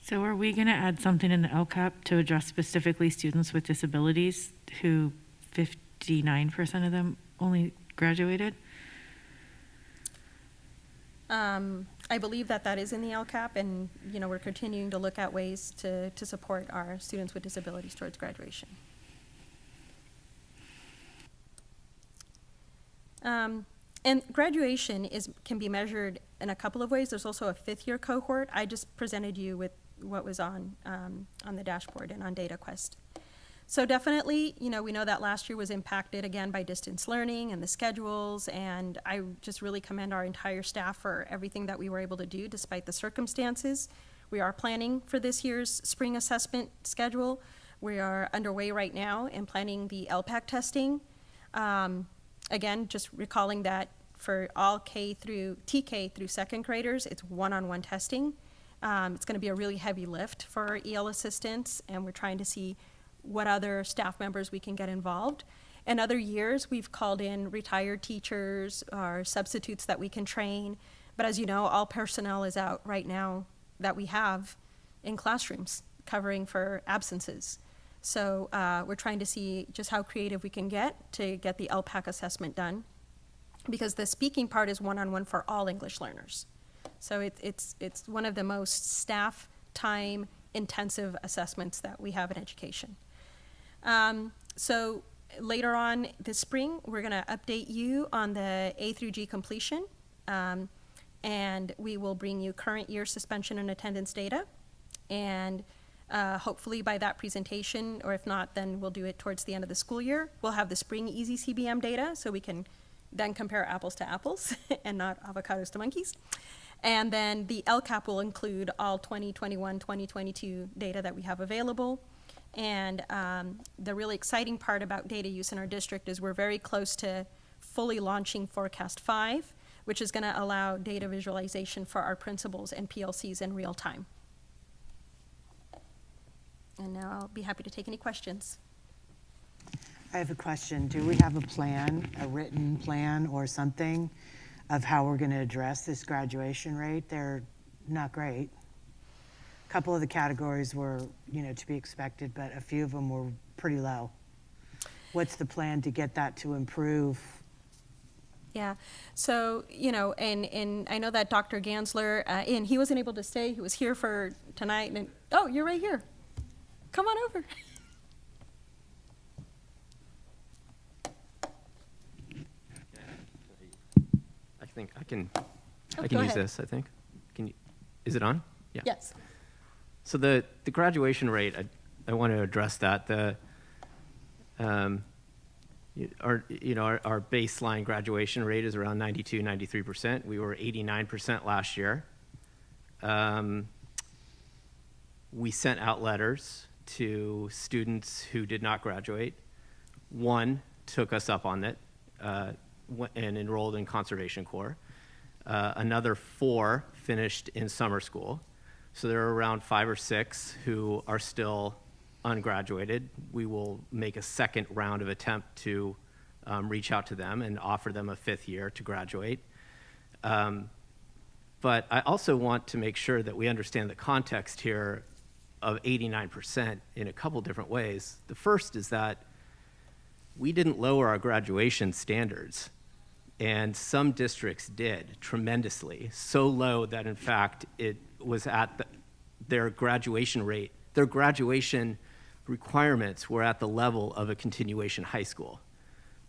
So are we going to add something in the Lcap to address specifically students with disabilities who 59% of them only graduated? I believe that is in the Lcap, and, you know, we're continuing to look at ways to support our students with disabilities towards graduation. And graduation can be measured in a couple of ways. There's also a 5th-year cohort. I just presented you with what was on the dashboard and on DataQuest. So definitely, you know, we know that last year was impacted again by distance learning and the schedules, and I just really commend our entire staff for everything that we were able to do despite the circumstances. We are planning for this year's spring assessment schedule. We are underway right now in planning the LPAC testing. Again, just recalling that for all K through TK through 2nd graders, it's one-on-one testing. It's going to be a really heavy lift for our EL assistants, and we're trying to see what other staff members we can get involved. In other years, we've called in retired teachers or substitutes that we can train. But as you know, all personnel is out right now that we have in classrooms covering for absences. So we're trying to see just how creative we can get to get the LPAC assessment done, because the speaking part is one-on-one for all English learners. So it's one of the most staff time intensive assessments that we have in education. So later on this spring, we're going to update you on the A through G completion, and we will bring you current year suspension and attendance data. And hopefully by that presentation, or if not, then we'll do it towards the end of the school year. We'll have the spring Easy CBM data, so we can then compare apples to apples and not avocados to monkeys. And then the LCAP will include all 2021, 2022 data that we have available. And the really exciting part about data use in our district is we're very close to fully launching Forecast 5, which is going to allow data visualization for our principals and PLCs in real time. And now I'll be happy to take any questions. I have a question. Do we have a plan, a written plan or something of how we're going to address this graduation rate? They're not great. A couple of the categories were, you know, to be expected, but a few of them were pretty low. What's the plan to get that to improve? Yeah, so, you know, and I know that Dr. Gansler, and he wasn't able to stay, he was here for tonight, and, oh, you're right here. Come on over. I think I can Oh, use go ahead. this, I think. Is it on? Yeah. Yes. So the graduation rate, I want to address that. Our baseline graduation rate is around 92, 93%. We were 89% last year. We sent out letters to students who did not graduate. One took us up on it and enrolled in Conservation Corps. Another 4 finished in summer school. So there are around 5 or 6 who are still ungraduated. We will make a second round of attempt to reach out to them and offer them a 5th year to graduate. But I also want to make sure that we understand the context here of 89% in a couple different ways. The first is that we didn't lower our graduation standards, and some districts did tremendously, so low that in fact it was at their graduation rate, their graduation requirements were at the level of a continuation high school.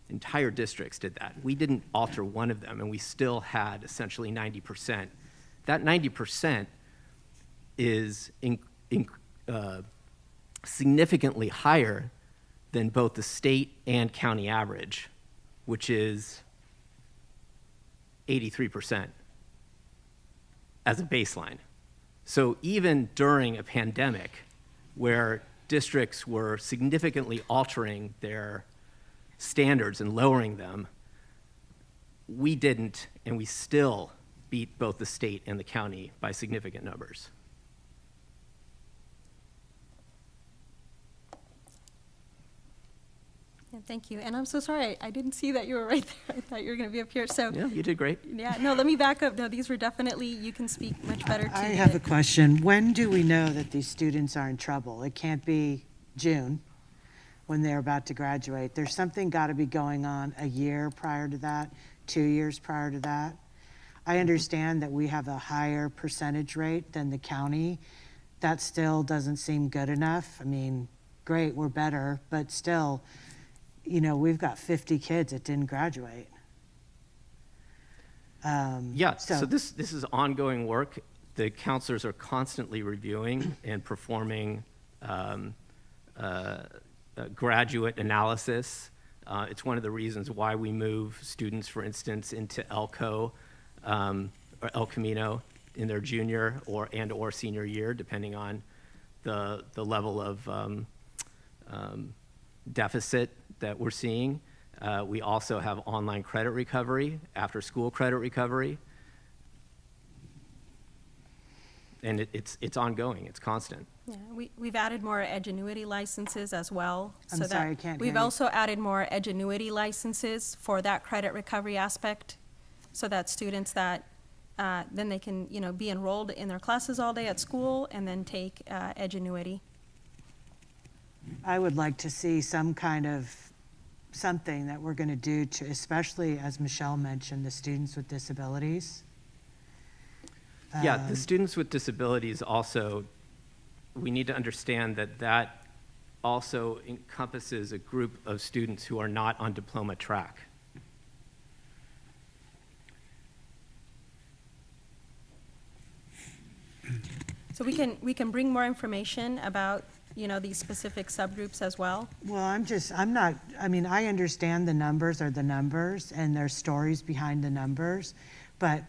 Entire districts did that. We didn't alter one of them, and we still had essentially 90%. That 90% is significantly higher than both the state and county average, which is 83% as a baseline. So even during a pandemic where districts were significantly altering their standards and lowering them, we didn't, and we still beat both the state and the county by significant numbers. Yeah, thank you. And I'm so sorry, I didn't see that you were right there. I thought you were going to be up here. So Yeah, you did great. yeah, no, let me back up. No, these were definitely, you can speak much better to I have a it. question. When do we know that these students are in trouble? It can't be June when they're about to graduate. There's something got to be going on a year prior to that, 2 years prior to that. I understand that we have a higher percentage rate than the county. That still doesn't seem good enough. I mean, great, we're better, but still, you know, we've got 50 kids that didn't graduate. Yeah, so this is ongoing work. The counselors are constantly reviewing and performing graduate analysis. It's one of the reasons why we move students, for instance, into ELCO or El Camino in their junior or senior year, depending on the level of deficit that we're seeing. We also have online credit recovery, after school credit recovery. And it's ongoing, it's constant. Yeah, we've added more Edgenuity licenses as well. I'm sorry, I can't We've hear you. also added more Edgenuity licenses for that credit recovery aspect, so that students that, then they can, you know, be enrolled in their classes all day at school and then take Edgenuity. I would like to see some kind of something that we're going to do to, especially as Michelle mentioned, the students with disabilities. Yeah, the students with disabilities also, we need to understand that also encompasses a group of students who are not on diploma track. So we can bring more information about, you know, these specific subgroups as well. Well, I mean, I understand the numbers are the numbers and there's stories behind the numbers, but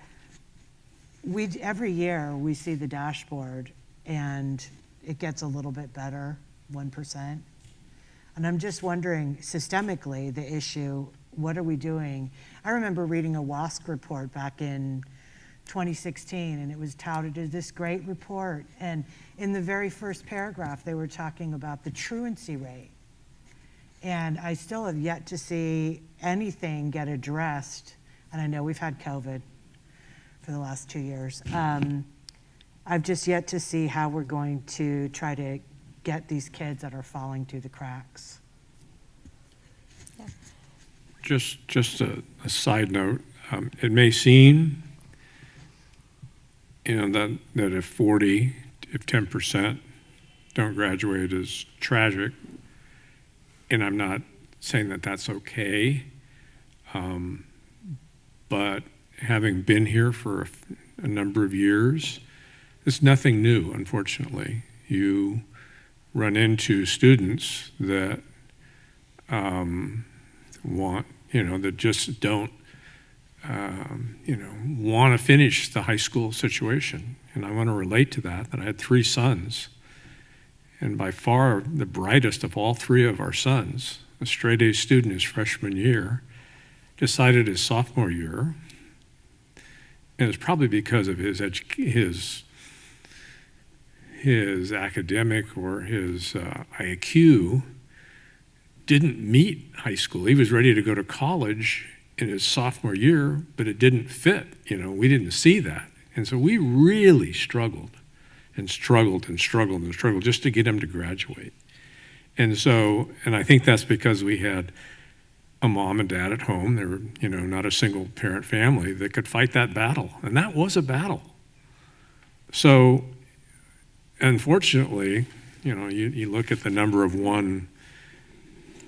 every year we see the dashboard and it gets a little bit better, 1%. And I'm just wondering, systemically, the issue, what are we doing? I remember reading a WASC report back in 2016, and it was touted as this great report. And in the very first paragraph, they were talking about the truancy rate. And I still have yet to see anything get addressed. And I know we've had COVID for the last 2 years. I've just yet to see how we're going to try to get these kids that are falling through the cracks. Just a side note, it may seem, you know, that if 10% don't graduate is tragic, and I'm not saying that that's okay, but having been here for a number of years, it's nothing new, unfortunately. You run into students that that just don't, want to finish the high school situation. And I want to relate to that I had 3 sons. And by far the brightest of all 3 of our sons, a straight A student his freshman year, decided his sophomore year, and it's probably because of his academic or his IQ, didn't meet high school. He was ready to go to college in his sophomore year, but it didn't fit. We didn't see that. And so we really struggled just to get him to graduate. And I think that's because we had a mom and dad at home. They were, not a single parent family that could fight that battle. And that was a battle. So unfortunately, you look at the number of one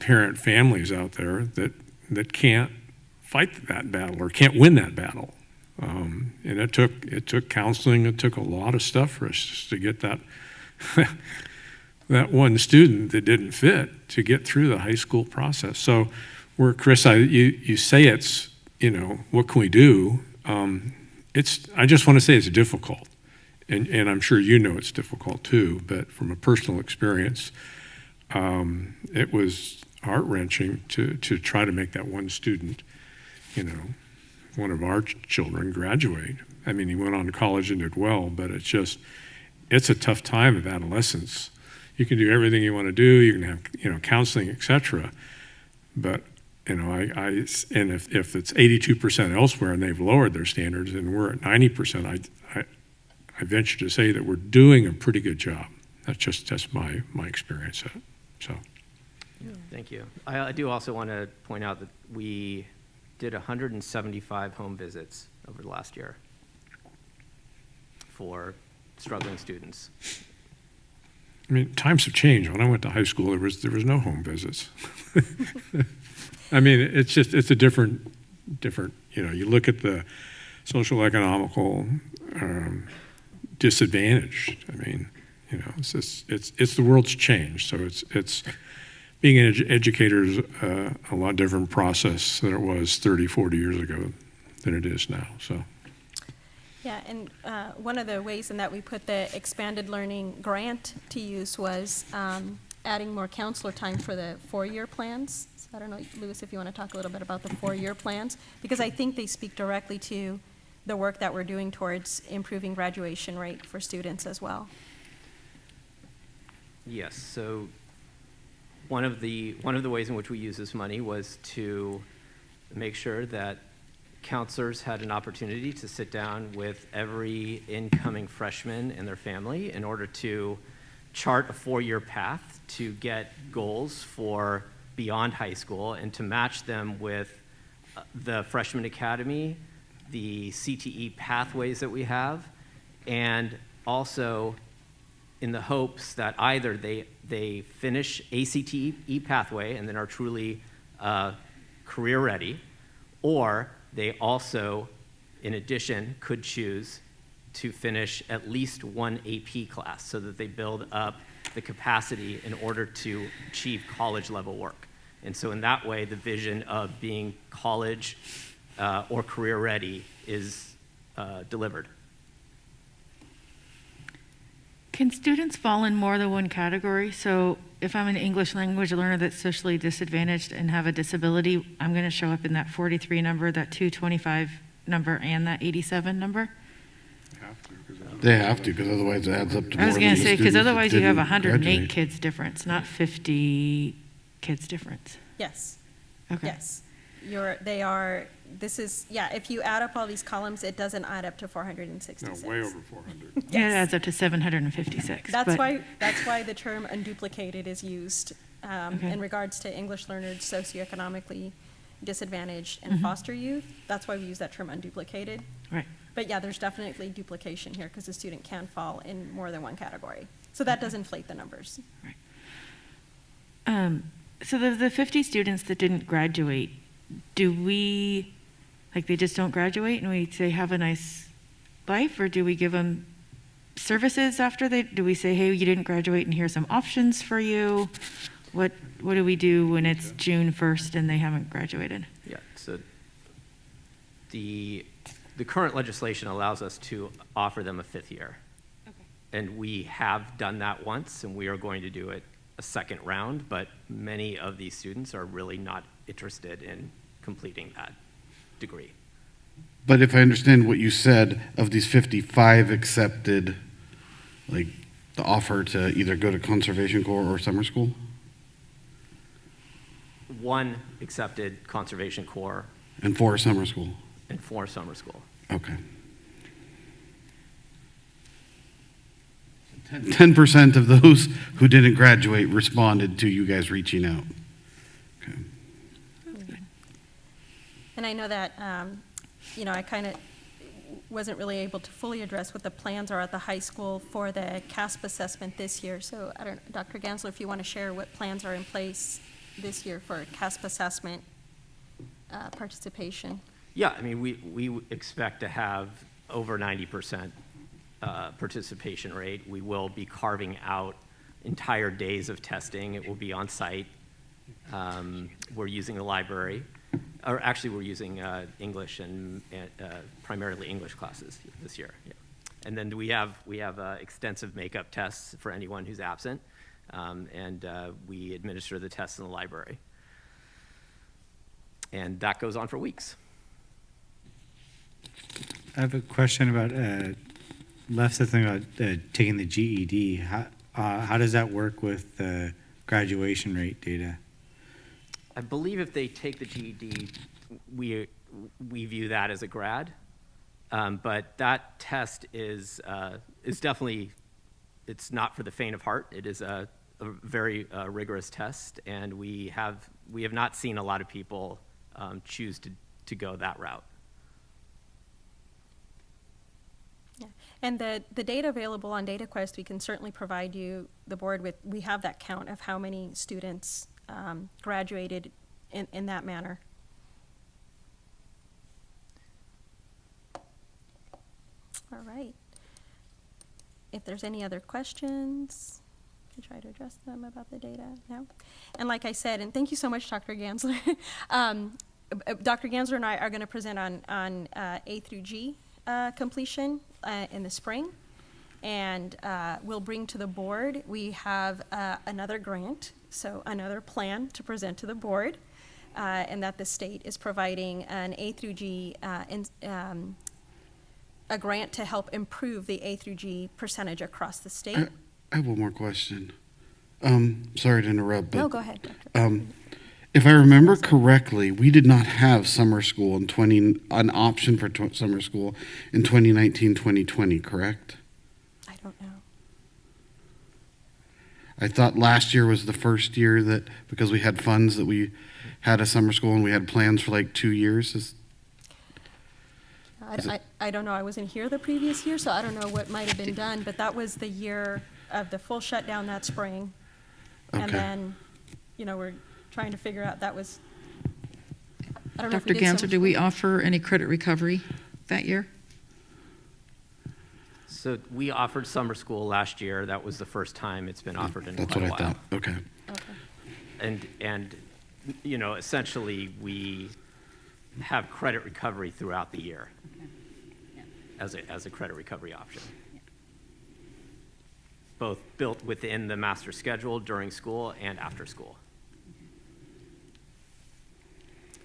parent families out there that can't fight that battle or can't win that battle. And it took counseling. It took a lot of stuff for us just to get that that one student that didn't fit to get through the high school process. So where, Chris, you say it's, what can we do? I just want to say it's difficult. And I'm sure it's difficult too, but from a personal experience, it was heart-wrenching to try to make that one student, one of our children graduate. I mean, he went on to college and did well, but it's a tough time of adolescence. You can do everything you want to do, you can have, counseling, etc. But, and if it's 82% elsewhere and they've lowered their standards and we're at 90%, I venture to say that we're doing a pretty good job. That's my experience. So. Thank you. I do also want to point out that we did 175 home visits over the last year for struggling students. I mean, times have changed. When I went to high school, there was no home visits. I mean, it's a different, you look at the social economical disadvantaged. I mean, it's the world's changed. So it's being an educator is a lot different process than it was 30, 40 years ago than it is now. So. Yeah, and one of the ways in that we put the expanded learning grant to use was adding more counselor time for the 4-year plans. So I don't know, Louis, if you want to talk a little bit about the 4-year plans, because I think they speak directly to the work that we're doing towards improving graduation rate for students as well. Yes, so one of the ways in which we use this money was to make sure that counselors had an opportunity to sit down with every incoming freshman and their family in order to chart a 4-year path to get goals for beyond high school and to match them with the freshman academy, the CTE pathways that we have, and also in the hopes that either they finish a CTE pathway and then are truly career ready, or they also, in addition, could choose to finish at least one AP class so that they build up the capacity in order to achieve college level work. And so in that way, the vision of being college or career ready is delivered. Can students fall in more than one category? So if I'm an English language learner that's socially disadvantaged and have a disability, I'm going to show up in that 43 number, that 225 number, and that 87 number? They have to, because otherwise it adds up to more. I was going to say, because students that otherwise you have didn't 108 graduate. kids difference, not 50 kids difference. Yes. Okay. Yes. If you add up all these columns, it doesn't add up to 466. No, way over 400. Yeah, it adds up to 756. That's but- why the term unduplicated is used in regards to English learners socioeconomically disadvantaged and foster youth. That's why we use that term unduplicated. Right. But yeah, there's definitely duplication here because the student can fall in more than one category. So that does inflate the numbers. So the 50 students that didn't graduate, do we, they just don't graduate and we say, have a nice life, or do we give them services after do we say, hey, you didn't graduate and here's some options for you? What do we do when it's June 1st and they haven't graduated? Yeah, so the current legislation allows us to offer them a 5th year. Okay. And we have done that once, and we are going to do it a second round, but many of these students are really not interested in completing that degree. But if I understand what you said, of these 55 accepted, the offer to either go to Conservation Corps or summer school? 1 accepted Conservation Corps. And 4 summer school? And 4 summer school. Okay. 10% of those who didn't graduate responded to you guys reaching out. Okay. And I know that, I kind of wasn't really able to fully address what the plans are at the high school for the CASP assessment this year. So I don't, Dr. Gansler, if you want to share what plans are in place this year for CASP assessment participation. Yeah, I mean, we expect to have over 90% participation rate. We will be carving out entire days of testing. It will be on site. We're using the library, or actually we're using English and primarily English classes this year. Yeah. And then we have extensive makeup tests for anyone who's absent, and we administer the tests in the library. And that goes on for weeks. I have a question about, Lev said something about taking the GED. How does that work with the graduation rate data? I believe if they take the GED, we view that as a grad, but that test is definitely, it's not for the faint of heart. It is a very rigorous test, and we have not seen a lot of people choose to go that route. Yeah. And the data available on DataQuest, we can certainly provide you, the board, with, we have that count of how many students graduated in that manner. All right. If there's any other questions, I can try to address them about the data now. And like I said, and thank you so much, Dr. Gansler. Dr. Gansler and I are going to present on A through G completion in the spring. And we'll bring to the board, we have another grant, so another plan to present to the board, and that the state is providing an A through G, a grant to help improve the A through G percentage across the state. I have one more question. Sorry to interrupt, but No, go ahead, Doctor. If I remember correctly, we did not have summer school an option for summer school in 2019, 2020, correct? I don't know. I thought last year was the first year that, because we had funds, that we had a summer school and we had plans for like 2 years. I don't know. I wasn't here the previous year, so I don't know what might have been done, but that was the year of the full shutdown that spring. Okay. And then, we're trying to figure out, that was, I don't know if Dr. we did Gansler, summer do we school. offer any credit recovery that year? So we offered summer school last year. That was the first time it's been offered in That's quite what a I while. thought. Okay. And essentially we have credit recovery throughout the year as a credit recovery option. Both built within the master schedule during school and after school.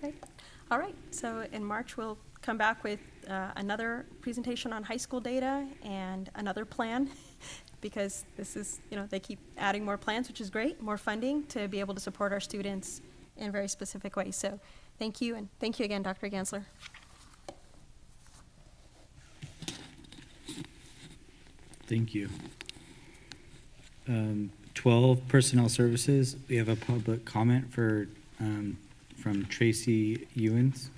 Okay. All right. So in March, we'll come back with another presentation on high school data and another plan, because this is, they keep adding more plans, which is great, more funding to be able to support our students in very specific ways. So thank you, and thank you again, Dr. Gansler. Thank you. 12, personnel services. We have a public comment from Tracy Ewens.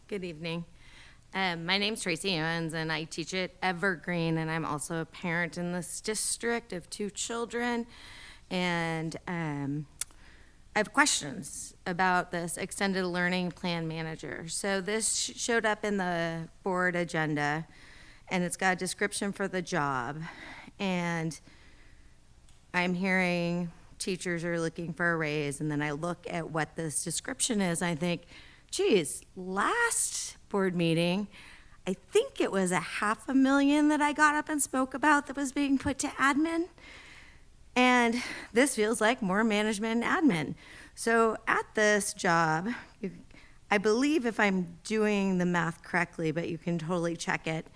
Good evening. My name's Tracy Owens, and I teach at Evergreen, and I'm also a parent in this district of 2 children. And I have questions about this extended learning plan manager. So this showed up in the board agenda, and it's got a description for the job. And I'm hearing teachers are looking for a raise, and then I look at what this description is, and I think, geez, last board meeting, I think it was $500,000 that I got up and spoke about that was being put to admin. And this feels like more management and admin. So at this job, I believe, if I'm doing the math correctly, but you can totally check it,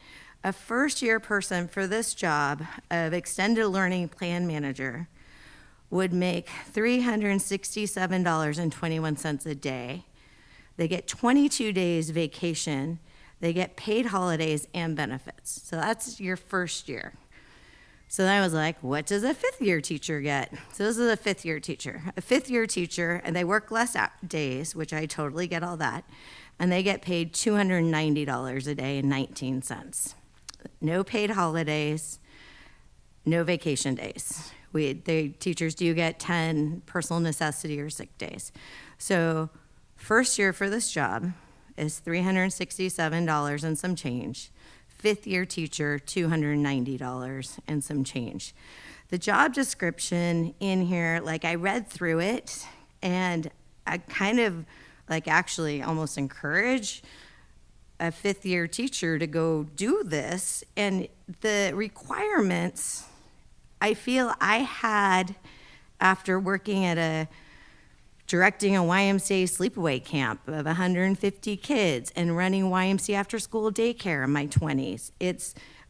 a first-year person for this job of extended learning plan manager would make $367.21 a day. They get 22 days vacation. They get paid holidays and benefits. So that's your first year. So then I was like, what does a 5th-year teacher get? So this is a 5th-year teacher. A 5th-year teacher, and they work less days, which I totally get all that. and they get paid $290 a day and 19 cents. No paid holidays, no vacation days. The teachers do get 10 personal necessity or sick days. So first year for this job is $367 and some change. Fifth year teacher, $290 and some change. The job description in here, like I read through it, and I kind of actually almost encourage a fifth year teacher to go do this. And the requirements I feel I had after working at directing a YMCA sleepaway camp of 150 kids and running YMCA after school daycare in my 20s.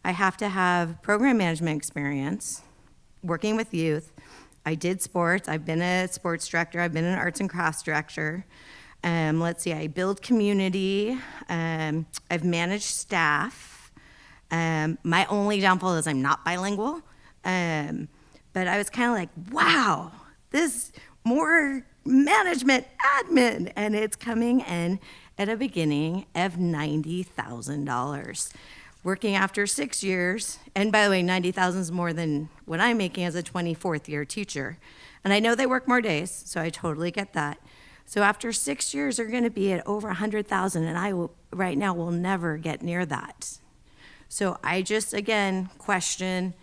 I have to have program management experience, working with youth. I did sports. I've been a sports director. I've been an arts and crafts director. I build community. I've managed staff. My only downfall is I'm not bilingual. But I was kind of like, wow, this more management admin, and it's coming in at a beginning of $90,000. Working after 6 years, and by the way, $90,000 is more than what I'm making as a 24th year teacher. And I know they work more days, so I totally get that. So after 6 years, they're gonna be at over $100,000, and I right now will never get near that. So I just, again, question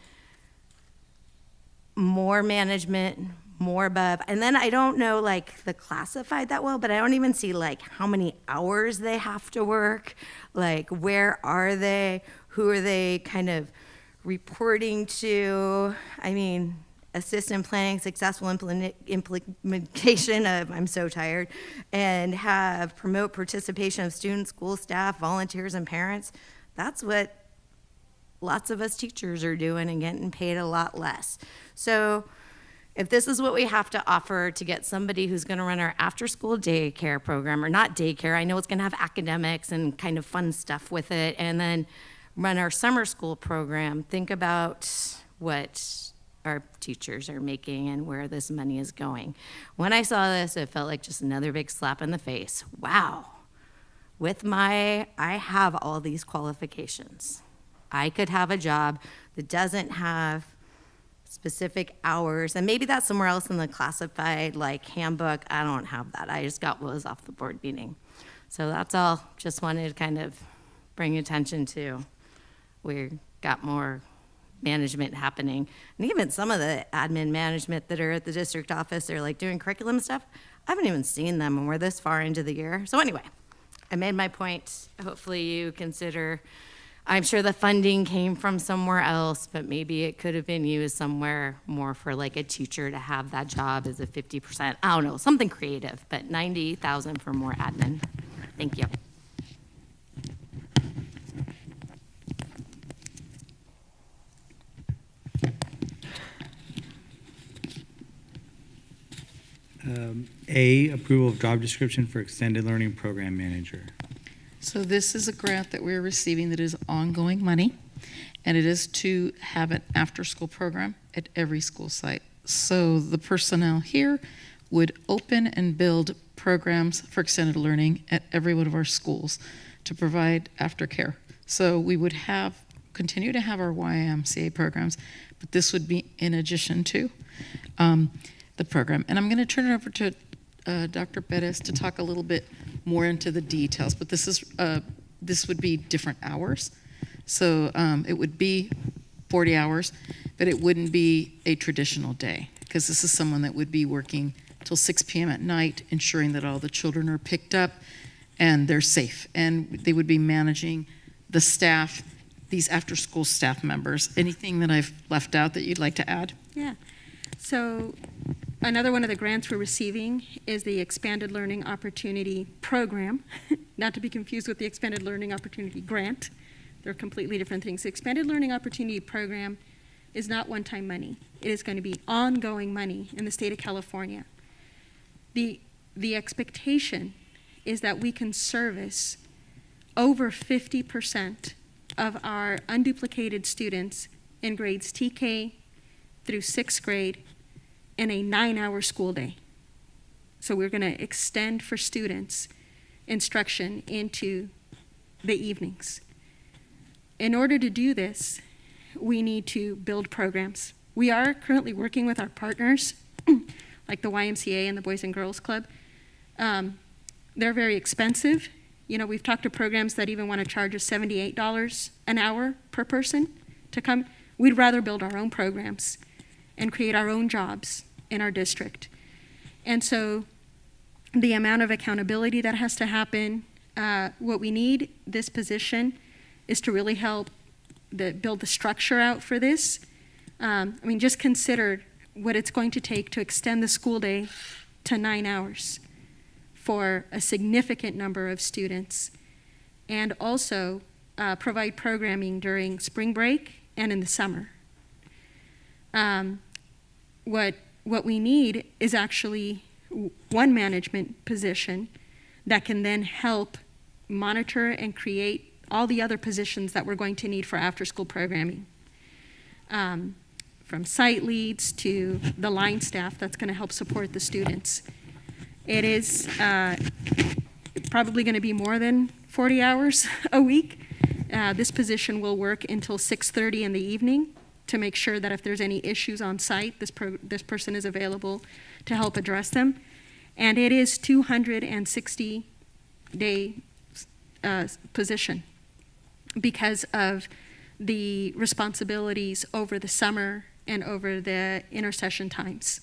more management, more above. And then I don't know the classified that well, but I don't even see how many hours they have to work, where are they, who are they kind of reporting to. I mean, assistant planning, successful implementation of, I'm so tired, and promote participation of students, school staff, volunteers, and parents. That's what lots of us teachers are doing and getting paid a lot less. So if this is what we have to offer to get somebody who's going to run our after-school daycare program, or not daycare, I know it's going to have academics and kind of fun stuff with it, and then run our summer school program, think about what our teachers are making and where this money is going. When I saw this, it felt like just another big slap in the face. Wow. I have all these qualifications. I could have a job that doesn't have specific hours, and maybe that's somewhere else in the classified handbook. I don't have that. I just got what was off the board meeting. So that's all. Just wanted to kind of bring attention to we got more management happening. And even some of the admin management that are at the district office, they're doing curriculum stuff. I haven't even seen them, and we're this far into the year. So anyway, I made my point. Hopefully you consider, I'm sure the funding came from somewhere else, but maybe it could have been used somewhere more for a teacher to have that job as a 50%. I don't know, something creative, but $90,000 for more admin. Thank you. Approval of job description for extended learning program manager. So this is a grant that we're receiving that is ongoing money, and it is to have an after-school program at every school site. So the personnel here would open and build programs for extended learning at every one of our schools to provide aftercare. So we would continue to have our YMCA programs, but this would be in addition to the program. And I'm going to turn it over to Dr. Perez to talk a little bit more into the details, but this would be different hours. So it would be 40 hours, but it wouldn't be a traditional day, because this is someone that would be working till 6 p.m. at night, ensuring that all the children are picked up and they're safe. And they would be managing the staff, these after-school staff members. Anything that I've left out that you'd like to add? Yeah. So another one of the grants we're receiving is the Expanded Learning Opportunity Program, not to be confused with the Expanded Learning Opportunity Grant. They're completely different things. The Expanded Learning Opportunity Program is not one-time money. It is going to be ongoing money in the state of California. The expectation is that we can service over 50% of our unduplicated students in grades TK through 6th grade in a 9-hour school day. So we're going to extend for students instruction into the evenings. In order to do this, we need to build programs. We are currently working with our partners, like the YMCA and the Boys and Girls Club. They're very expensive. You know, we've talked to programs that even want to charge us $78 an hour per person to come. We'd rather build our own programs and create our own jobs in our district. And so the amount of accountability that has to happen, what we need this position is to really help build the structure out for this. I mean, just consider what it's going to take to extend the school day to 9 hours for a significant number of students, and also provide programming during spring break and in the summer. What we need is actually one management position that can then help monitor and create all the other positions that we're going to need for after-school programming. From site leads to the line staff that's going to help support the students. It is probably going to be more than 40 hours a week. This position will work until 6:30 in the evening to make sure that if there's any issues on site, this person is available to help address them. And it is 260-day position because of the responsibilities over the summer and over the intersession times.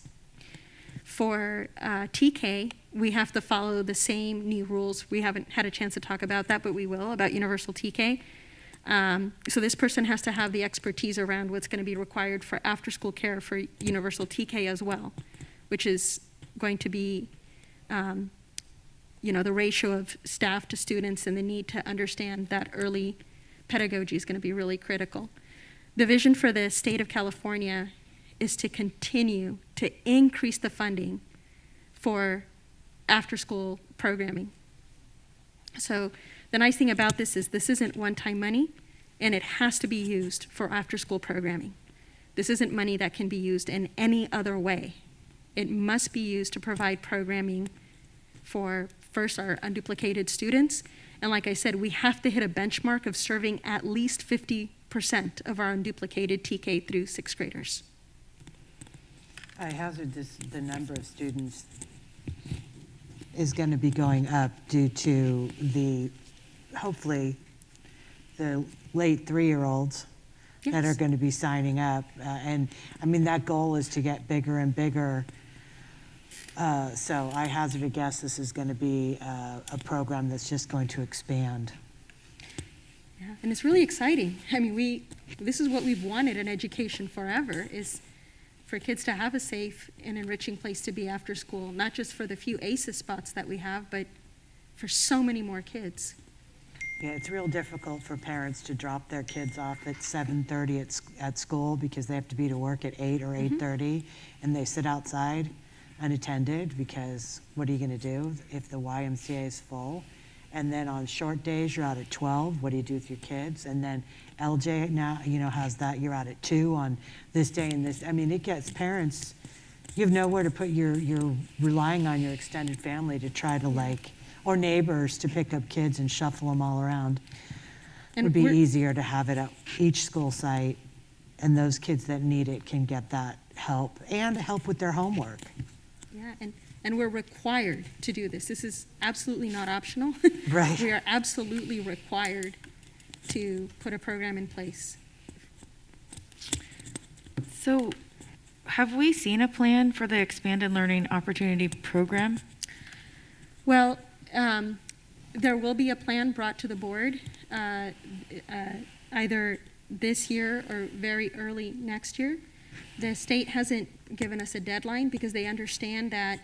For TK, we have to follow the same new rules. We haven't had a chance to talk about that, but we will, about universal TK. So this person has to have the expertise around what's going to be required for after-school care for universal TK as well, which is going to be, the ratio of staff to students and the need to understand that early pedagogy is going to be really critical. The vision for the state of California is to continue to increase the funding for after-school programming. So the nice thing about this is this isn't one-time money, and it has to be used for after-school programming. This isn't money that can be used in any other way. It must be used to provide programming for, first, our unduplicated students, and like I said, we have to hit a benchmark of serving at least 50% of our unduplicated TK through 6th graders. I hazard the number of students is going to be going up due to hopefully the late 3-year-olds that are going to be signing up. And I mean, that goal is to get bigger and bigger. So I hazard a guess this is going to be a program that's just going to expand. Yeah, and it's really exciting. I mean, this is what we've wanted in education forever, is for kids to have a safe and enriching place to be after school, not just for the few ACES spots that we have, but for so many more kids. Yeah, it's real difficult for parents to drop their kids off at 7:30 at school because they have to be to work at 8 or 8:30, and they sit outside unattended because what are you going to do if the YMCA is full? And then on short days, you're out at 12. What do you do with your kids? And then LJ now, has that. You're out at 2 on this day and this. I mean, it gets parents, you have nowhere to put you're relying on your extended family to try to or neighbors to pick up kids and shuffle them all around. It would be easier to have it at each school site, and those kids that need it can get that help and help with their homework. Yeah, and we're required to do this. This is absolutely not optional. Right. We are absolutely required to put a program in place. So have we seen a plan for the Expanded Learning Opportunity Program? Well, there will be a plan brought to the board either this year or very early next year. The state hasn't given us a deadline because they understand that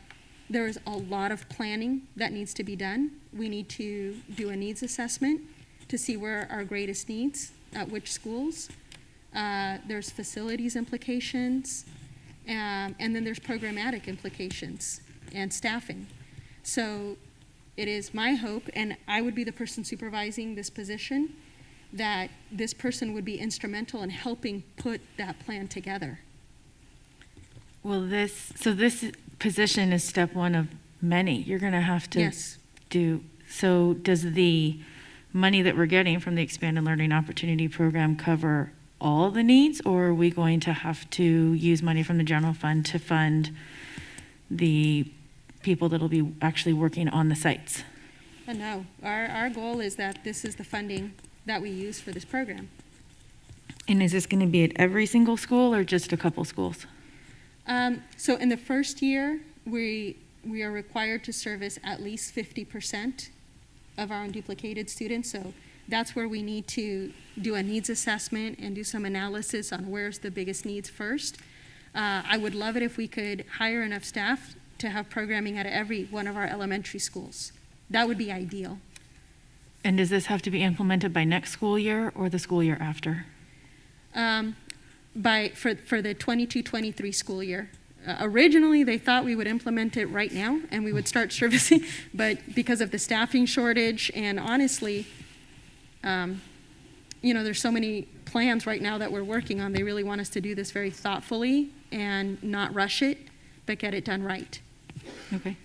there is a lot of planning that needs to be done. We need to do a needs assessment to see where our greatest needs, at which schools. There's facilities implications, and then there's programmatic implications and staffing. So it is my hope, and I would be the person supervising this position, that this person would be instrumental in helping put that plan together. Well, this position is step one of many. You're going to have to do So does the money that we're getting from the Expanded Learning Opportunity Program cover all the needs, or are we going to have to use money from the general fund to fund the people that'll be actually working on the sites? No, our goal is that this is the funding that we use for this program. And is this going to be at every single school or just a couple schools? So in the first year, we are required to service at least 50% of our unduplicated students. So that's where we need to do a needs assessment and do some analysis on where's the biggest needs first. I would love it if we could hire enough staff to have programming at every one of our elementary schools. That would be ideal. And does this have to be implemented by next school year or the school year after? For the 22-23 school year. Originally, they thought we would implement it right now and we would start servicing, but because of the staffing shortage and honestly, there's so many plans right now that we're working on. They really want us to do this very thoughtfully and not rush it, but get it done right. Okay.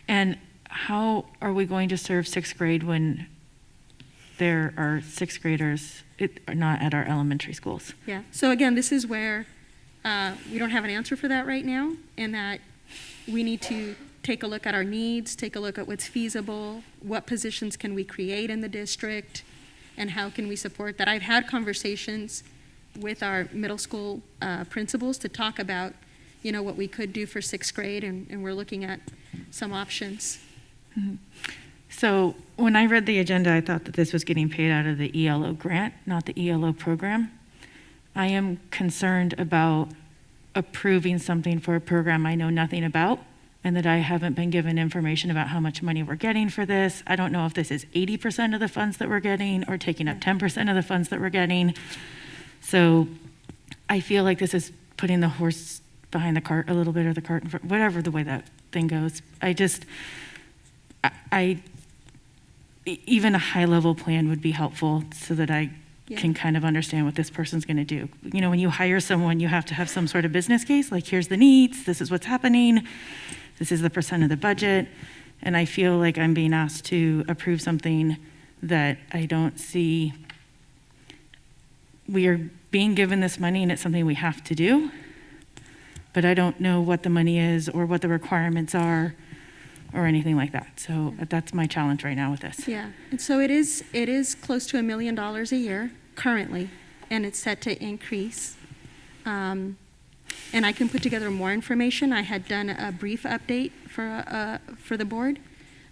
And how are we going to serve sixth grade when there are sixth graders not at our elementary schools? Yeah. So again, this is where we don't have an answer for that right now, and that we need to take a look at our needs, take a look at what's feasible, what positions can we create in the district, and how can we support that. I've had conversations with our middle school principals to talk about, what we could do for sixth grade, and we're looking at some options. Mm-hmm. So when I read the agenda, I thought that this was getting paid out of the ELO grant, not the ELO program. I am concerned about approving something for a program I know nothing about and that I haven't been given information about how much money we're getting for this. I don't know if this is 80% of the funds that we're getting or taking up 10% of the funds that we're getting. So I feel like this is putting the horse behind the cart a little bit, or the cart in front, whatever the way that thing goes. Even a high-level plan would be helpful so that I can kind of understand what this person's going to do. When you hire someone, you have to have some sort of business case, like here's the needs, this is what's happening, this is the percent of the budget, and I feel like I'm being asked to approve something that I don't see. We are being given this money and it's something we have to do, but I don't know what the money is or what the requirements are or anything like that. So that's my challenge right now with this. Yeah, and so it is close to $1 million a year currently, and it's set to increase. And I can put together more information. I had done a brief update for the board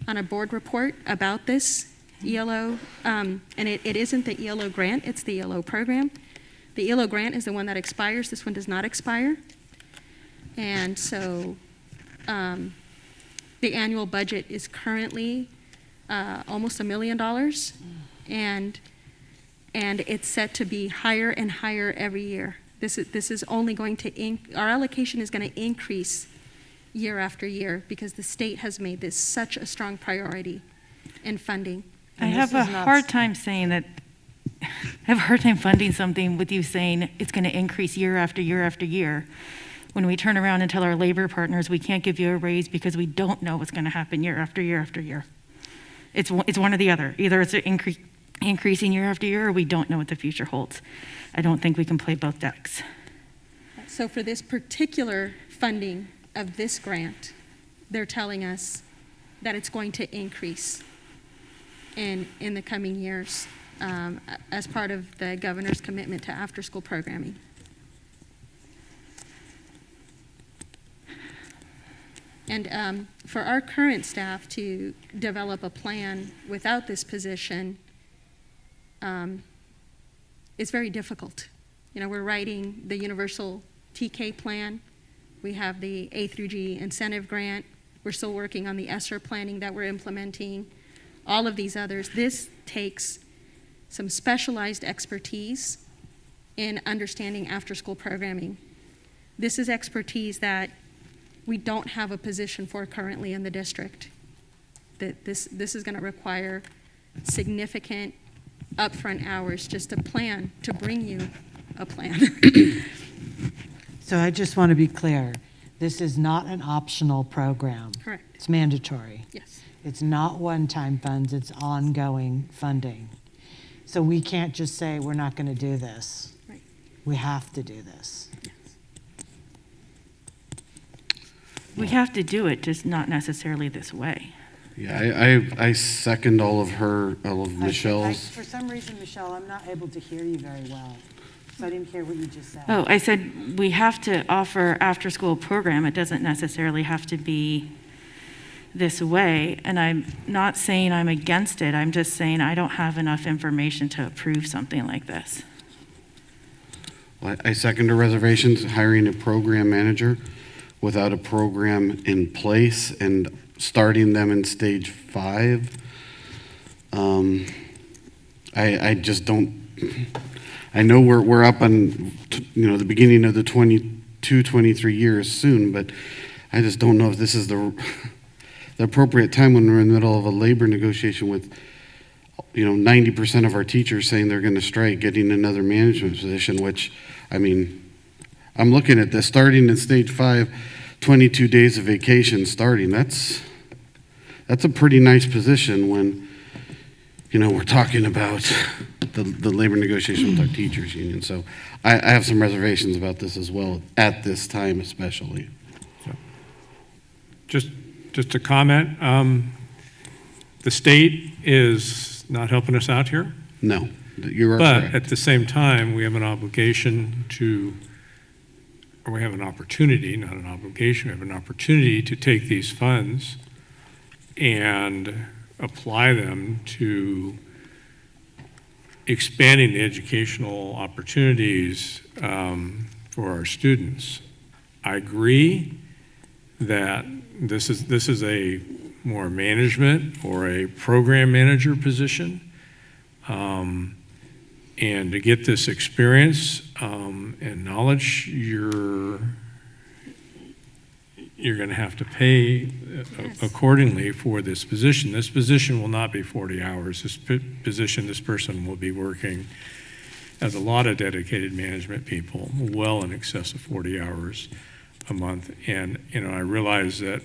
on a board report about this ELO, and it isn't the ELO grant, it's the ELO program. The ELO grant is the one that expires. This one does not expire. And so the annual budget is currently almost $1 million, and it's set to be higher and higher every year. This is only going to our allocation is going to increase year after year because the state has made this such a strong priority in funding. I have a hard time saying that. I have a hard time funding something with you saying it's going to increase year after year after year, when we turn around and tell our labor partners we can't give you a raise because we don't know what's going to happen year after year after year. It's one or the other. Either it's increasing year after year, or we don't know what the future holds. I don't think we can play both decks. So for this particular funding of this grant, they're telling us that it's going to increase in the coming years as part of the governor's commitment to after-school programming. And for our current staff to develop a plan without this position is very difficult. We're writing the universal TK plan. We have the A through G incentive grant. We're still working on the ESSER planning that we're implementing. All of these others. This takes some specialized expertise in understanding after-school programming. This is expertise that we don't have a position for currently in the district. This is going to require significant upfront hours just to plan, to bring you a plan. So I just want to be clear. This is not an optional program. Correct. It's mandatory. Yes. It's not one-time funds, it's ongoing funding. So we can't just say, we're not going to do this. Right. We have to do this. We have to do it, just not necessarily this way. Yeah, I second all of Michelle's. For some reason, Michelle, I'm not able to hear you very well. So I didn't hear what you just said. Oh, I said we have to offer after-school program. It doesn't necessarily have to be this way. And I'm not saying I'm against it. I'm just saying I don't have enough information to approve something like this. Well, I second the reservations, hiring a program manager without a program in place and starting them in stage 5. I just don't, I know we're up on, the beginning of the 22, 23 years soon, but I just don't know if this is the appropriate time when we're in the middle of a labor negotiation with, 90% of our teachers saying they're going to strike, getting another management position, which, I'm looking at this, starting in stage 5, 22 days of vacation starting. That's a pretty nice position when, we're talking about the labor negotiation with our teachers union. So I have some reservations about this as well, at this time especially. Just a comment, the state is not helping us out here. No, you are But correct. at the same time, we have an obligation or we have an opportunity, not an obligation, we have an opportunity to take these funds and apply them to expanding the educational opportunities for our students. I agree that this is a more management or a program manager position. And to get this experience and knowledge, you're going to have to pay accordingly for this position. This position will not be 40 hours. This person will be working, as a lot of dedicated management people, well in excess of 40 hours a month. And, I realize that,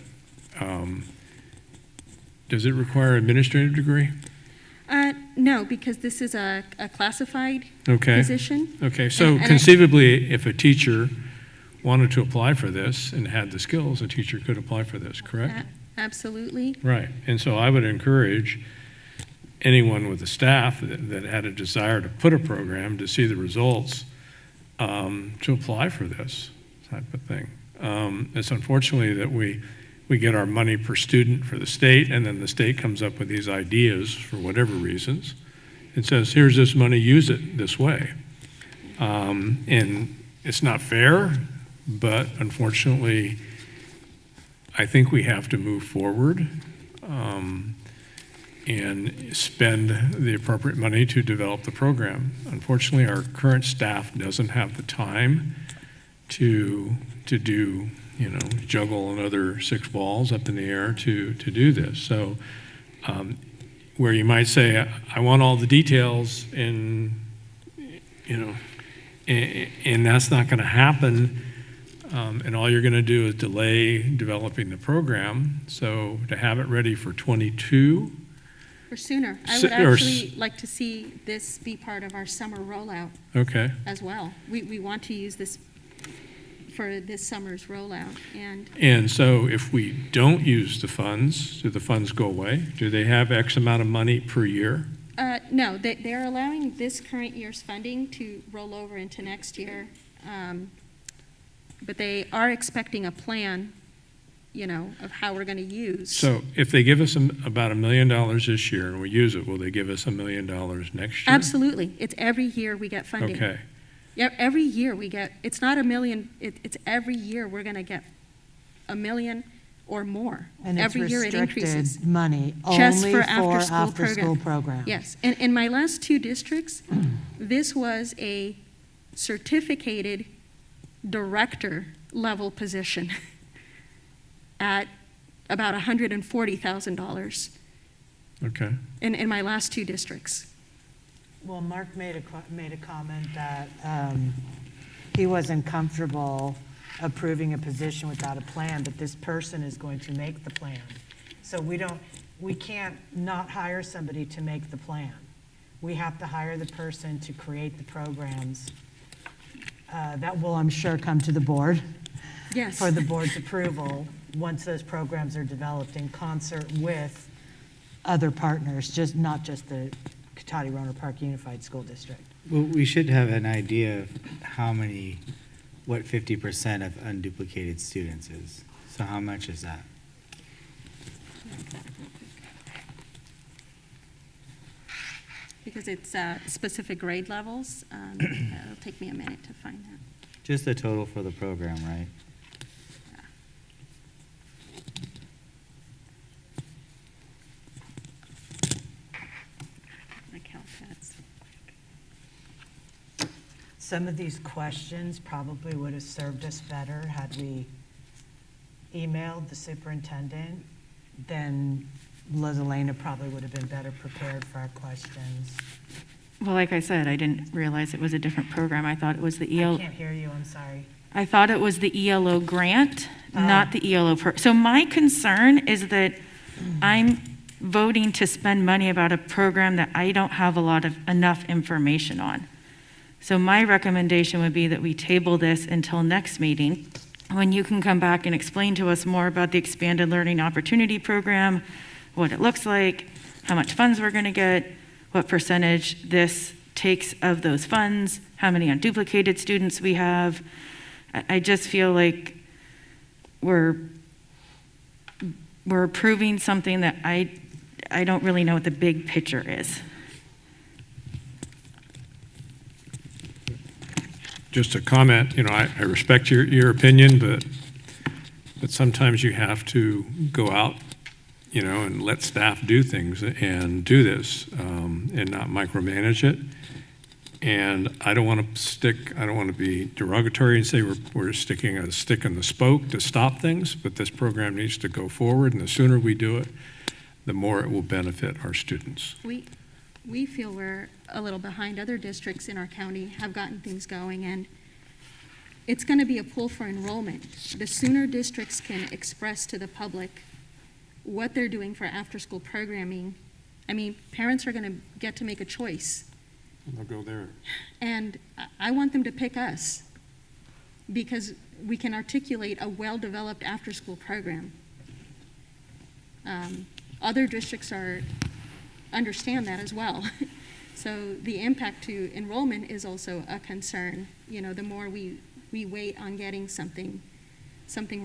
does it require an administrative degree? No, because this is a classified Okay. position. Okay, so And conceivably, if a teacher wanted to apply for this and had the skills, a teacher could apply for this, correct? Absolutely. Right, and so I would encourage anyone with the staff that had a desire to put a program, to see the results, to apply for this type of thing. It's unfortunately that we get our money per student for the state, and then the state comes up with these ideas for whatever reasons. It says, here's this money, use it this way. And it's not fair, but unfortunately, I think we have to move forward and spend the appropriate money to develop the program. Unfortunately, our current staff doesn't have the time to do, juggle another 6 balls up in the air to do this. So where you might say, I want all the details and that's not going to happen. And all you're going to do is delay developing the program. So to have it ready for 22. Or sooner. I S- would or s- actually like to see this be part of our summer rollout Okay. as well. We want to use this for this summer's rollout. And so if we don't use the funds, do the funds go away? Do they have X amount of money per year? No, they're allowing this current year's funding to roll over into next year. But they are expecting a plan, of how we're going to use. So if they give us about $1 million this year and we use it, will they give us $1 million next year? Absolutely. It's every year we get funding. Okay. Yep, every year we get, it's not $1 million, it's every year we're going to get $1 million or more. And it's every year it increases. restricted money Just only for for after-school after-school programs. Yes, and in my last 2 districts, this was a certificated director level position at about $140,000 Okay. in my last 2 districts. Well, Mark made a comment that he wasn't comfortable approving a position without a plan, but this person is going to make the plan. So we don't, we can't not hire somebody to make the plan. We have to hire the person to create the programs that will, I'm sure, come to the board Yes. for the board's approval once those programs are developed in concert with other partners, not just the Cotati-Rohnert Park Unified School District. Well, we should have an idea of what 50% of unduplicated students is. So how much is that? Because it's specific grade levels. It'll take me a minute to find that. Just the total for the program, right? My count pads. Some of these questions probably would have served us better had we emailed the superintendent. Then Liz Elena probably would have been better prepared for our questions. Well, like I said, I didn't realize it was a different program. I thought it was the I ELO. can't hear you, I'm sorry. I thought it was the ELO grant, not the ELO. So my concern is that I'm voting to spend money about a program that I don't have enough information on. So my recommendation would be that we table this until next meeting, when you can come back and explain to us more about the Expanded Learning Opportunity Program, what it looks like, how much funds we're going to get, what percentage this takes of those funds, how many unduplicated students we have. I just feel like we're approving something that I don't really know what the big picture is. Just a comment, I respect your opinion, but sometimes you have to go out, and let staff do things and do this, and not micromanage it. And I don't want to be derogatory and say we're sticking a stick in the spoke to stop things, but this program needs to go forward, and the sooner we do it, the more it will benefit our students. We feel we're a little behind. Other districts in our county have gotten things going, and it's going to be a pull for enrollment. The sooner districts can express to the public what they're doing for after-school programming, parents are going to get to make a choice. They'll go there. And I want them to pick us because we can articulate a well-developed after-school program. Other districts understand that as well. So the impact to enrollment is also a concern. The more we wait on getting something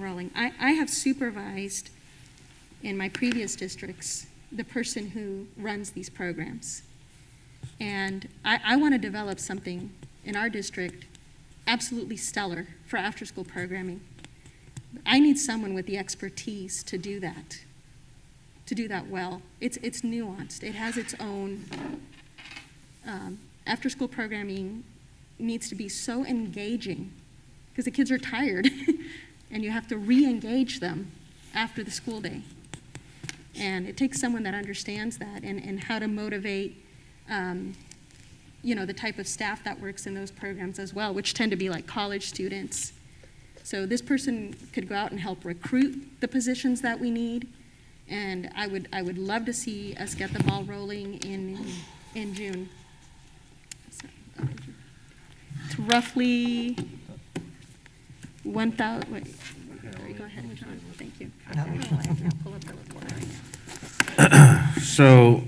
rolling. I have supervised in my previous districts the person who runs these programs. And I want to develop something in our district absolutely stellar for after-school programming. I need someone with the expertise to do that well. It's nuanced. It has its own, after-school programming needs to be so engaging because the kids are tired and you have to re-engage them after the school day. And it takes someone that understands that and how to motivate the type of staff that works in those programs as well, which tend to be like college students. So this person could go out and help recruit the positions that we need. And I would love to see us get the ball rolling in June. So, it's roughly 1,000. Wait, go ahead, John. Thank you. I'll pull up the report right now. So,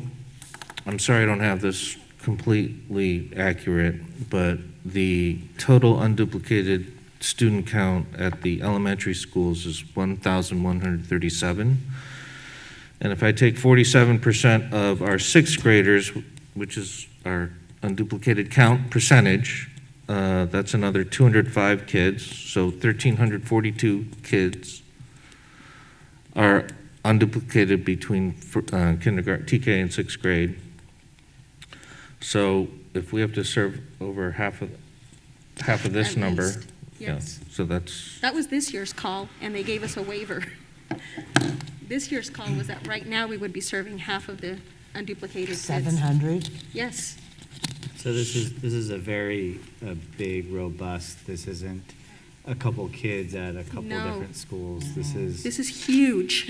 I'm sorry I don't have this completely accurate, but the total unduplicated student count at the elementary schools is 1,137. And if I take 47% of our sixth graders, which is our unduplicated count percentage, that's another 205 kids, so 1,342 kids are unduplicated between kindergarten, TK, and sixth grade. So if we have to serve over half of this At number, least, yes. yeah, so that's That was this year's call, and they gave us a waiver. This year's call was that right now we would be serving half of the unduplicated kids. 700? Yes. So this is a very big, robust, this isn't a couple kids at a couple No. different schools. This is huge.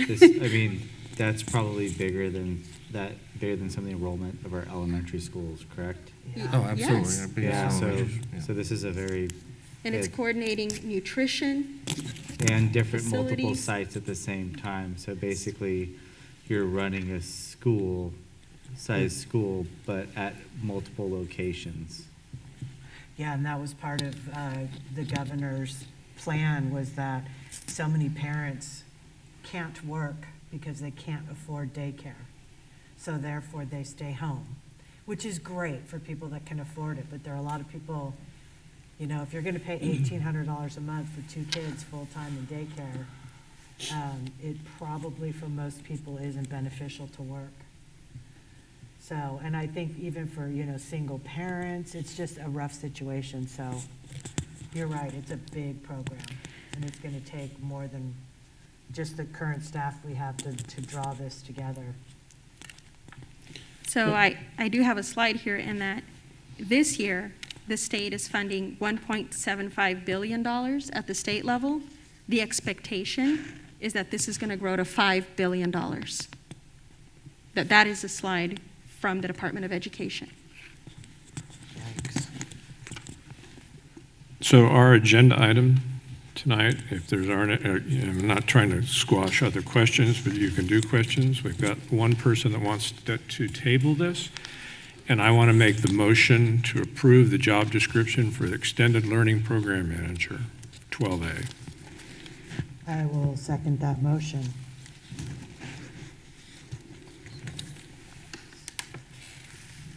That's probably bigger than some of the enrollment of our elementary schools, correct? Oh, absolutely. Yes. Our biggest Yeah, elementary, yeah. so this is a very And it's big- coordinating nutrition. and different multiple facilities. sites at the same time. So basically, you're running a size school, but at multiple locations. Yeah, and that was part of the governor's plan, was that so many parents can't work because they can't afford daycare. So therefore, they stay home, which is great for people that can afford it. But there are a lot of people, you know, if you're going to pay $1,800 a month for 2 kids full-time in daycare, it probably for most people isn't beneficial to work. So, and I think even for, you know, single parents, it's just a rough situation. So you're right, it's a big program, and it's going to take more than just the current staff we have to draw this together. So I do have a slide here in that this year, the state is funding $1.75 billion at the state level. The expectation is that this is going to grow to $5 billion. That is a slide from the Department of Education. So our agenda item tonight, if there's aren't, I'm not trying to squash other questions, but you can do questions. We've got one person that wants to table this, and I want to make the motion to approve the job description for the Extended Learning Program Manager, 12A. I will second that motion.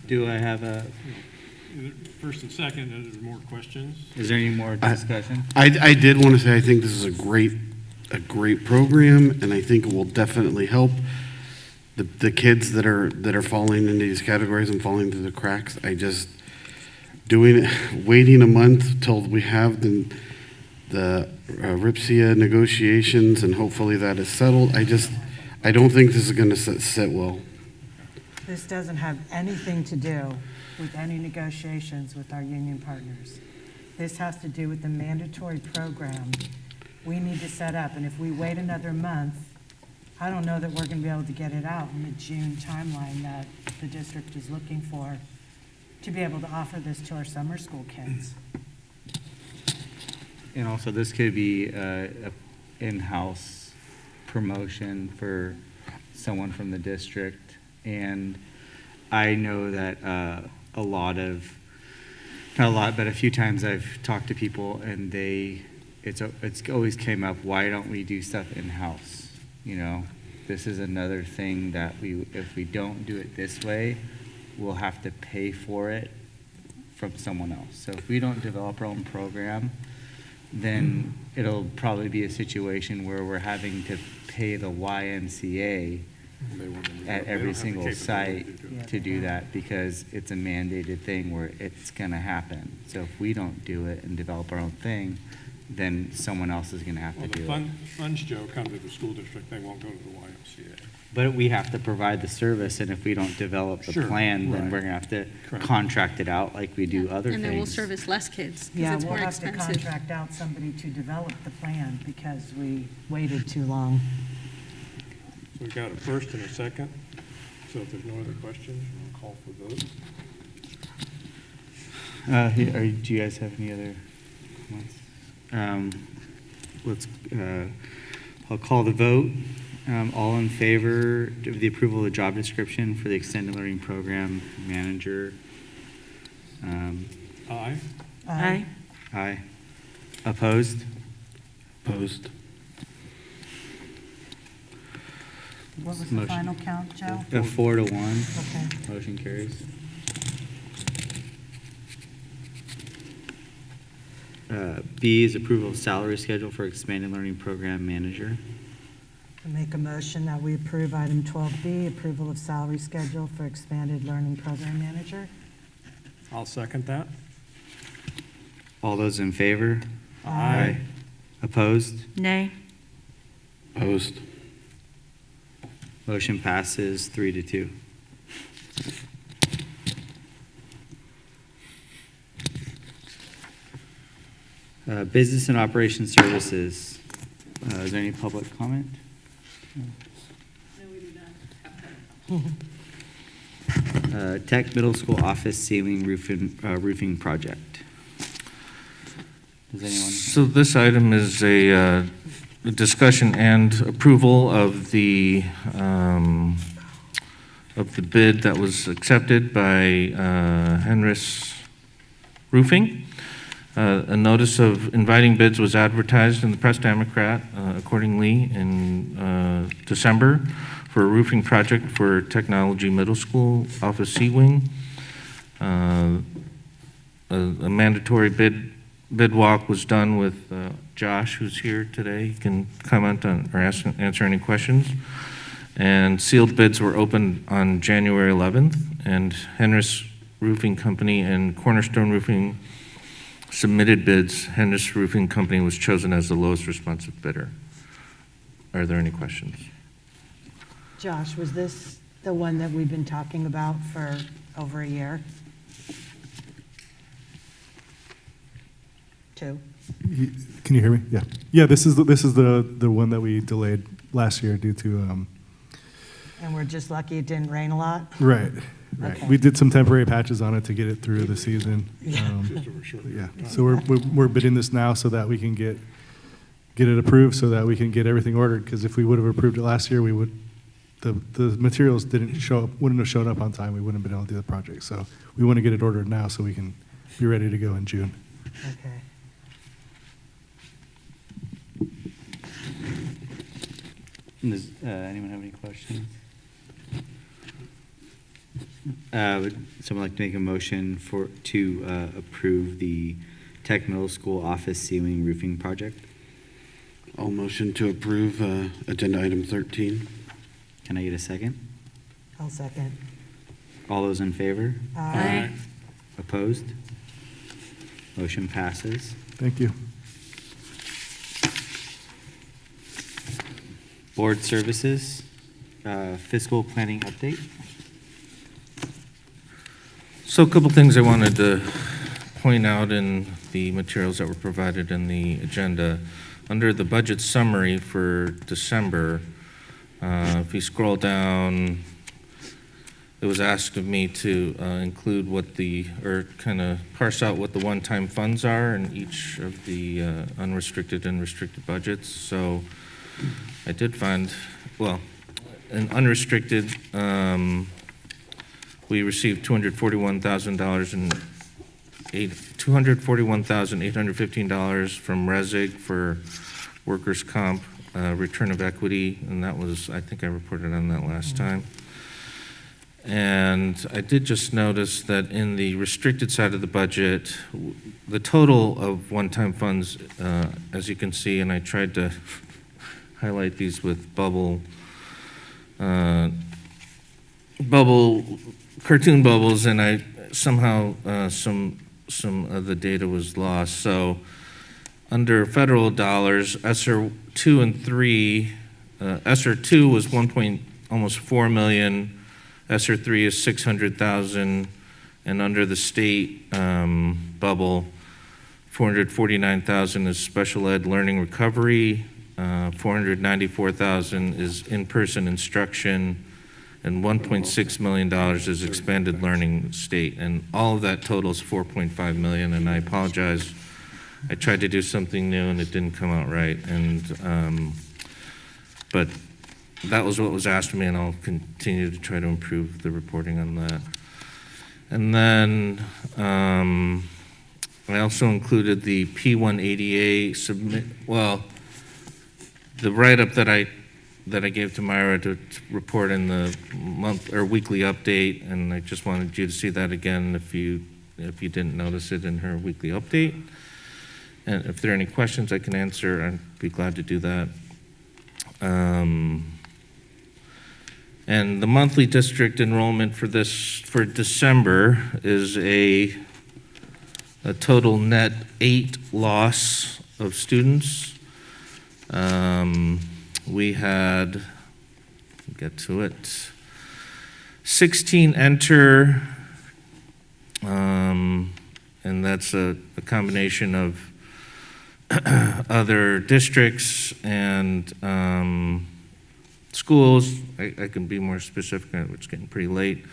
Do I have First and second, are there more questions? is there any more discussion? I did want to say, I think this is a great program, and I think it will definitely help the kids that are falling into these categories and falling through the cracks. I just, waiting a month till we have the Ripsa negotiations, and hopefully that is settled, I don't think this is going to sit well. This doesn't have anything to do with any negotiations with our union partners. This has to do with the mandatory program we need to set up. And if we wait another month, I don't know that we're going to be able to get it out in the June timeline that the district is looking for to be able to offer this to our summer school kids. And also, this could be a in-house promotion for someone from the district. And I know that a few times I've talked to people, and it's always came up, why don't we do stuff in-house? You know, this is another thing that if we don't do it this way, we'll have to pay for it from someone else. So if we don't develop our own program, then it'll probably be a situation where we're having to pay the YMCA at every single site to do that, because it's a mandated thing where it's going to happen. So if we don't do it and develop our own thing, then someone else is going to have to do it. Funds, Joe, come to the school district, they won't go to the YMCA. But we have to provide the service, and if we don't develop the Sure, plan, then right. we're going to have to Correct. contract it out like we do other And then we'll things. service less kids because Yeah, it's we'll more have to expensive. contract out somebody to develop the plan because we waited too long. So we've got a first and a second. So if there's no other questions, we'll call for vote. Do you guys have any other comments? I'll call the vote. All in favor of the approval of the job description for the Extended Learning Program Manager? Aye. Aye. Aye. Opposed? Opposed. What was the Motion. final count, Joe? 4-1. Okay. Motion carries. B is approval of salary schedule for Expanded Learning Program Manager. I make a motion that we approve item 12B, approval of salary schedule for Expanded Learning Program Manager. I'll second that. All those in favor? Aye. Opposed? Nay. Opposed. Motion passes 3-2. Business and Operations Services. Is there any public comment? Tech Middle School Office Ceiling Roofing Project. Does anyone? So this item is a discussion and approval of the bid that was accepted by Henris Roofing. A notice of inviting bids was advertised in the Press Democrat accordingly in December for a roofing project for Technology Middle School Office C Wing. A mandatory bid walk was done with Josh, who's here today. He can comment on or answer any questions. And sealed bids were opened on January 11th, and Henris Roofing Company and Cornerstone Roofing submitted bids. Henris Roofing Company was chosen as the lowest responsive bidder. Are there any questions? Josh, was this the one that we've been talking about for over a year? 2? Can you hear me? Yeah. Yeah, this is the one that we delayed last year due to And we're just lucky it didn't rain a lot? right. Okay. We did some temporary patches on it to get it through the season. Yeah. Yeah. So we're bidding this now so that we can get it approved so that we can get everything ordered, because if we would have approved it last year, we would the materials wouldn't have shown up on time. We wouldn't have been able to do the project. So we want to get it ordered now so we can be ready to go in June. Okay. Does anyone have any questions? Would someone like to make a motion to approve the Tech Middle School Office Ceiling Roofing Project? I'll motion to approve agenda item 13. Can I get a second? I'll second. All those in favor? Aye. Opposed? Motion passes. Thank you. Board Services, Fiscal Planning Update. So a couple things I wanted to point out in the materials that were provided in the agenda. Under the budget summary for December, if you scroll down, it was asked of me to include kind of parse out what the one-time funds are in each of the unrestricted and restricted budgets. So I did find, well, in unrestricted, we received $241,815 from RESIG for workers' comp, return of equity, and that was, I think I reported on that last time. And I did just notice that in the restricted side of the budget, the total of one-time funds, as you can see, and I tried to highlight these with cartoon bubbles, and I somehow some of the data was lost. So under federal dollars, ESSER 2 and 3, ESSER 2 was almost 4 million. ESSER 3 is 600,000, and under the state bubble, 449,000 is special ed learning recovery, 494,000 is in-person instruction, and $1.6 million is expanded learning state, and all of that totals 4.5 million. And I apologize, I tried to do something new and it didn't come out right, and but that was what was asked of me, and I'll continue to try to improve the reporting on that. And then I also included the P180A the write-up that I gave to Myra to report in the month or weekly update, and I just wanted you to see that again if you didn't notice it in her weekly update. And if there are any questions I can answer, I'd be glad to do that. And the monthly district enrollment for December is a total net 8 loss of students. We had, get to it, 16 enter, and that's a combination of other districts and schools. I can be more specific, it's getting pretty late.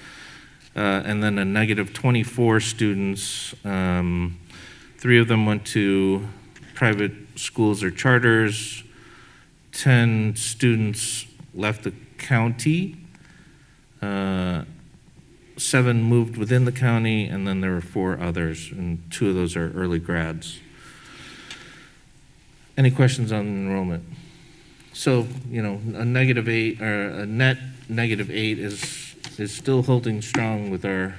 And then a negative 24 students. 3 of them went to private schools or charters. 10 students left the county. 7 moved within the county, and then there were 4 others, and 2 of those are early grads. Any questions on enrollment? So, a negative 8 or a net negative 8 is still holding strong with our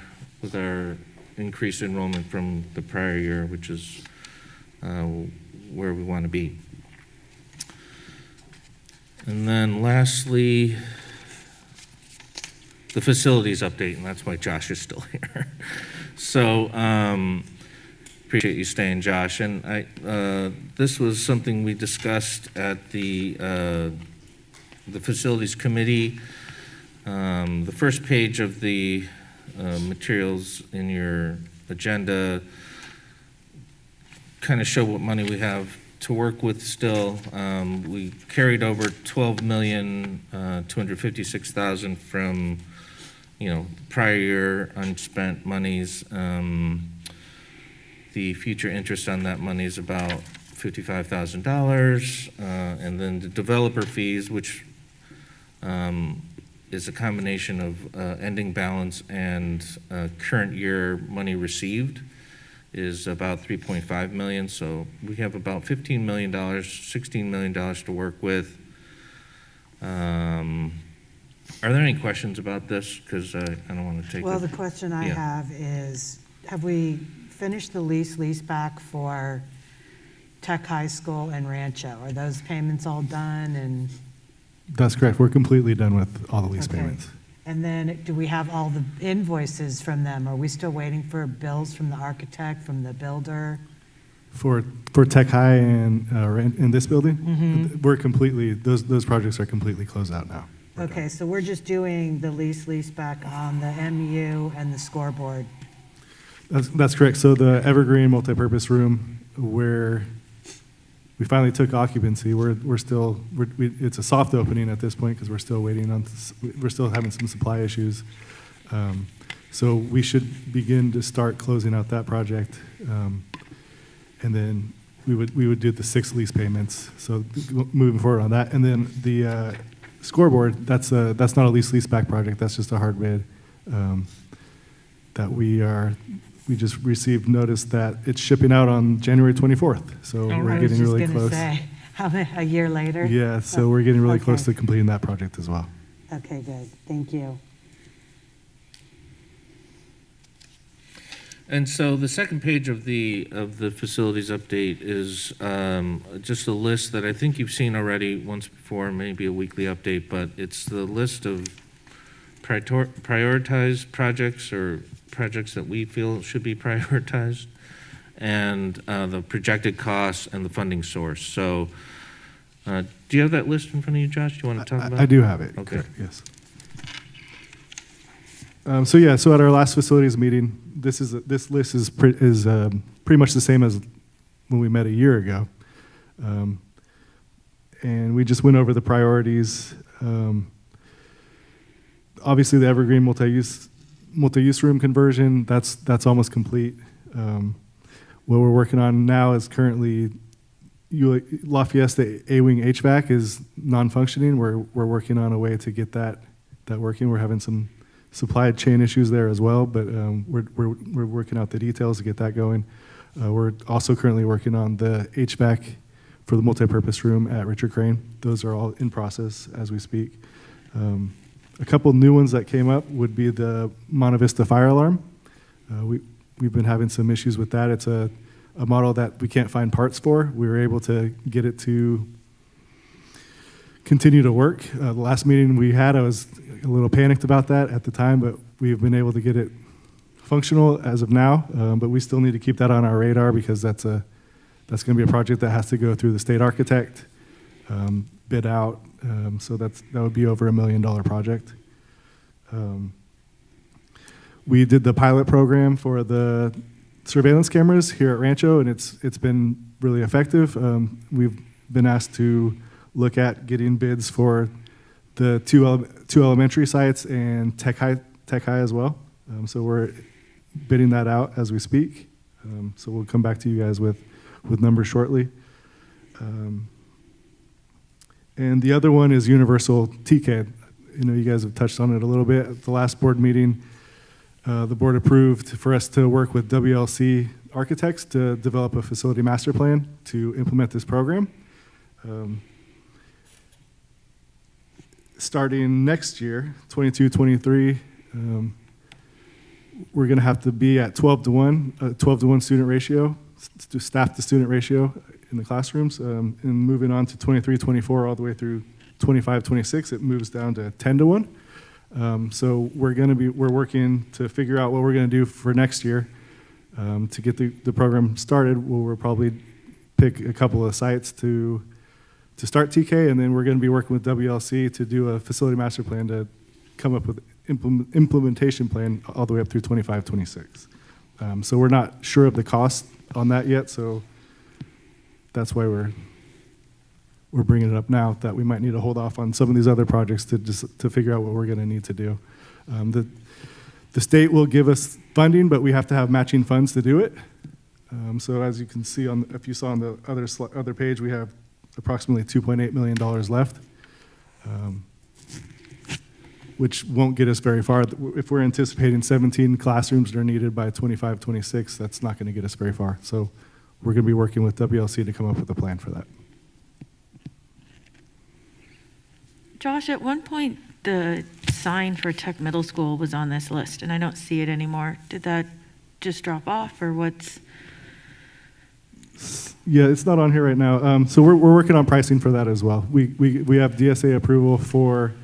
increased enrollment from the prior year, which is where we want to be. And then lastly, the facilities update, and that's why Josh is still here. So appreciate you staying, Josh. And this was something we discussed at the facilities committee. The first page of the materials in your agenda kind of show what money we have to work with still. We carried over $12,256,000 from prior year unspent monies. The future interest on that money is about $55,000, and then the developer fees, which is a combination of ending balance and current year money received, is about $3.5 million. So we have about $15 million, $16 million to work with. Are there any questions about this? Because I don't want to take Well, the question I have is, have we finished the lease back for Tech High School and Rancho? Are those payments all done? And That's correct. We're completely done with all the lease Okay. payments. And then do we have all the invoices from them? Are we still waiting for bills from the architect, from the builder? For Tech High and in this building, Mhm. we're completely, those projects are completely closed out now. Okay, so we're just doing the lease back on the MU and the scoreboard. That's correct. So the Evergreen multipurpose room, where we finally took occupancy, it's a soft opening at this point because we're still waiting on, we're still having some supply issues. So we should begin to start closing out that project. And then we would do the 6 lease payments. So moving forward on that. And then the scoreboard, that's not a lease back project. That's just a hard bid that we just received notice that it's shipping out on January 24th. So we're getting really close. Say, a year later? Yeah, so we're getting really Okay. close to completing that project as well. Okay, good. Thank you. And so the second page of the facilities update is just a list that I think you've seen already once before, maybe a weekly update, but it's the list of prioritized projects or projects that we feel should be prioritized, and the projected costs and the funding source. So do you have that list in front of you, Josh? Do you want to talk about it? I do have it. Okay. Yes. So at our last facilities meeting, this list is pretty much the same as when we met a year ago, and we just went over the priorities. Obviously, the Evergreen multi-use room conversion, that's almost complete. What we're working on now is currently Lafayette, the A-wing HVAC is non-functioning. We're working on a way to get that working. We're having some supply chain issues there as well, but we're working out the details to get that going. We're also currently working on the HVAC for the multipurpose room at Richard Crane. Those are all in process as we speak. A couple new ones that came up would be the Monte Vista fire alarm. We've been having some issues with that. It's a model that we can't find parts for. We were able to get it to continue to work. The last meeting we had, I was a little panicked about that at the time, but we've been able to get it functional as of now. But we still need to keep that on our radar because that's going to be a project that has to go through the state architect, bid out. So that would be over $1 million project. We did the pilot program for the surveillance cameras here at Rancho, and it's been really effective. We've been asked to look at getting bids for the two elementary sites and tech high as well. So we're bidding that out as we speak. So we'll come back to you guys with numbers shortly. And the other one is universal TK. You know, you guys have touched on it a little bit. At the last board meeting, the board approved for us to work with WLC architects to develop a facility master plan to implement this program. Starting next year, 22-23, we're going to have to be at 12-to-1 student ratio, staff to student ratio in the classrooms. And moving on to 23-24 all the way through 25-26, it moves down to 10-to-1. So we're working to figure out what we're going to do for next year to get the program started. We'll probably pick a couple of sites to start TK, and then we're going to be working with WLC to do a facility master plan to come up with implementation plan all the way up through 25-26. So we're not sure of the cost on that yet, so that's why we're bringing it up now, that we might need to hold off on some of these other projects to figure out what we're going to need to do. The state will give us funding, but we have to have matching funds to do it. So as you can see, if you saw on the other page, we have approximately $2.8 million left, which won't get us very far. If we're anticipating 17 classrooms that are needed by 25-26, that's not going to get us very far. So we're going to be working with WLC to come up with a plan for that. Josh, at one point, the sign for Tech Middle School was on this list, and I don't see it anymore. Did that just drop off, or what's? Yeah, it's not on here right now. So we're working on pricing for that as well. We have DSA approval for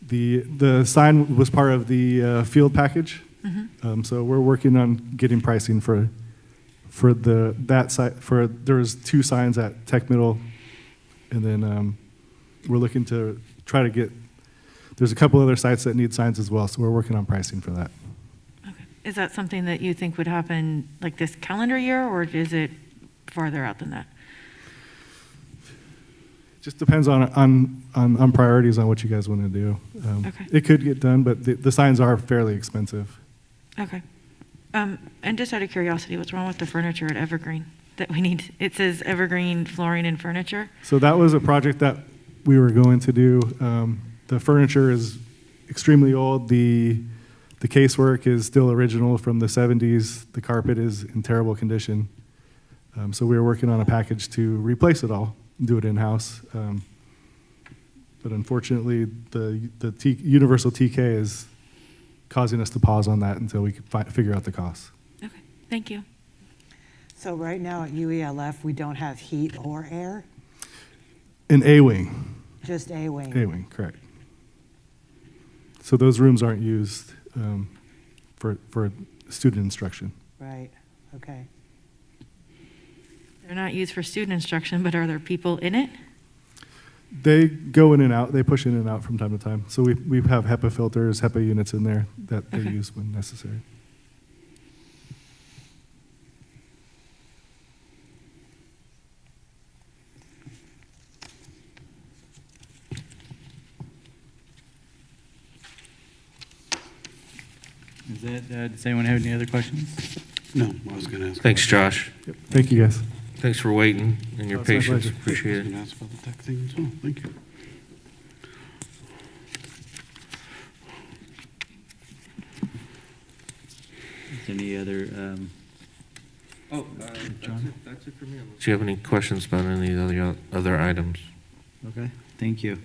the sign was part of the field package. Mm-hmm. So we're working on getting pricing for that site. There's 2 signs at Tech Middle, and then we're looking to try to get. There's a couple other sites that need signs as well, so we're working on pricing for that. Okay. Is that something that you think would happen like this calendar year, or is it farther out than that? Just depends on priorities on what you guys want to do. Okay. It could get done, but the signs are fairly expensive. Okay. And just out of curiosity, what's wrong with the furniture at Evergreen that we need? It says Evergreen flooring and furniture. So that was a project that we were going to do. The furniture is extremely old. The casework is still original from the 70s. The carpet is in terrible condition. So we were working on a package to replace it all, do it in-house. But unfortunately, the universal TK is causing us to pause on that until we can figure out the costs. Okay, thank you. So right now at UELF, we don't have heat or air? An A-wing. Just A-wing? A-wing, correct. So those rooms aren't used for student instruction. Right, okay. They're not used for student instruction, but are there people in it? They go in and out. They push in and out from time to time. So we have HEPA filters, HEPA units in there that they use when necessary. Does anyone have any other questions? No, I was going to ask. Thanks, Josh. Yep. Thank you, guys. Thanks for waiting and your Oh, it's my patience. pleasure. Appreciate I was it. going to ask about the tech thing as well. Thank you. Is there any other, John? That's it for me. Do you have any questions about any of the other items? Okay, thank you.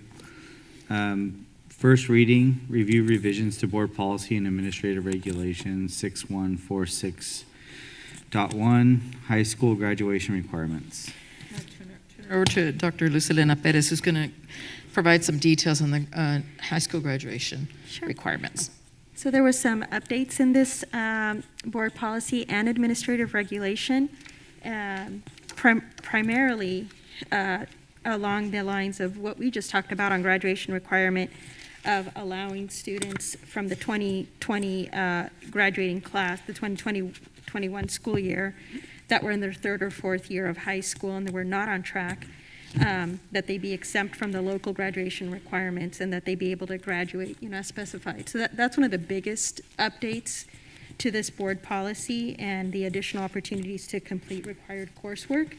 First reading, review revisions to board policy and administrative regulations 6146.1, high school graduation requirements. Over to Dr. Lucilena Perez, who's going to provide some details on the high school graduation requirements. So there was some updates in this board policy and administrative regulation, primarily along the lines of what we just talked about on graduation requirement of allowing students from the 2020 graduating class, the 2020-21 school year, that were in their 3rd or 4th year of high school and that were not on track, that they be exempt from the local graduation requirements and that they be able to graduate, as specified. So that's one of the biggest updates to this board policy and the additional opportunities to complete required coursework.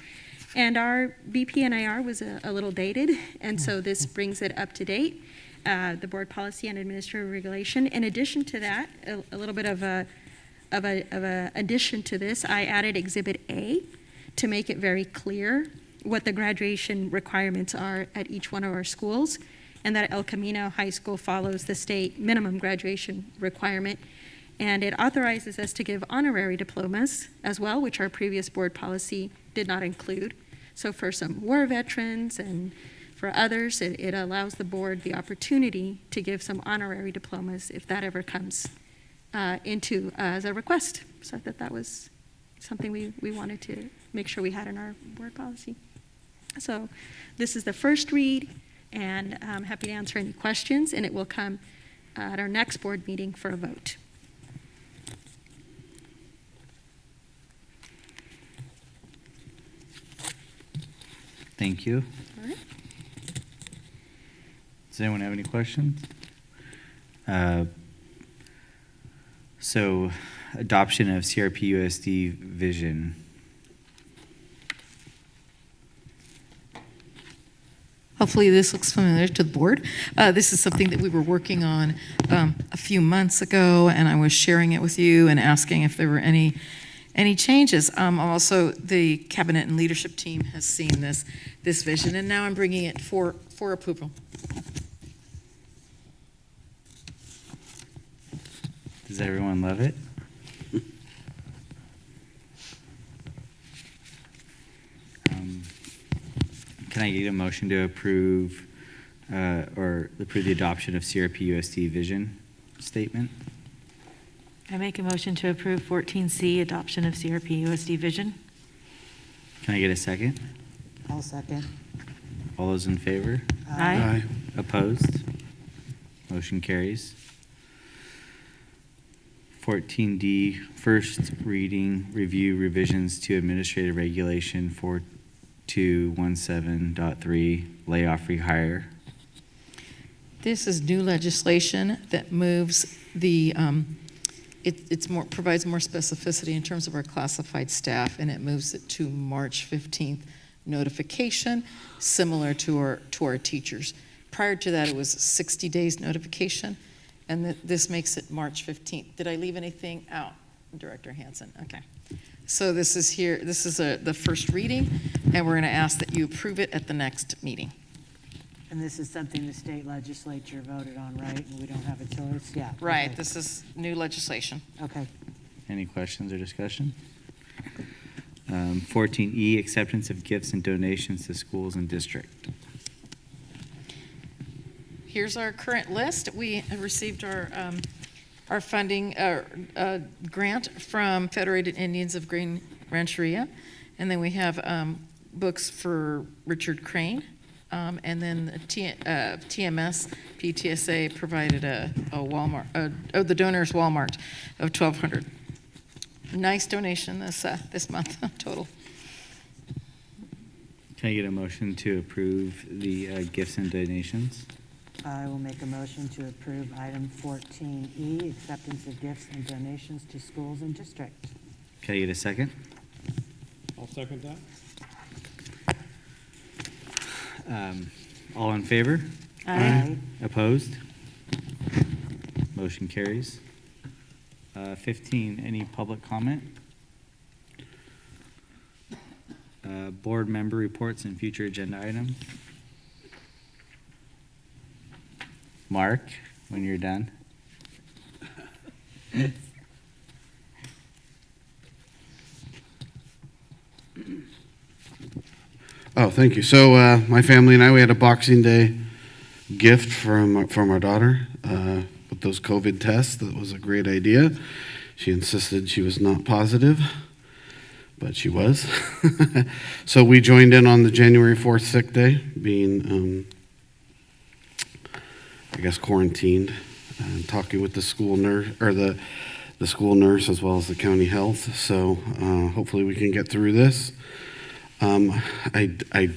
And our BPNIR was a little dated, and so this brings it up to date, the board policy and administrative regulation. In addition to that, a little bit of a addition to this, I added Exhibit A to make it very clear what the graduation requirements are at each one of our schools, and that El Camino High School follows the state minimum graduation requirement. And it authorizes us to give honorary diplomas as well, which our previous board policy did not include. So for some war veterans and for others, it allows the board the opportunity to give some honorary diplomas if that ever comes into as a request. So I thought that was something we wanted to make sure we had in our board policy. So this is the first read, and I'm happy to answer any questions, and it will come at our next board meeting for a vote. Thank you. All right. Does anyone have any questions? So, adoption of CRPUSD vision. Hopefully this looks familiar to the board. This is something that we were working on a few months ago, and I was sharing it with you and asking if there were any changes. Also, the cabinet and leadership team has seen this vision, and now I'm bringing it for approval. Does everyone love it? Can I get a motion to approve the adoption of CRPUSD vision statement? I make a motion to approve 14C, adoption of CRPUSD vision. Can I get a second? I'll second. All those in favor? Aye. Opposed? Motion carries. 14D, first reading, review revisions to administrative regulation 4217.3, layoff rehire. This is new legislation that moves the, provides more specificity in terms of our classified staff, and it moves it to March 15th notification, similar to our teachers. Prior to that, it was 60 days notification, and this makes it March 15th. Did I leave anything out, Director Hansen? Okay. So this is here, this is the first reading, and we're going to ask that you approve it at the next meeting. And this is something the state legislature voted on, right? And we don't have a choice? Yeah. Right, okay. this is new legislation. Okay. Any questions or discussion? 14E, acceptance of gifts and donations to schools and district. Here's our current list. We received our funding grant from Federated Indians of Green Rancheria, and then we have books for Richard Crane, and then TMS PTSA provided a Walmart. The donors Walmart of $1,200. Nice donation this month total. Can I get a motion to approve the gifts and donations? I will make a motion to approve item 14E, acceptance of gifts and donations to schools and district. Can I get a second? I'll second that. All in favor? Aye. Opposed? Motion carries. 15, any public comment? Board member reports and future agenda items. Mark, when you're done. Oh, thank you. So my family and I, we had a Boxing Day gift from our daughter with those COVID tests. That was a great idea. She insisted she was not positive, but she was. So we joined in on the January 4th sick day, being, I guess, quarantined, talking with the school nurse, or the school nurse as well as the county health. So hopefully we can get through this. I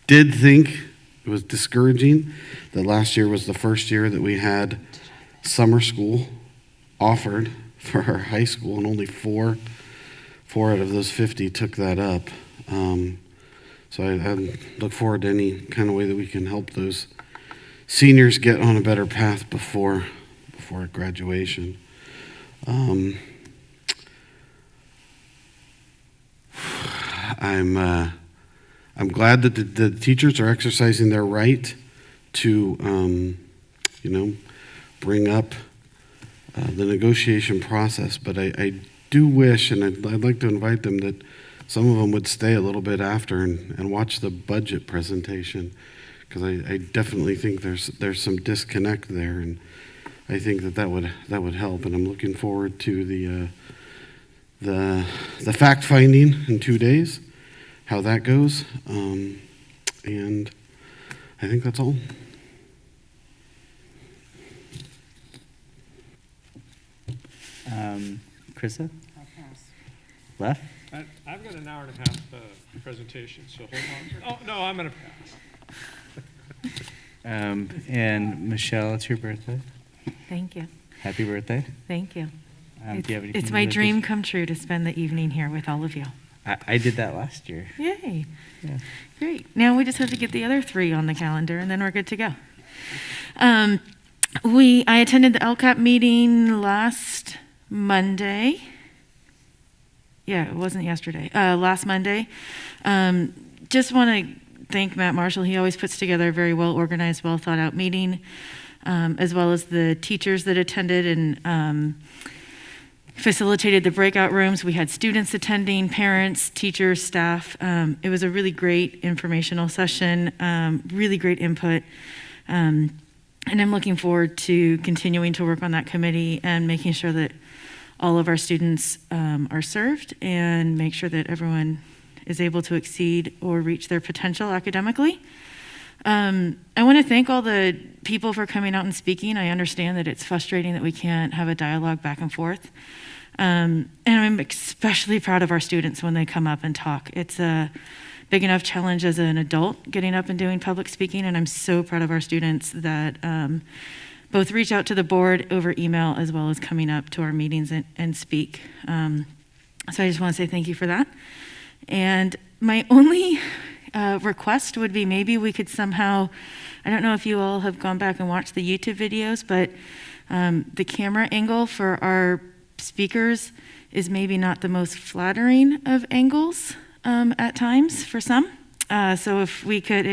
did think it was discouraging that last year was the first year that we had summer school offered for our high school, and only four out of those 50 took that up. So I look forward to any kind of way that we can help those seniors get on a better path before graduation. I'm glad that the teachers are exercising their right to, bring up the negotiation process. But I do wish, and I'd like to invite them, that some of them would stay a little bit after and watch the budget presentation, because I definitely think there's some disconnect there, and I think that would help. And I'm looking forward to the fact finding in 2 days, how that goes, and I think that's all. Krista? Left? I've got an hour and a half presentation, so hold on. Oh, no, I'm going to pass. And Michelle, it's your birthday. Thank you. Happy birthday. Thank you. Do you have anything It's you'd my like to dream come true to spend the evening here with all of you. I did that last year. Yay. Yeah. Great. Now we just have to get the other 3 on the calendar, and then we're good to go. I attended the Lcap meeting last Monday. Yeah, it wasn't yesterday. Last Monday. Just want to thank Matt Marshall. He always puts together a very well-organized, well-thought-out meeting, as well as the teachers that attended and facilitated the breakout rooms. We had students attending, parents, teachers, staff. It was a really great informational session, really great input. And I'm looking forward to continuing to work on that committee and making sure that all of our students are served and make sure that everyone is able to exceed or reach their potential academically. I want to thank all the people for coming out and speaking. I understand that it's frustrating that we can't have a dialogue back and forth. And I'm especially proud of our students when they come up and talk. It's a big enough challenge as an adult getting up and doing public speaking, and I'm so proud of our students that both reach out to the board over email as well as coming up to our meetings and speak. So I just want to say thank you for that. And my only request would be maybe we could somehow, I don't know if you all have gone back and watched the YouTube videos, but the camera angle for our speakers is maybe not the most flattering of angles at times for some. So if we could,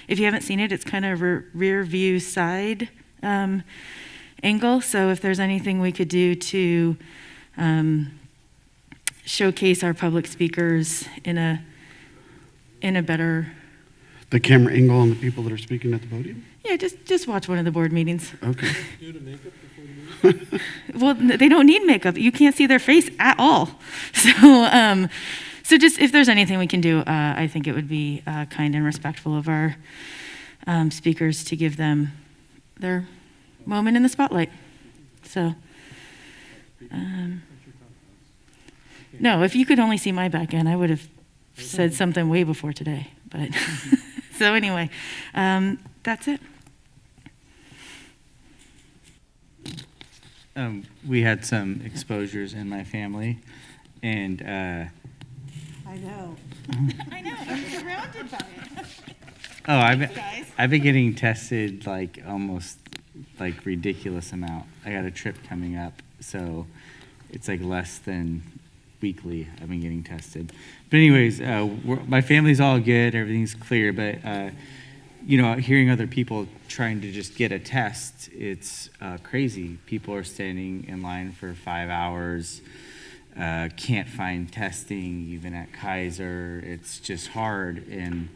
if you haven't seen it, it's kind of a rear view side angle. So if there's anything we could do to showcase our public speakers in a better. The camera angle on the people that are speaking at the podium? Yeah, just watch one of the board meetings. Okay. Well, they don't need makeup. You can't see their face at all. So just if there's anything we can do, I think it would be kind and respectful of our speakers to give them their moment in the spotlight. So, no, if you could only see my back end, I would have said something way before today. But so anyway, that's it. We had some exposures in my family, and I know. I know. I'm surrounded by it. I've been getting tested like almost like ridiculous amount. I got a trip coming up, so it's like less than weekly I've been getting tested. But anyways, my family's all good, everything's clear, but hearing other people trying to just get a test, it's crazy. People are standing in line for 5 hours, can't find testing even at Kaiser. It's just hard, and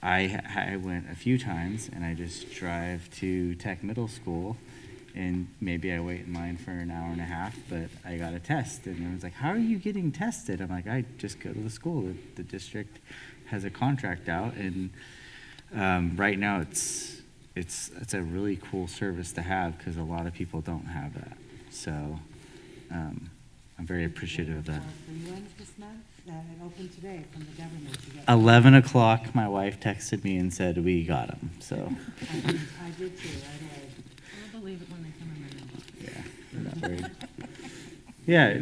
I went a few times, and I just drive to Tech Middle School, and maybe I wait in line for an hour and a half, but I got a test. And everyone's like, how are you getting tested? I'm like, I just go to the school. The district has a contract out, and right now it's a really cool service to have because a lot of people don't have that. So I'm very appreciative of that. It opened today from the government. To get 11 o'clock, my wife texted me and said, we got them, so. I did too, right away. I'll believe it when they come in my mailbox. Yeah, not very. Yeah,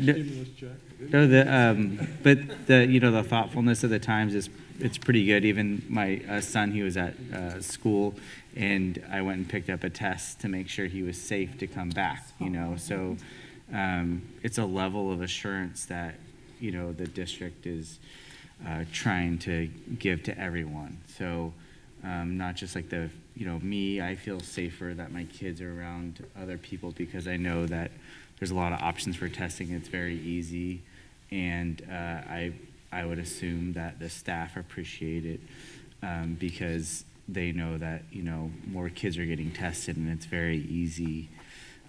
but the thoughtfulness of the times it's pretty good. Even my son, he was at school, and I went and picked up a test to make sure he was safe to come back. So it's a level of assurance that the district is trying to give to everyone. So not just like me, I feel safer that my kids are around other people because I know that there's a lot of options for testing. It's very easy, and I would assume that the staff appreciate it because they know that more kids are getting tested, and it's very easy.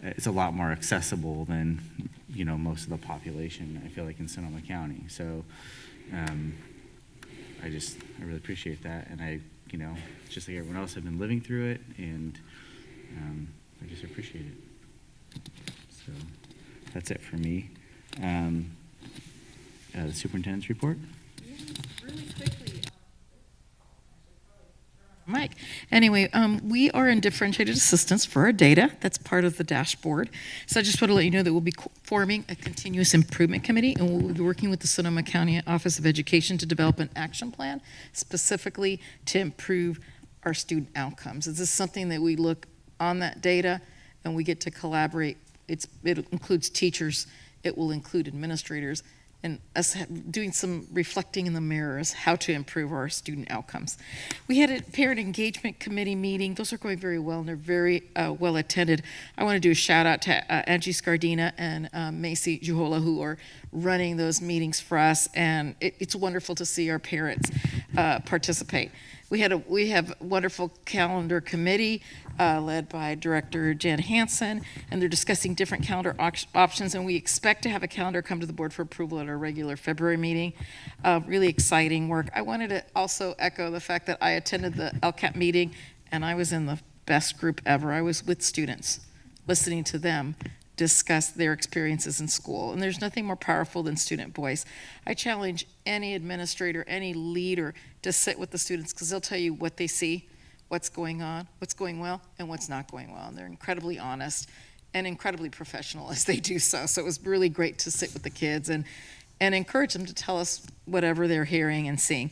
It's a lot more accessible than most of the population, I feel like, in Sonoma County. So I really appreciate that, and I just like everyone else, I've been living through it, and I just appreciate it. So that's it for me. The superintendent's report. Really quickly. Mike, anyway, we are in differentiated assistance for our data. That's part of the dashboard. So I just want to let you know that we'll be forming a continuous improvement committee, and we'll be working with the Sonoma County Office of Education to develop an action plan specifically to improve our student outcomes. This is something that we look on that data, and we get to collaborate. It includes teachers, it will include administrators, and us doing some reflecting in the mirrors how to improve our student outcomes. We had a parent engagement committee meeting. Those are going very well, and they're very well attended. I want to do a shout out to Angie Scardina and Macy Juhola, who are running those meetings for us, and it's wonderful to see our parents participate. We have a wonderful calendar committee led by Director Jen Hansen, and they're discussing different calendar options, and we expect to have a calendar come to the board for approval at our regular February meeting. Really exciting work. I wanted to also echo the fact that I attended the Lcap meeting, and I was in the best group ever. I was with students, listening to them discuss their experiences in school, and there's nothing more powerful than student voice. I challenge any administrator, any leader to sit with the students, because they'll tell you what they see, what's going on, what's going well, and what's not going well. And they're incredibly honest and incredibly professional as they do so. So it was really great to sit with the kids and encourage them to tell us whatever they're hearing and seeing.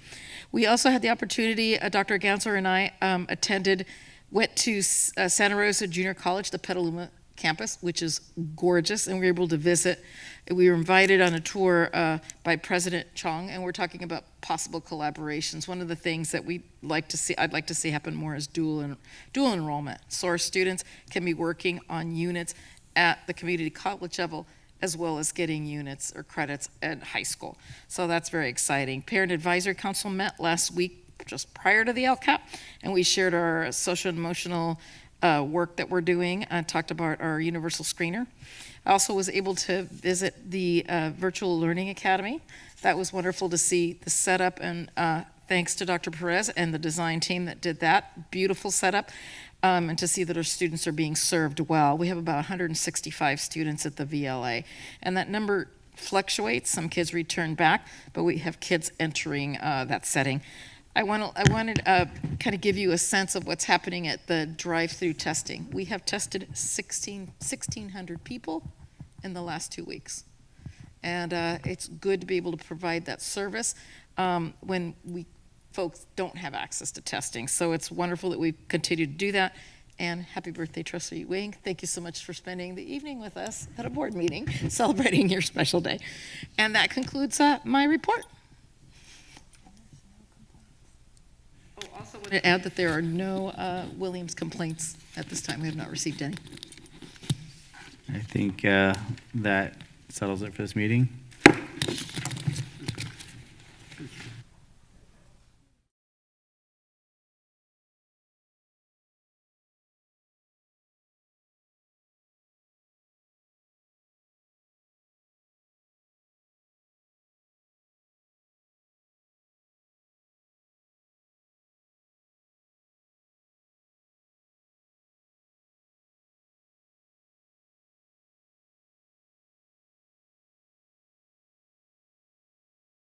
We also had the opportunity, Dr. Gansler and I went to Santa Rosa Junior College, the Petaluma campus, which is gorgeous, and we were able to visit. We were invited on a tour by President Chong, and we're talking about possible collaborations. One of the things that I'd like to see happen more is dual enrollment. So our students can be working on units at the community college level, as well as getting units or credits at high school. So that's very exciting. Parent Advisory Council met last week, just prior to the Lcap, and we shared our social and emotional work that we're doing. Talked about our universal screener. I also was able to visit the Virtual Learning Academy. That was wonderful to see the setup, and thanks to Dr. Perez and the design team that did that. Beautiful setup, and to see that our students are being served well. We have about 165 students at the VLA, and that number fluctuates. Some kids return back, but we have kids entering that setting. I wanted to kind of give you a sense of what's happening at the drive-through testing. We have tested 1,600 people in the last 2 weeks. And it's good to be able to provide that service when folks don't have access to testing. So it's wonderful that we continue to do that. And happy birthday, Trustee Wing. Thank you so much for spending the evening with us at a board meeting, celebrating your special day. And that concludes my report. Oh, also want to add that there are no Williams complaints at this time. We have not received any. I think that settles it for this meeting.